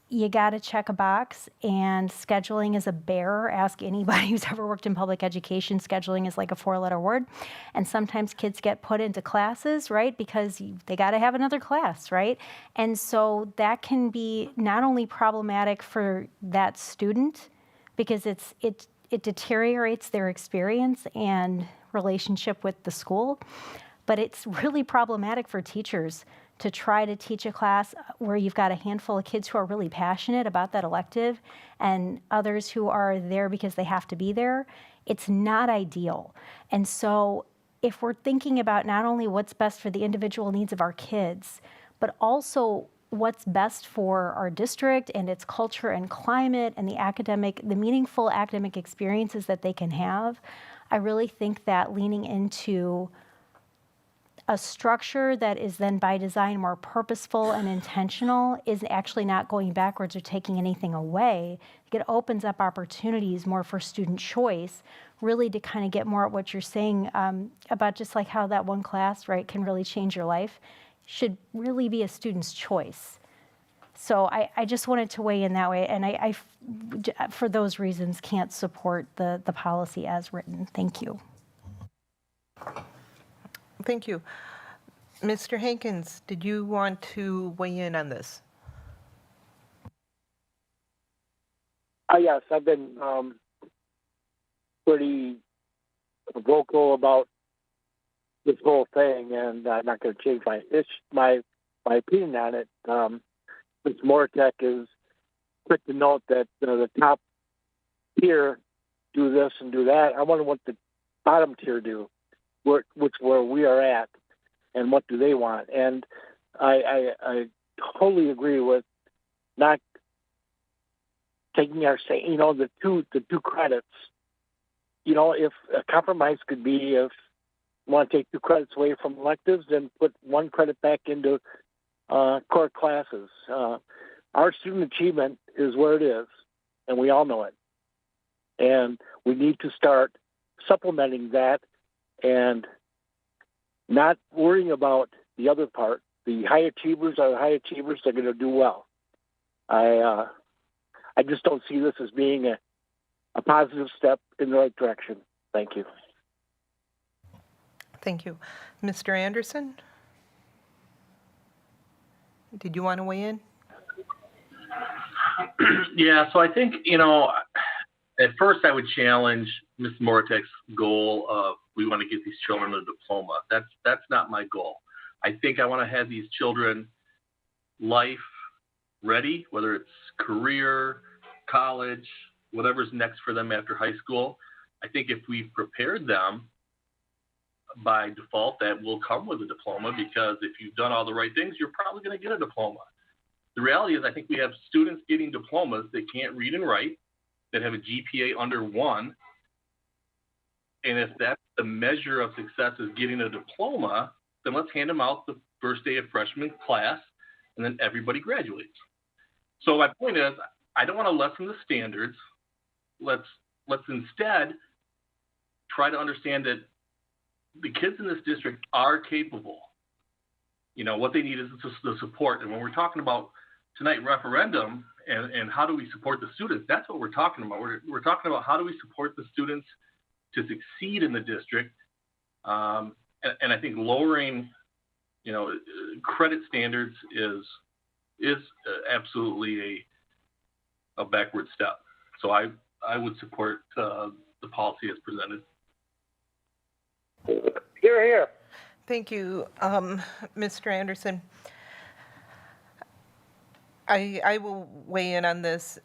you got to check a box, and scheduling is a bear. Ask anybody who's ever worked in public education. Scheduling is like a 4-letter word. And sometimes kids get put into classes, right? Because they got to have another class, right? And so that can be not only problematic for that student, because it deteriorates their experience and relationship with the school, but it's really problematic for teachers to try to teach a class where you've got a handful of kids who are really passionate about that elective and others who are there because they have to be there. It's not ideal. And so if we're thinking about not only what's best for the individual needs of our kids, but also what's best for our district and its culture and climate and the meaningful academic experiences that they can have, I really think that leaning into a structure that is then by design more purposeful and intentional is actually not going backwards or taking anything away. It opens up opportunities more for student choice, really to kind of get more at what you're saying about just like how that one class, right, can really change your life, should really be a student's choice. So I just wanted to weigh in that way, and I for those reasons, can't support the policy as written. Thank you. Thank you. Mr. Hankins, did you want to weigh in on this? Yes, I've been pretty vocal about this whole thing, and I'm not going to change my opinion on it. Ms. Moratek is quick to note that the top tier do this and do that. I wonder what the bottom tier do, where we are at, and what do they want. And I totally agree with not taking our say. The two credits. If a compromise could be if you want to take 2 credits away from electives and put 1 credit back into core classes. Our student achievement is where it is, and we all know it. And we need to start supplementing that and not worrying about the other part. The high achievers are the high achievers. They're going to do well. I just don't see this as being a positive step in the right direction. Thank you. Thank you. Mr. Anderson? Did you want to weigh in? Yeah, so I think, at first I would challenge Ms. Moratek's goal of we want to get these children a diploma. That's not my goal. I think I want to have these children life ready, whether it's career, college, whatever's next for them after high school. I think if we've prepared them, by default, that will come with a diploma, because if you've done all the right things, you're probably going to get a diploma. The reality is I think we have students getting diplomas that can't read and write, that have a GPA under 1. And if that's the measure of success is getting a diploma, then let's hand them out the first day of freshman class, and then everybody graduates. So my point is, I don't want to lessen the standards. Let's instead try to understand that the kids in this district are capable. What they need is the support. And when we're talking about tonight referendum and how do we support the students, that's what we're talking about. We're talking about how do we support the students to succeed in the district. And I think lowering, credit standards is absolutely a backward step. So I would support the policy as presented. Hear, hear. Thank you, Mr. Anderson. I will weigh in on this.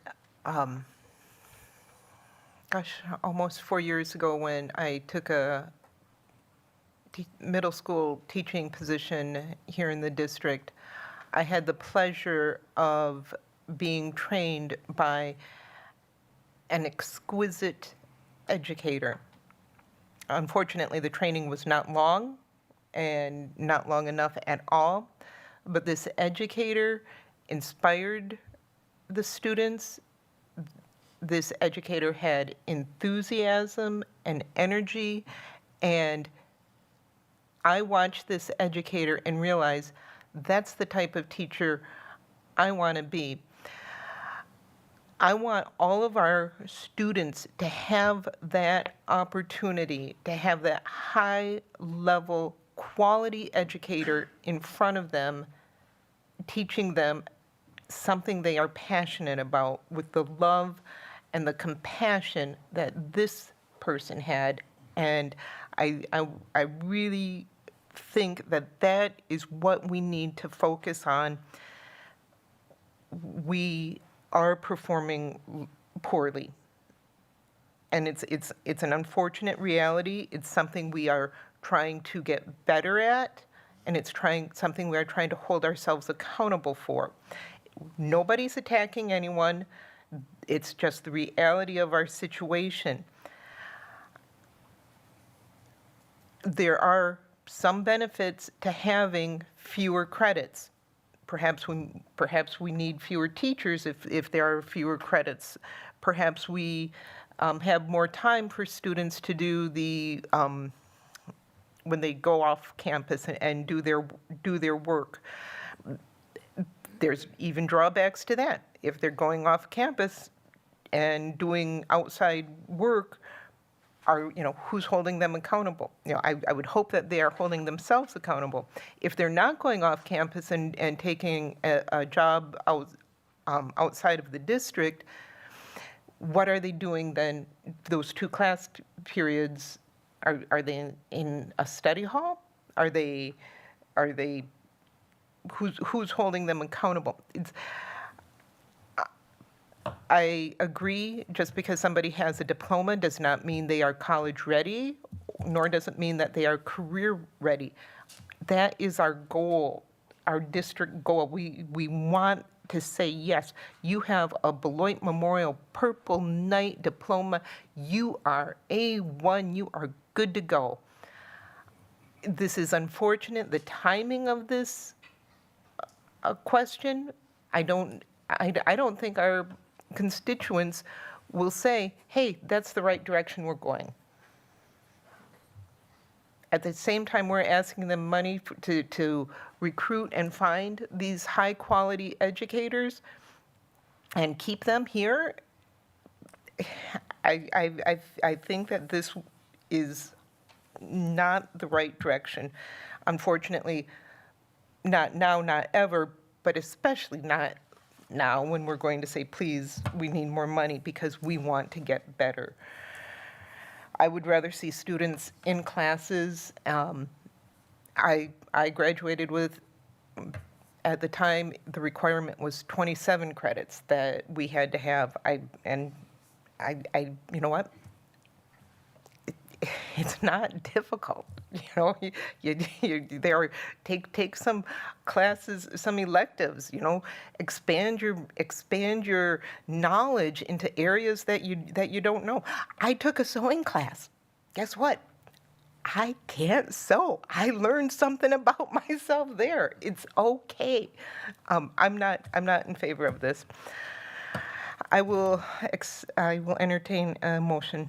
Almost 4 years ago, when I took a middle school teaching position here in the district, I had the pleasure of being trained by an exquisite educator. Unfortunately, the training was not long, and not long enough at all, but this educator inspired the students. This educator had enthusiasm and energy, and I watched this educator and realized that's the type of teacher I want to be. I want all of our students to have that opportunity, to have that high-level quality educator in front of them, teaching them something they are passionate about with the love and the compassion that this person had. And I really think that that is what we need to focus on. We are performing poorly. And it's an unfortunate reality. It's something we are trying to get better at, and it's something we are trying to hold ourselves accountable for. Nobody's attacking anyone. It's just the reality of our situation. There are some benefits to having fewer credits. Perhaps we need fewer teachers if there are fewer credits. Perhaps we have more time for students to do the when they go off campus and do their work. There's even drawbacks to that. If they're going off campus and doing outside work, who's holding them accountable? I would hope that they are holding themselves accountable. If they're not going off campus and taking a job outside of the district, what are they doing then? Those 2 class periods, are they in a study hall? Are they who's holding them accountable? I agree, just because somebody has a diploma does not mean they are college ready, nor does it mean that they are career ready. That is our goal, our district goal. We want to say, yes, you have a Beloit Memorial Purple Knight diploma. You are A1, you are good to go. This is unfortunate, the timing of this question. I don't think our constituents will say, hey, that's the right direction we're going. At the same time, we're asking them money to recruit and find these high-quality educators and keep them here. I think that this is not the right direction. Unfortunately, not now, not ever, but especially not now when we're going to say, please, we need more money because we want to get better. I would rather see students in classes. I graduated with, at the time, the requirement was 27 credits that we had to have. You know what? It's not difficult. Take some classes, some electives. Expand your knowledge into areas that you don't know. I took a sewing class. Guess what? I can't sew. I learned something about myself there. It's okay. I'm not in favor of this. I will entertain a motion.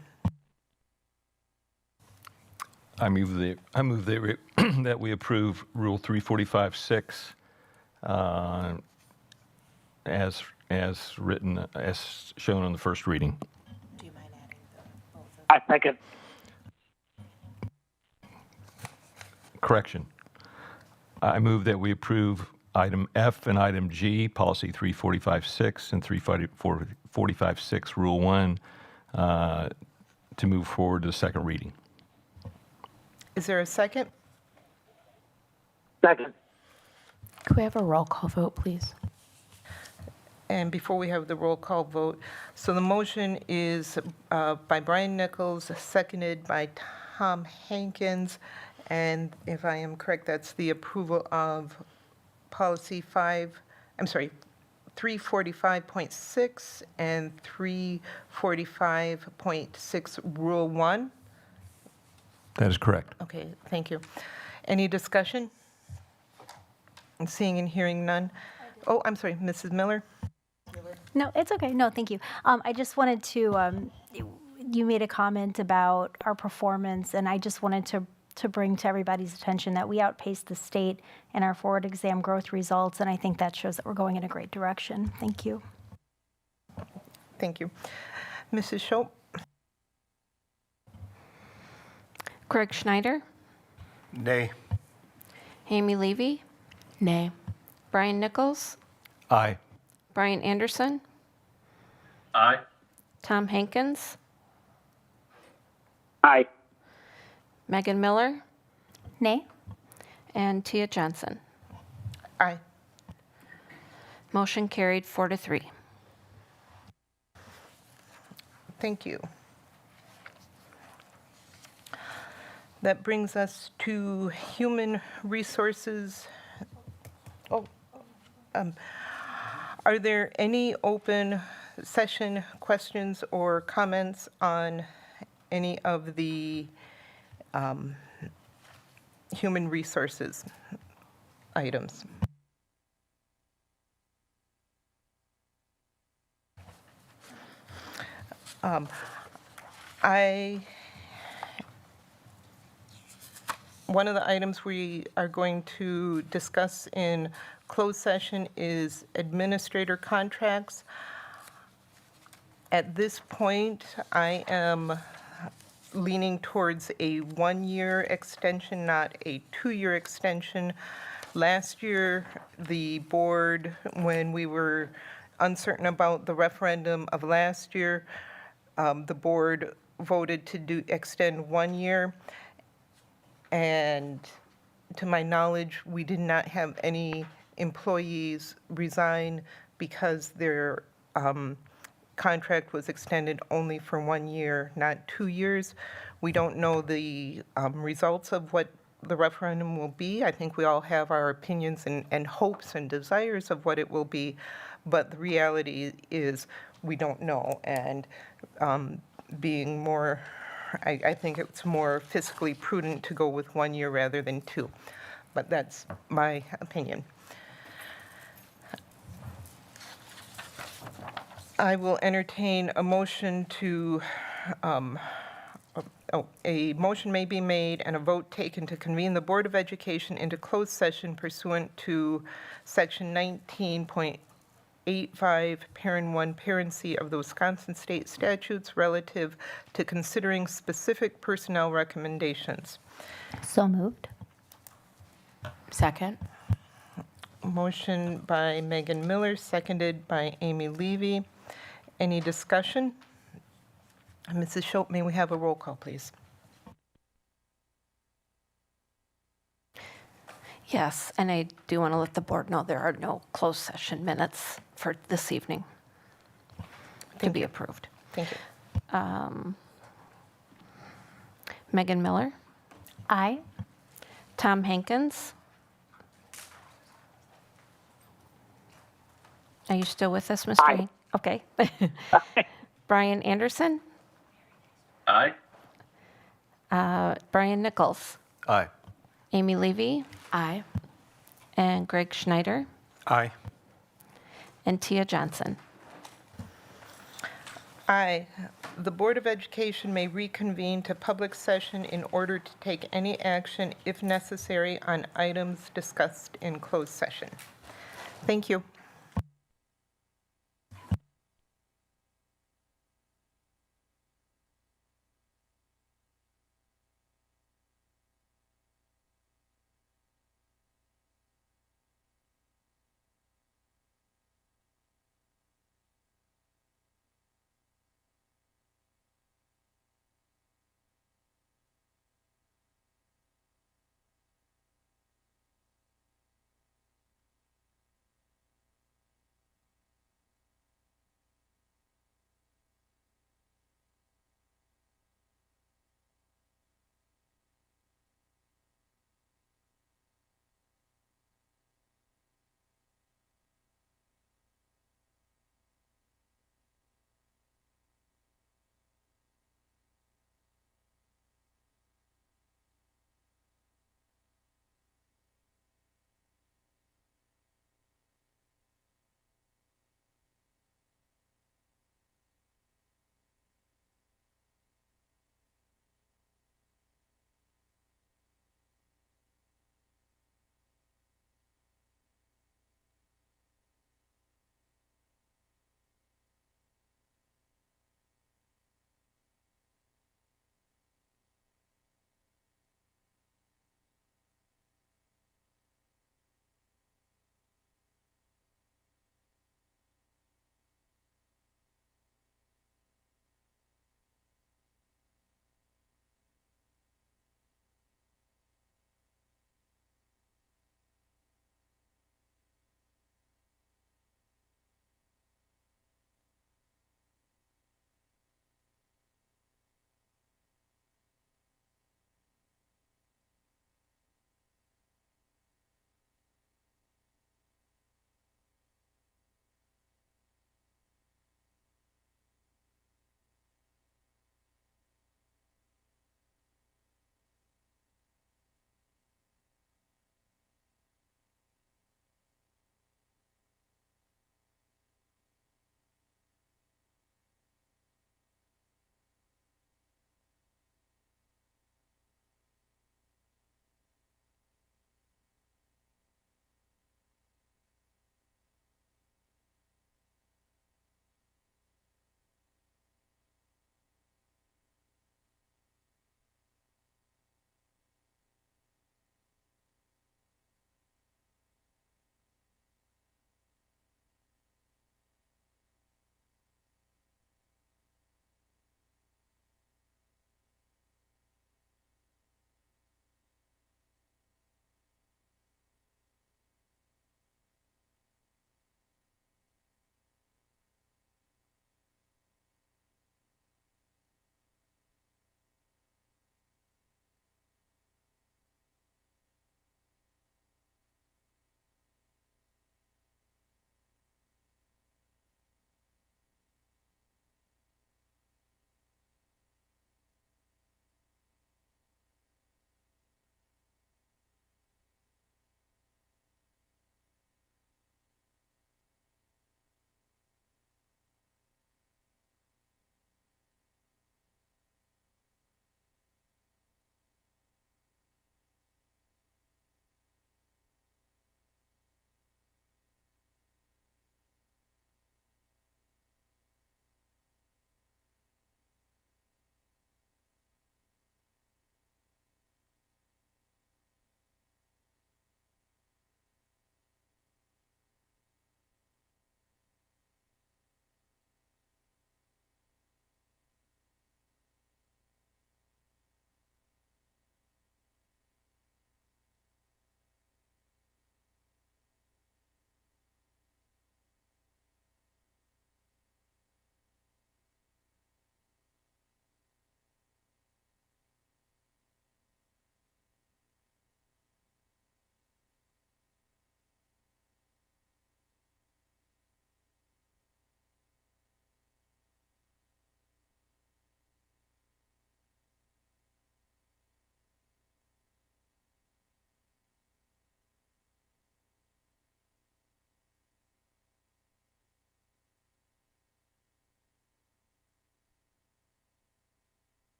I move that we approve Rule 345-6 as written, as shown on the first reading. Do you mind adding both of I second. Correction. I move that we approve item F and item G, policy 345-6 and 345-6, Rule 1, to move forward to the second reading. Is there a second? Second. Could we have a roll call vote, please? And before we have the roll call vote, so the motion is by Brian Nichols, seconded by Tom Hankins, and if I am correct, that's the approval of policy 345.6 and 345.6 Rule 1. That is correct. Okay, thank you. Any discussion? And seeing and hearing none. Oh, I'm sorry, Mrs. Miller? No, it's okay. No, thank you. I just wanted to, you made a comment about our performance, and I just wanted to bring to everybody's attention that we outpaced the state in our forward exam growth results, and I think that shows that we're going in a great direction. Thank you. Thank you. Mrs. Schultz? Greg Schneider, Nay. Amy Levy, Nay. Brian Nichols, Aye. Brian Anderson, Aye. Tom Hankins, Aye. Megan Miller, Nay? and Tia Johnson. Aye. Motion carried 4-3. Thank you. That brings us to human resources. Are there any open session questions or comments on any of the human resources items? One of the items we are going to discuss in closed session is administrator contracts. At this point, I am leaning towards a 1-year extension, not a 2-year extension. Last year, the board, when we were uncertain about the referendum of last year, the board voted to extend 1 year. And to my knowledge, we did not have any employees resign because their contract was extended only for 1 year, not 2 years. We don't know the results of what the referendum will be. I think we all have our opinions and hopes and desires of what it will be, but the reality is we don't know. And being more, I think it's more fiscally prudent to go with 1 year rather than 2. But that's my opinion. I will entertain a motion to, a motion may be made and a vote taken to convene the Board of Education into closed session pursuant to Section 19.85, Parent 1, Parent C of the Wisconsin State Statutes relative to considering specific personnel recommendations. So moved. Second. Motion by Megan Miller, seconded by Amy Levy. Any discussion? Mrs. Schultz, may we have a roll call, please? Yes, and I do want to let the board know there are no closed session minutes for this evening to be approved. Thank you. Megan Miller, Aye. Tom Hankins. Are you still with us, Mr. Aye. Okay. Brian Anderson, Aye. Brian Nichols, Aye. Amy Levy, Aye. and Greg Schneider, Aye. and Tia Johnson. Aye. The Board of Education may reconvene to public session in order to take any action, if necessary, on items discussed in closed session. Thank you.